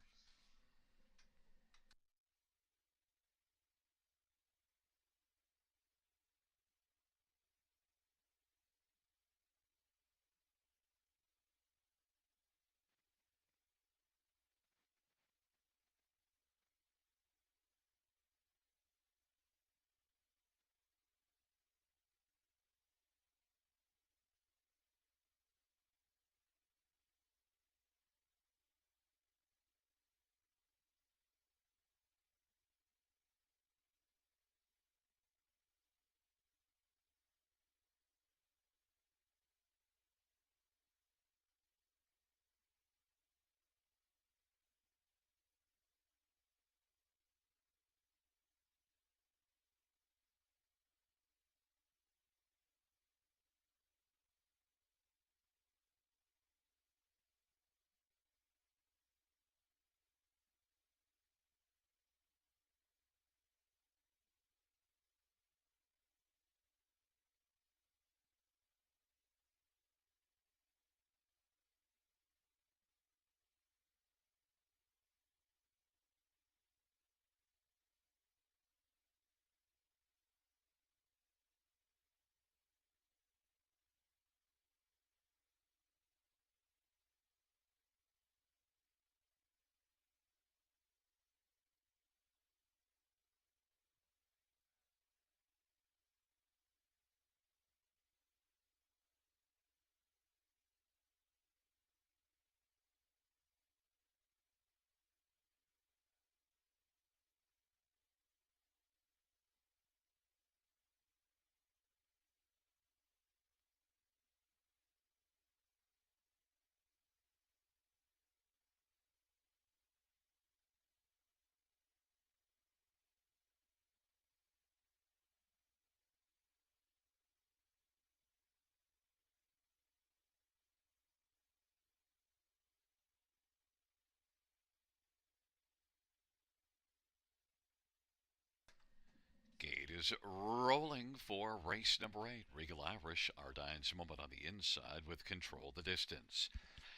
is rolling for race number 8. Regal Irish, Ardine's Moment on the inside with control the distance.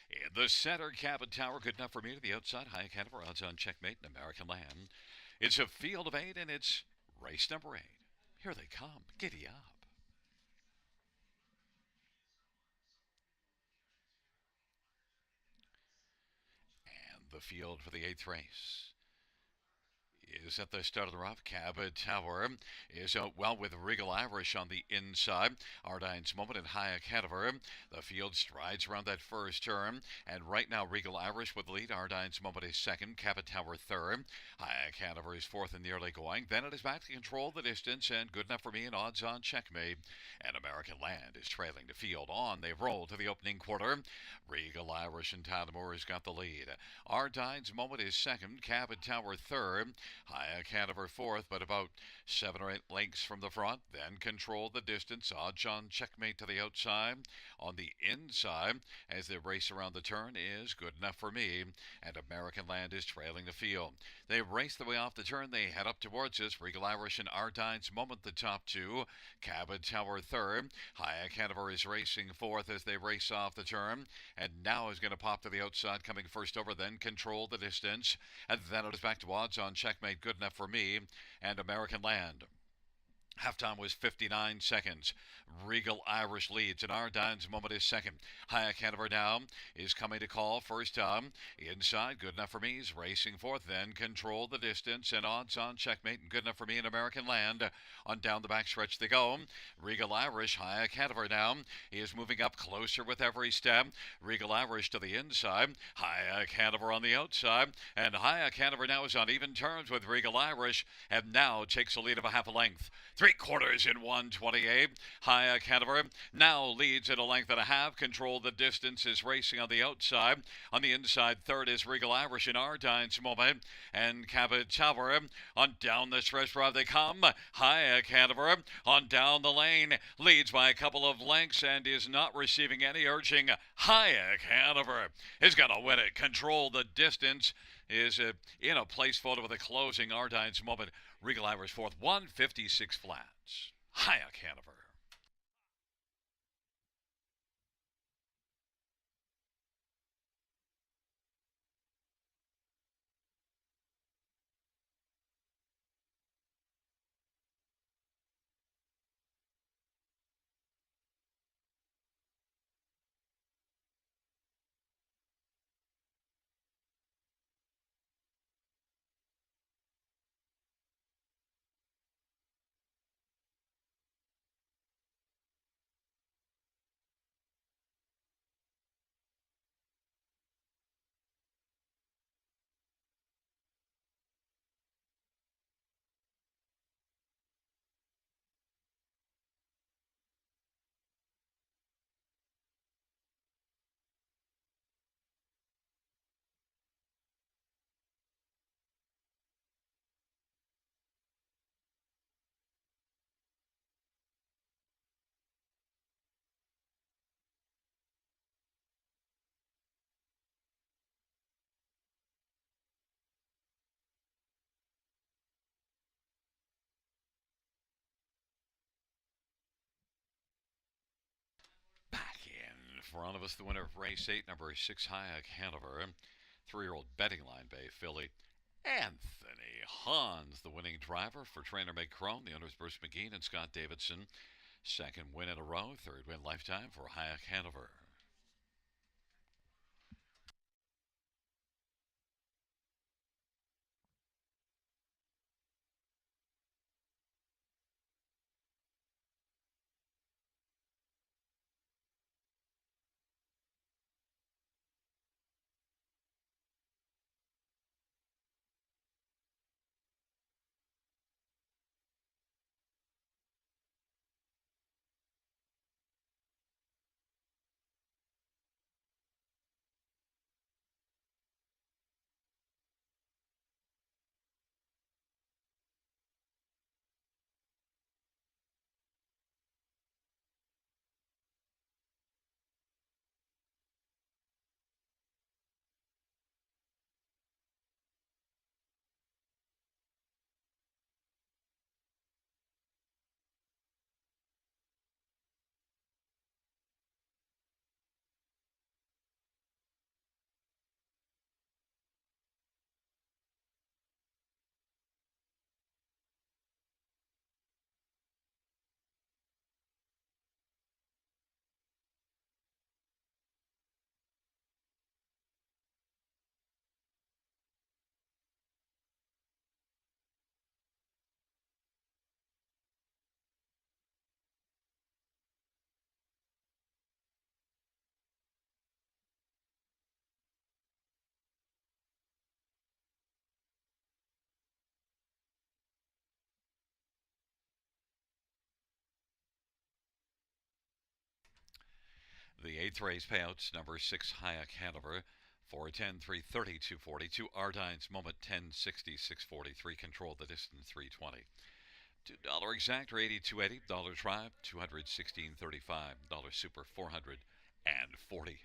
In the center, Cabot Tower, good enough for me to the outside. High Hanover, odds on checkmate in American Land. It's a field of 8, and it's race number 8. Here they come. Giddy up. And the field for the 8th race is at the start of the rough. Cabot Tower is out well with Regal Irish on the inside. Ardine's Moment and High Hanover. The field strides around that first turn, and right now Regal Irish with the lead. Ardine's Moment is second. Cabot Tower third. High Hanover is fourth in the early going. Then it is back to control the distance, and good enough for me and odds on checkmate. And American Land is trailing the field on. They roll to the opening quarter. Regal Irish and Tyler has got the lead. Ardine's Moment is second. Cabot Tower third. High Hanover fourth, but about 7 or 8 lengths from the front. Then control the distance. Odds on checkmate to the outside. On the inside, as they race around the turn, is good enough for me. And American Land is trailing the field. They race the way off the turn. They head up towards us. Regal Irish and Ardine's Moment, the top two. Cabot Tower third. High Hanover is racing fourth as they race off the turn. And now is going to pop to the outside, coming first over, then control the distance. And then it is back to odds on checkmate, good enough for me, and American Land. Halftime was 59 seconds. Regal Irish leads, and Ardine's Moment is second. High Hanover now is coming to call first time. Inside, good enough for me, is racing fourth. Then control the distance, and odds on checkmate, and good enough for me in American Land. On down the back stretch they go. Regal Irish, High Hanover now, he is moving up closer with every step. Regal Irish to the inside. High Hanover on the outside, and High Hanover now is on even terms with Regal Irish, and now takes a lead of a half a length. 3/4 in 128. High Hanover now leads at a length and a half. Control the distance, is racing on the outside. On the inside, third is Regal Irish in Ardine's Moment. And Cabot Tower on down the stretch drive they come. High Hanover on down the lane leads by a couple of lengths and is not receiving any urging. High Hanover is going to win it. Control the distance is in a place photo with a closing Ardine's Moment. Regal Irish fourth, 156 flats. High Hanover. Back in front of us, the winner of race 8, number 6, High Hanover. 3-year-old betting line bay filly. Anthony Hans, the winning driver for trainer Meg Crone. The owners Bruce McGee and Scott Davidson. Second win in a row, third win lifetime for High Hanover. Eighth race payouts number 6 Hayek Hanover 410 330 242. Ardine's Moment 1060 643. Control the distance 320. $2 exact or 82.80. Dollar tribe 216.35. Dollar super 440.55.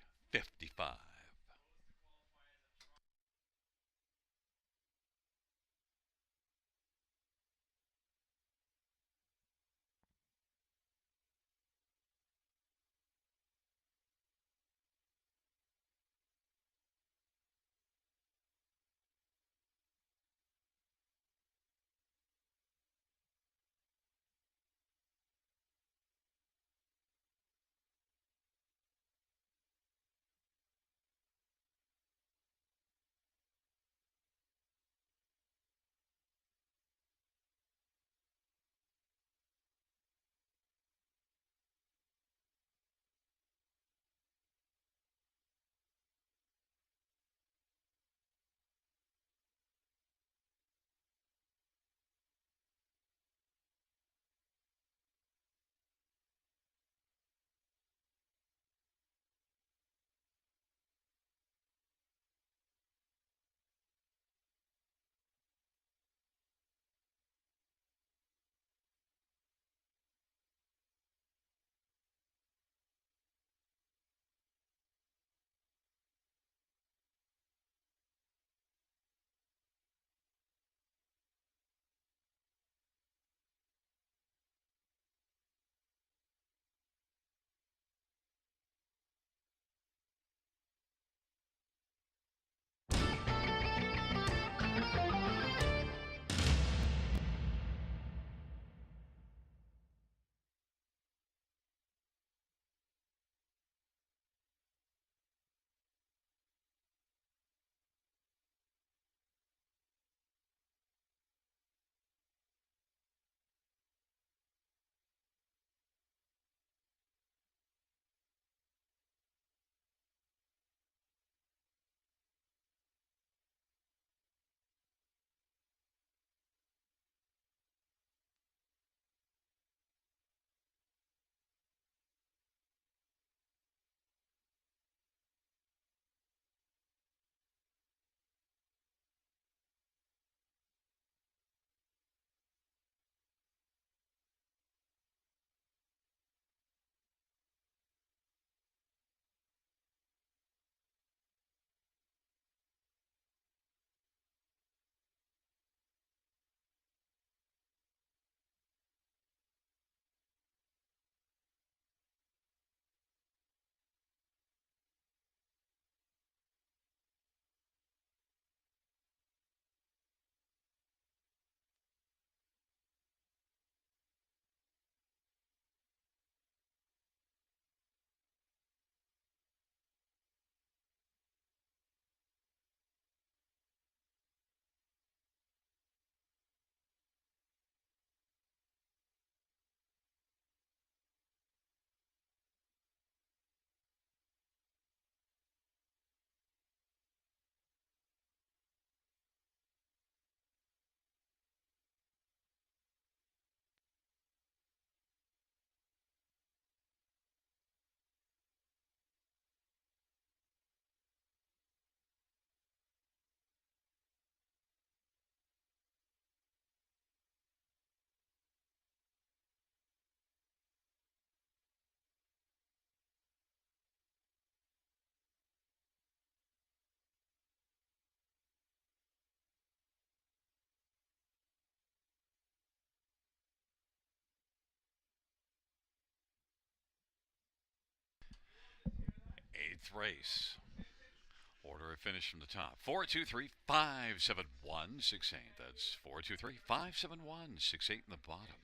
Eighth race. Order of finish from the top. 423-571-68. That's 423-571-68 in the bottom.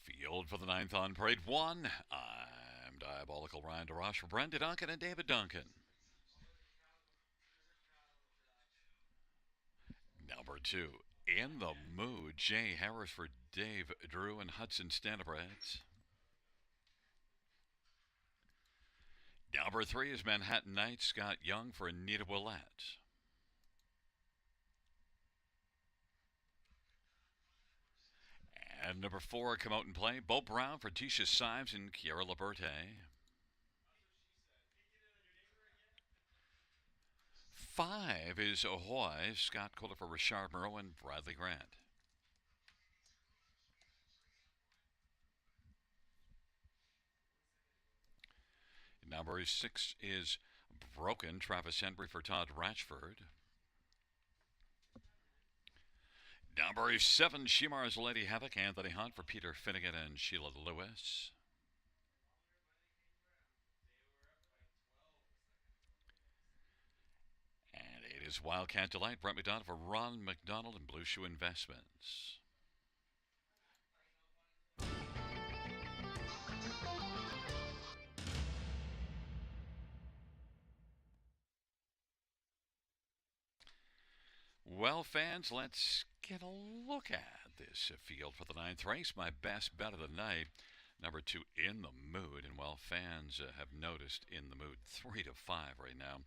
Field for the ninth on parade one. I'm Diabolical Ryan DeRoche for Brenda Duncan and David Duncan. Number two, In the Mood, Jay Harris for Dave Drew and Hudson Stanibret. Number three is Manhattan Night, Scott Young for Anita Willette. And number four, Come Out and Play, Bo Brown for Tisha Symes and Kiara Liberte. Five is Ahoy, Scott Kohler for Richard Moreau and Bradley Grant. Number six is Broken, Travis Henry for Todd Ratchford. Number seven, Shimar's Lady Havoc, Anthony Hunt for Peter Finnegan and Sheila Lewis. And it is Wildcat Delight, Brett McDonald for Ron McDonald and Blue Shoe Investments. Well, fans, let's get a look at this field for the ninth race. My best bet of the night, number two, In the Mood. And well, fans have noticed In the Mood 3-5 right now.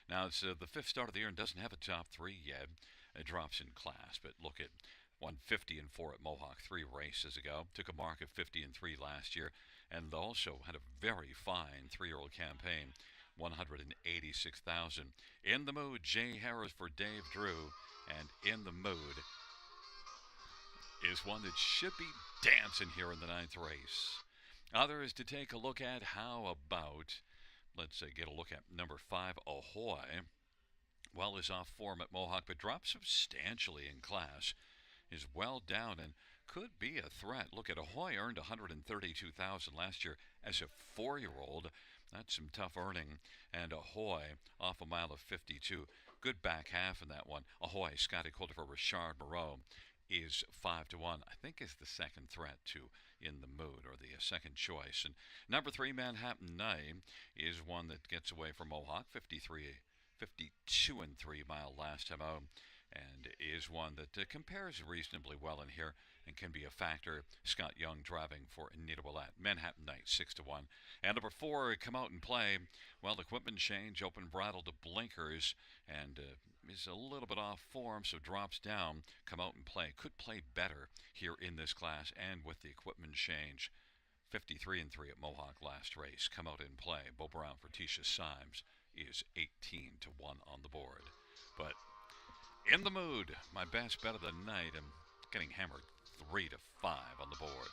Now, it's the fifth start of the year and doesn't have a top three yet. It drops in class, but look at 150 and 4 at Mohawk 3 races ago. Took a mark of 50 and 3 last year, and also had a very fine 3-year-old campaign. 186,000. In the Mood, Jay Harris for Dave Drew, and In the Mood is one that should be dancing here in the ninth race. Others to take a look at. How about, let's get a look at number five, Ahoy. Well, is off form at Mohawk, but dropped substantially in class. Is well down and could be a threat. Look at Ahoy, earned 132,000 last year as a 4-year-old. That's some tough earning. And Ahoy off a mile of 52. Good back half in that one. Ahoy, Scotty Coulter for Richard Moreau is 5-1. I think is the second threat to In the Mood, or the second choice. And number three, Manhattan Night, is one that gets away from Mohawk, 52 and 3 mile last time out, and is one that compares reasonably well in here and can be a factor. Scott Young driving for Anita Willette. Manhattan Night 6-1. And number four, Come Out and Play. Well, equipment change, open bridle to blinkers, and is a little bit off form, so drops down. Come Out and Play. Could play better here in this class and with the equipment change. 53 and 3 at Mohawk last race. Come Out and Play. Bo Brown for Tisha Symes is 18-1 on the board. But In the Mood, my best bet of the night. I'm getting hammered 3-5 on the board.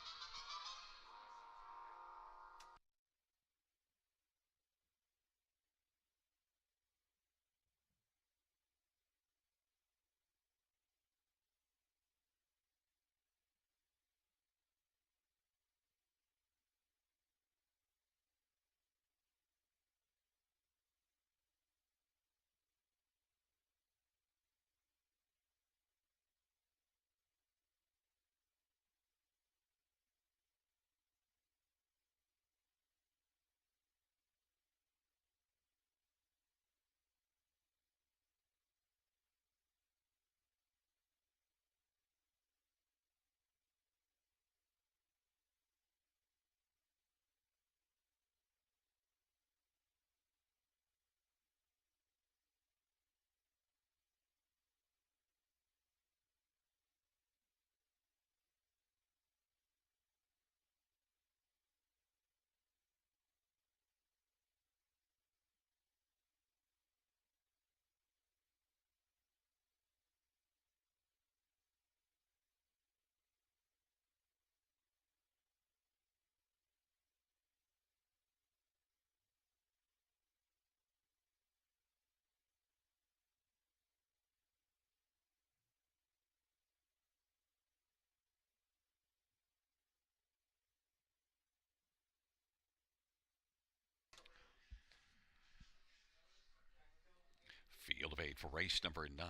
of 8 for race number 9.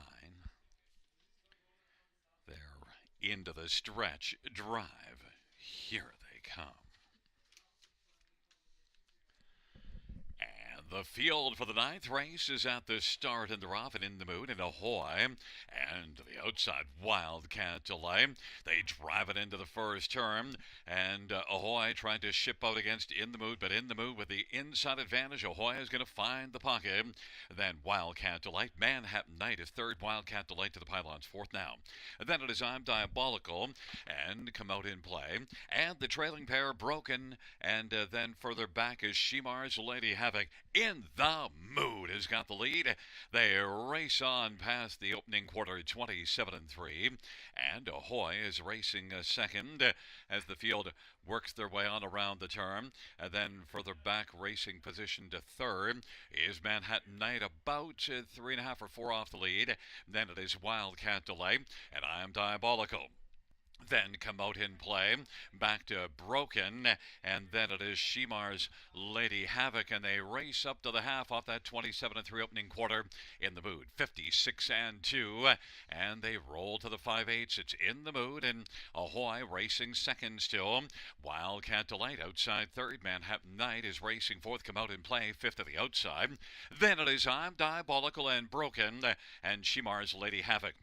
They're into the stretch drive. Here they come. And the field for the 9th race is at the start, and they're off and in the mood, and ahoy. And to the outside, Wildcat delay. They drive it into the first turn, and ahoy trying to ship out against in the mood, but in the mood with the inside advantage. Ahoy is going to find the pocket. Then Wildcat Delight. Manhattan Knight is third. Wildcat Delight to the pylons, fourth now. And then it is I'm Diabolical, and come out in play. And the trailing pair broken, and then further back is Shemar's Lady Havoc. In the mood has got the lead. They race on past the opening quarter, 27-3, and Ahoy is racing second as the field works their way on around the turn. And then further back, racing position to third is Manhattan Knight, about 3.5 or 4 off the lead. Then it is Wildcat Delay, and I Am Diabolical. Then come out in play, back to Broken, and then it is Shemar's Lady Havoc, and they race up to the half off that 27-3 opening quarter in the mood, 56-2, and they roll to the 5/8. It's in the mood, and Ahoy racing second still. Wildcat Delight outside third. Manhattan Knight is racing fourth, come out in play, fifth to the outside. Then it is I'm Diabolical and Broken, and Shemar's Lady Havoc.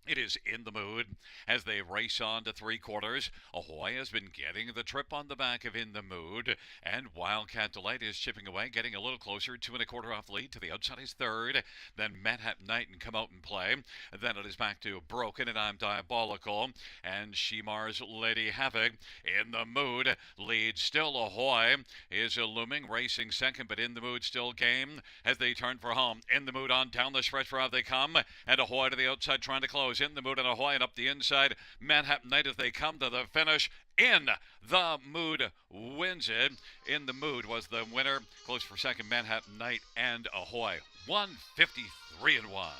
It is in the mood as they race on to 3/4. Ahoy has been getting the trip on the back of In the Mood, and Wildcat Delight is chipping away, getting a little closer, 2.25 off the lead. To the outside is third. Then Manhattan Knight and come out and play. Then it is back to Broken, and I'm Diabolical, and Shemar's Lady Havoc. In the Mood leads still. Ahoy is looming, racing second, but In the Mood still game as they turn for home. In the Mood on down the stretch for how they come, and Ahoy to the outside trying to close. In the Mood and Ahoy and up the inside. Manhattan Knight as they come to the finish. In the Mood wins it. In the Mood was the winner. Close for second, Manhattan Knight and Ahoy. 153-1.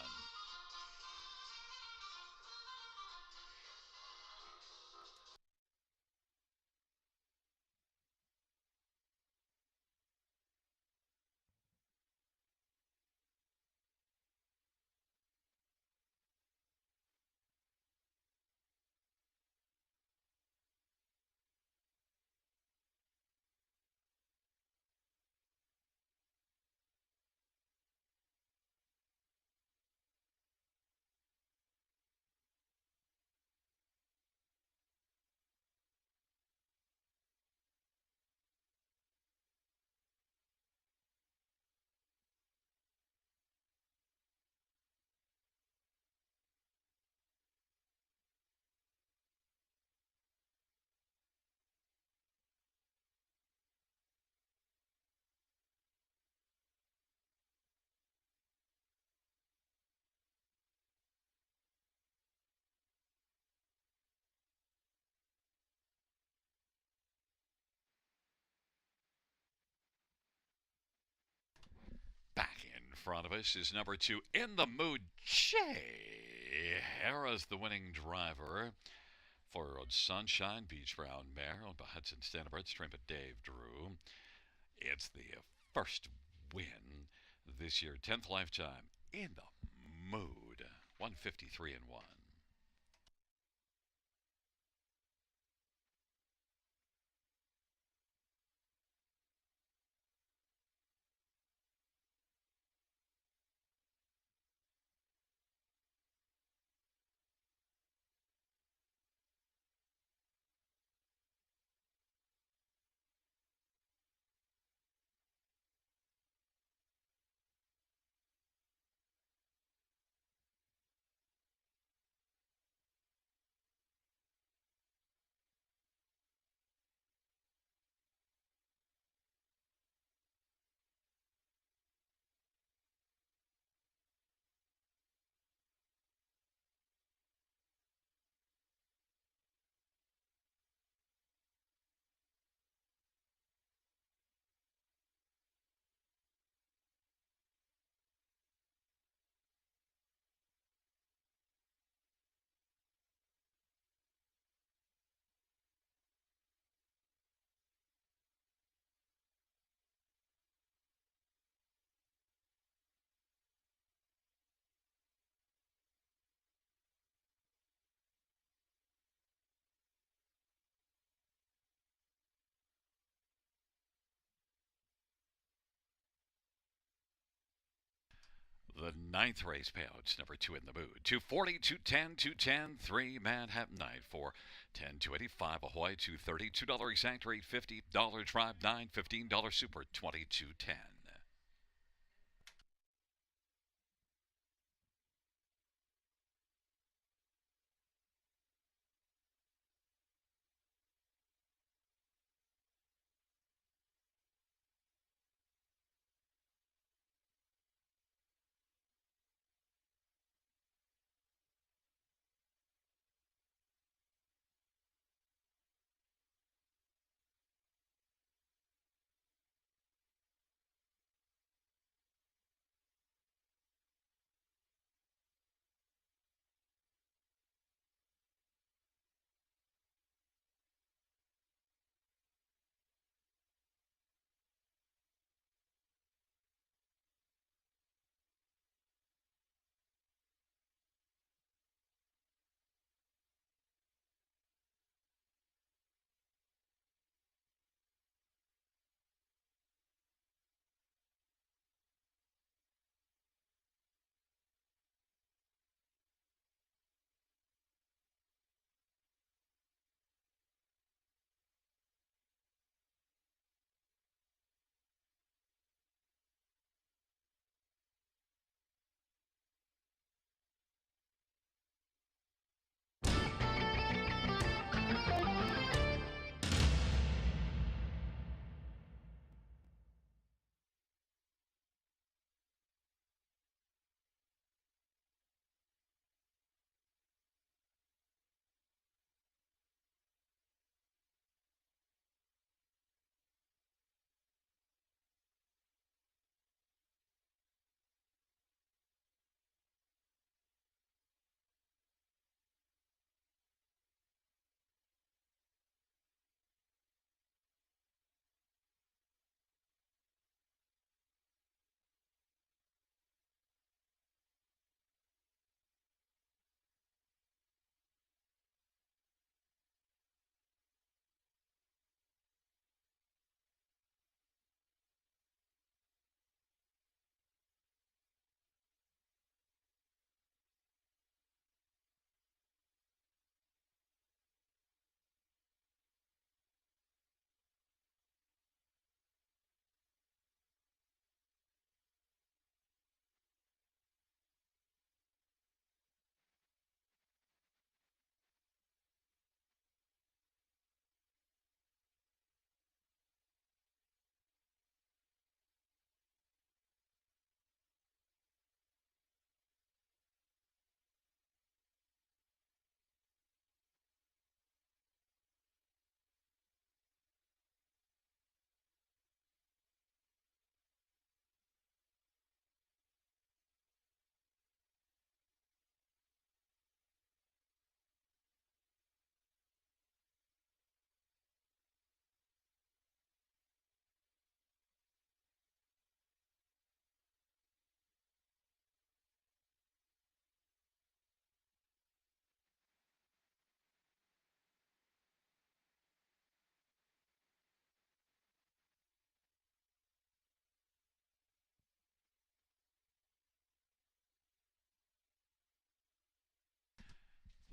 Back in front of us is number 2, In the Mood. Jay Harrah's the winning driver for Sunshine Beach Brown Mare owned by Hudson Standardbirds, trained by Dave Drew. It's the first win this year, 10th lifetime. In the Mood, 153-1. Ninth race payouts, number 2 in the mood. 240, 210, 210, 3 Manhattan Night for 10, 285 Ahoy, 230, $2 exact rate, $50 tribe, 9, $15 super, 2210.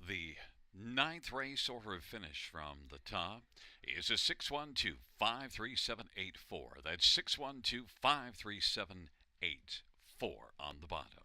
The ninth race order of finish from the top is a 612-53784. That's 612-53784 on the bottom.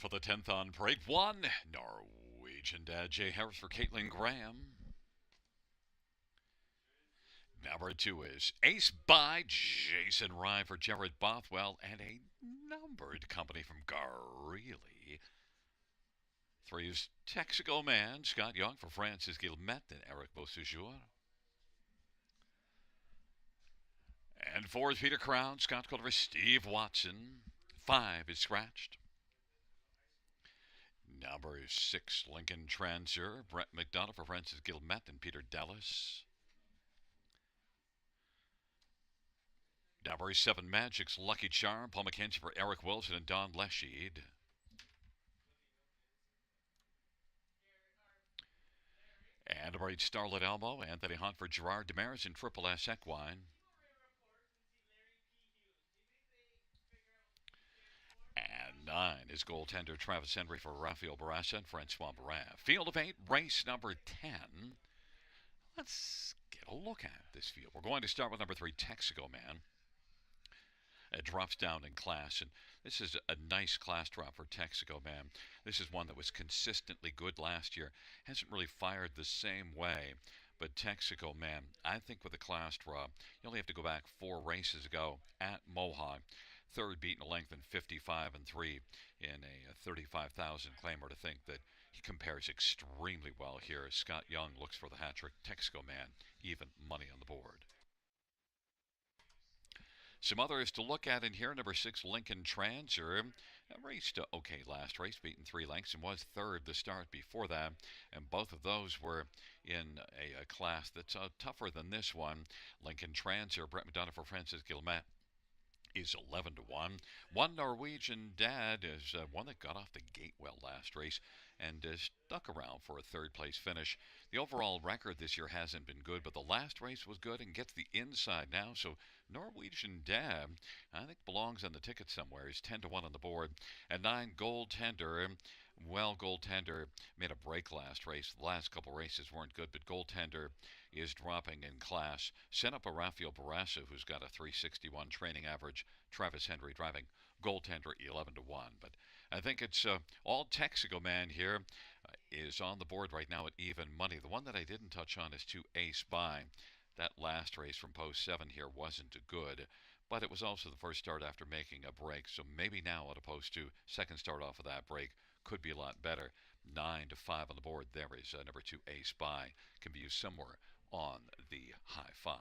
for the 10th on parade. 1, Norwegian Dad J. Harris for Caitlin Graham. Number 2 is Ace by Jason Rye for Jared Bothwell and a numbered company from Garili. 3 is Texaco Man, Scott Young for Francis Guillemette and Eric Beausejour. And 4 is Peter Crown, Scott Calder for Steve Watson. 5 is scratched. Number 6, Lincoln Transer, Brett McDonough for Francis Guillemette and Peter Dallas. Number 7, Magic's Lucky Charm, Paul McKenzie for Eric Wilson and Don Leshied. And number 8, Starlit Elmo, Anthony Hunt for Gerard Damaris and Triple S Equine. And 9 is goaltender Travis Henry for Rafael Barassa and Francois Barat. Field of 8, race number 10. Let's get a look at this field. We're going to start with number 3, Texaco Man. It drops down in class, and this is a nice class drop for Texaco Man. This is one that was consistently good last year. Hasn't really fired the same way. But Texaco Man, I think with a class drop, you only have to go back 4 races ago at Mohawk. Third beaten a length in 55-3 in a 35,000 claimer. To think that he compares extremely well here. Scott Young looks for the hat trick. Texaco Man, even money on the board. Some others to look at in here. Number 6, Lincoln Transer. Raced okay last race, beaten 3 lengths, and was third the start before that. And both of those were in a class that's tougher than this one. Lincoln Transer, Brett McDonough for Francis Guillemette, is 11-1. 1 Norwegian Dad is one that got off the gate well last race and stuck around for a third-place finish. The overall record this year hasn't been good, but the last race was good and gets the inside now. So Norwegian Dad, I think, belongs on the ticket somewhere. He's 10-1 on the board. And 9 Goaltender. Well, Goaltender made a break last race. The last couple races weren't good, but Goaltender is dropping in class. Sent up a Rafael Barassa, who's got a 361 training average. Travis Henry driving Goaltender 11-1. But I think it's all Texaco Man here is on the board right now at even money. The one that I didn't touch on is 2 Ace By. That last race from post 7 here wasn't good, but it was also the first start after making a break. So maybe now, as opposed to second start off of that break, could be a lot better. 9-5 on the board. There is number 2 Ace By. Can be used somewhere on the high 5.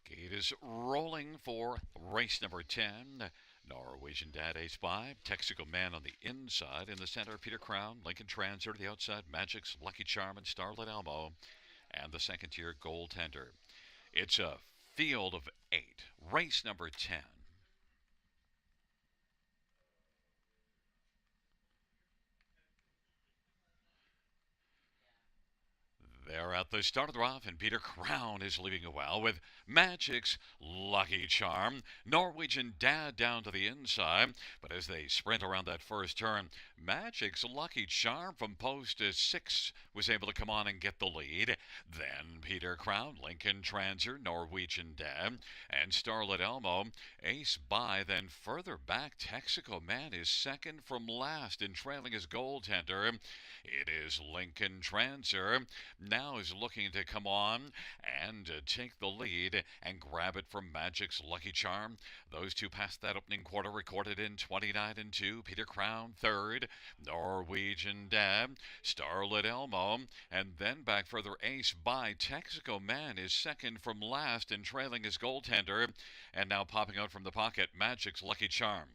Gate is rolling for race number 10. Norwegian Dad Ace By, Texaco Man on the inside. In the center, Peter Crown, Lincoln Transer to the outside, Magic's Lucky Charm and Starlit Elmo. And the second tier Goaltender. It's a field of 8. Race number 10. There at the start of the rough, and Peter Crown is leading it well with Magic's Lucky Charm. Norwegian Dad down to the inside, but as they sprint around that first turn, Magic's Lucky Charm from post 6 was able to come on and get the lead. Then Peter Crown, Lincoln Transer, Norwegian Dad, and Starlit Elmo. Ace by, then further back, Texaco Man is second from last in trailing his goaltender. It is Lincoln Transer now is looking to come on and take the lead and grab it from Magic's Lucky Charm. Those two passed that opening quarter, recorded in 29-2. Peter Crown third, Norwegian Dad, Starlit Elmo, and then back further. Ace by, Texaco Man is second from last in trailing his goaltender, and now popping out from the pocket, Magic's Lucky Charm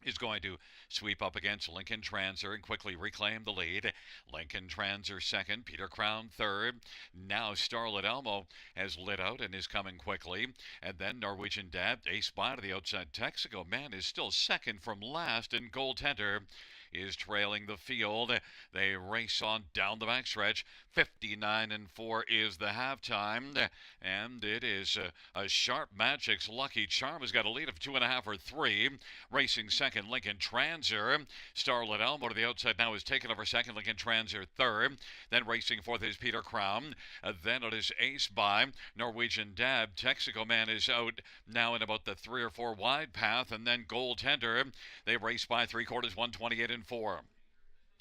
is going to sweep up against Lincoln Transer and quickly reclaim the lead. Lincoln Transer second, Peter Crown third. Now Starlit Elmo has lit out and is coming quickly. And then Norwegian Dad, Ace by to the outside. Texaco Man is still second from last, and goaltender is trailing the field. They race on down the backstretch. 59-4 is the halftime, and it is a sharp Magic's Lucky Charm has got a lead of 2.5 or 3. Racing second, Lincoln Transer. Starlit Elmo to the outside now is taken over second. Lincoln Transer third. Then racing fourth is Peter Crown. Then it is Ace by, Norwegian Dad. Texaco Man is out now in about the 3 or 4 wide path, and then goaltender. They race by 3/4, 128-4.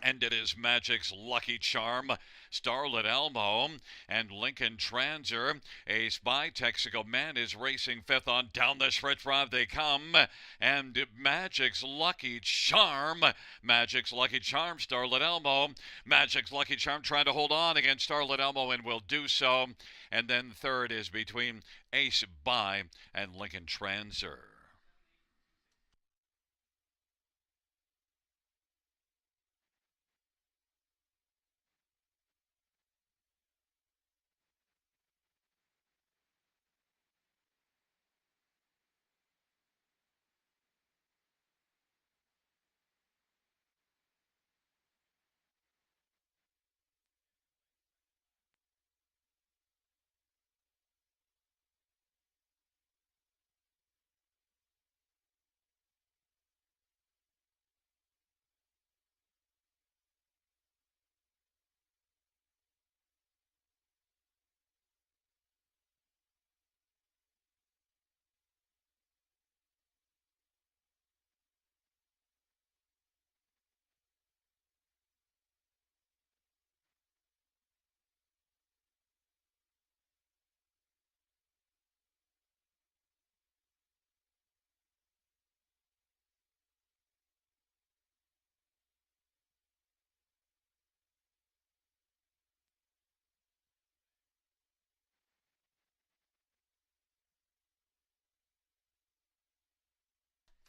And it is Magic's Lucky Charm, Starlit Elmo, and Lincoln Transer. Ace by, Texaco Man is racing fifth on down the stretch drive they come. And Magic's Lucky Charm, Starlit Elmo. Magic's Lucky Charm trying to hold on against Starlit Elmo and will do so. And then third is between Ace by and Lincoln Transer.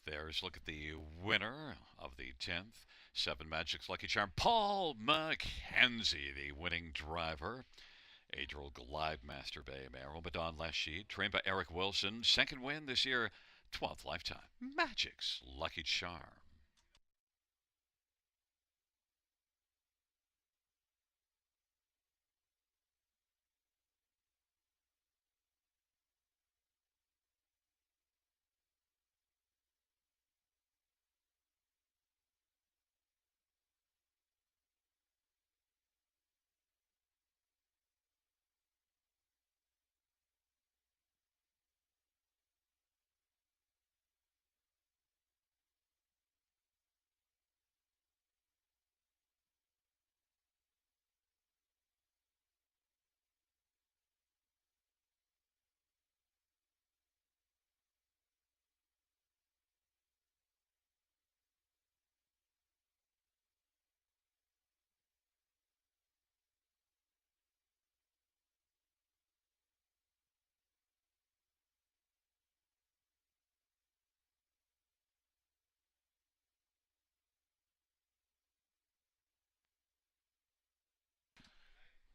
There's look at the winner of the 10th. 7 Magic's Lucky Charm, Paul McKenzie, the winning driver. Adriel Glidemaster Bay Mare, Madon Lachey, trained by Eric Wilson. Second win this year, 12th lifetime. Magic's Lucky Charm.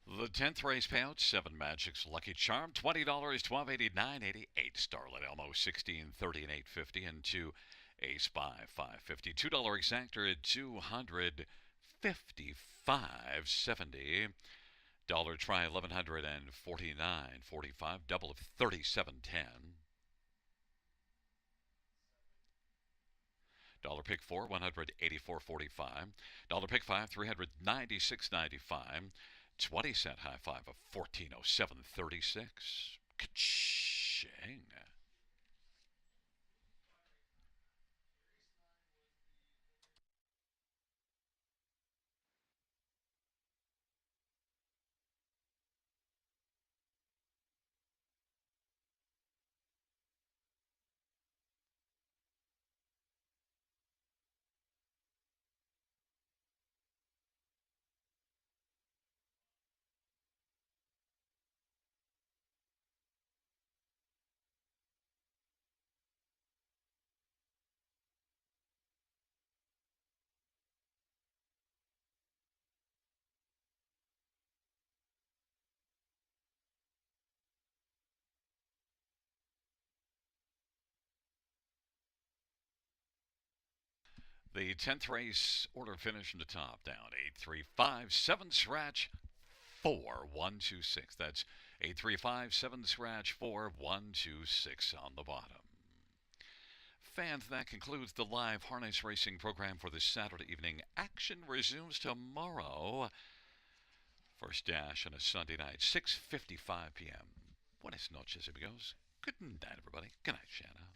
The 10th race payout, 7 Magic's Lucky Charm, $20, $12.89.88. Starlit Elmo, $16.30 and $8.50, and 2 Ace by $5.50. $2 exactor at $255.70. Dollar try 1149.45. Double of 37.10. Dollar pick four 184.45. Dollar pick five 396.95. 20-cent high five of 1407.36. Ka-ching. The 10th race order finish from the top down. 8-3-5-7 scratch 4-1-2-6. That's 8-3-5-7 scratch 4-1-2-6 on the bottom. Fans, that concludes the live harness racing program for this Saturday evening. Action resumes tomorrow. First dash on a Sunday night, 6:55 p.m. Buenas noches, amigos. Good night, everybody. Good night, Shanna.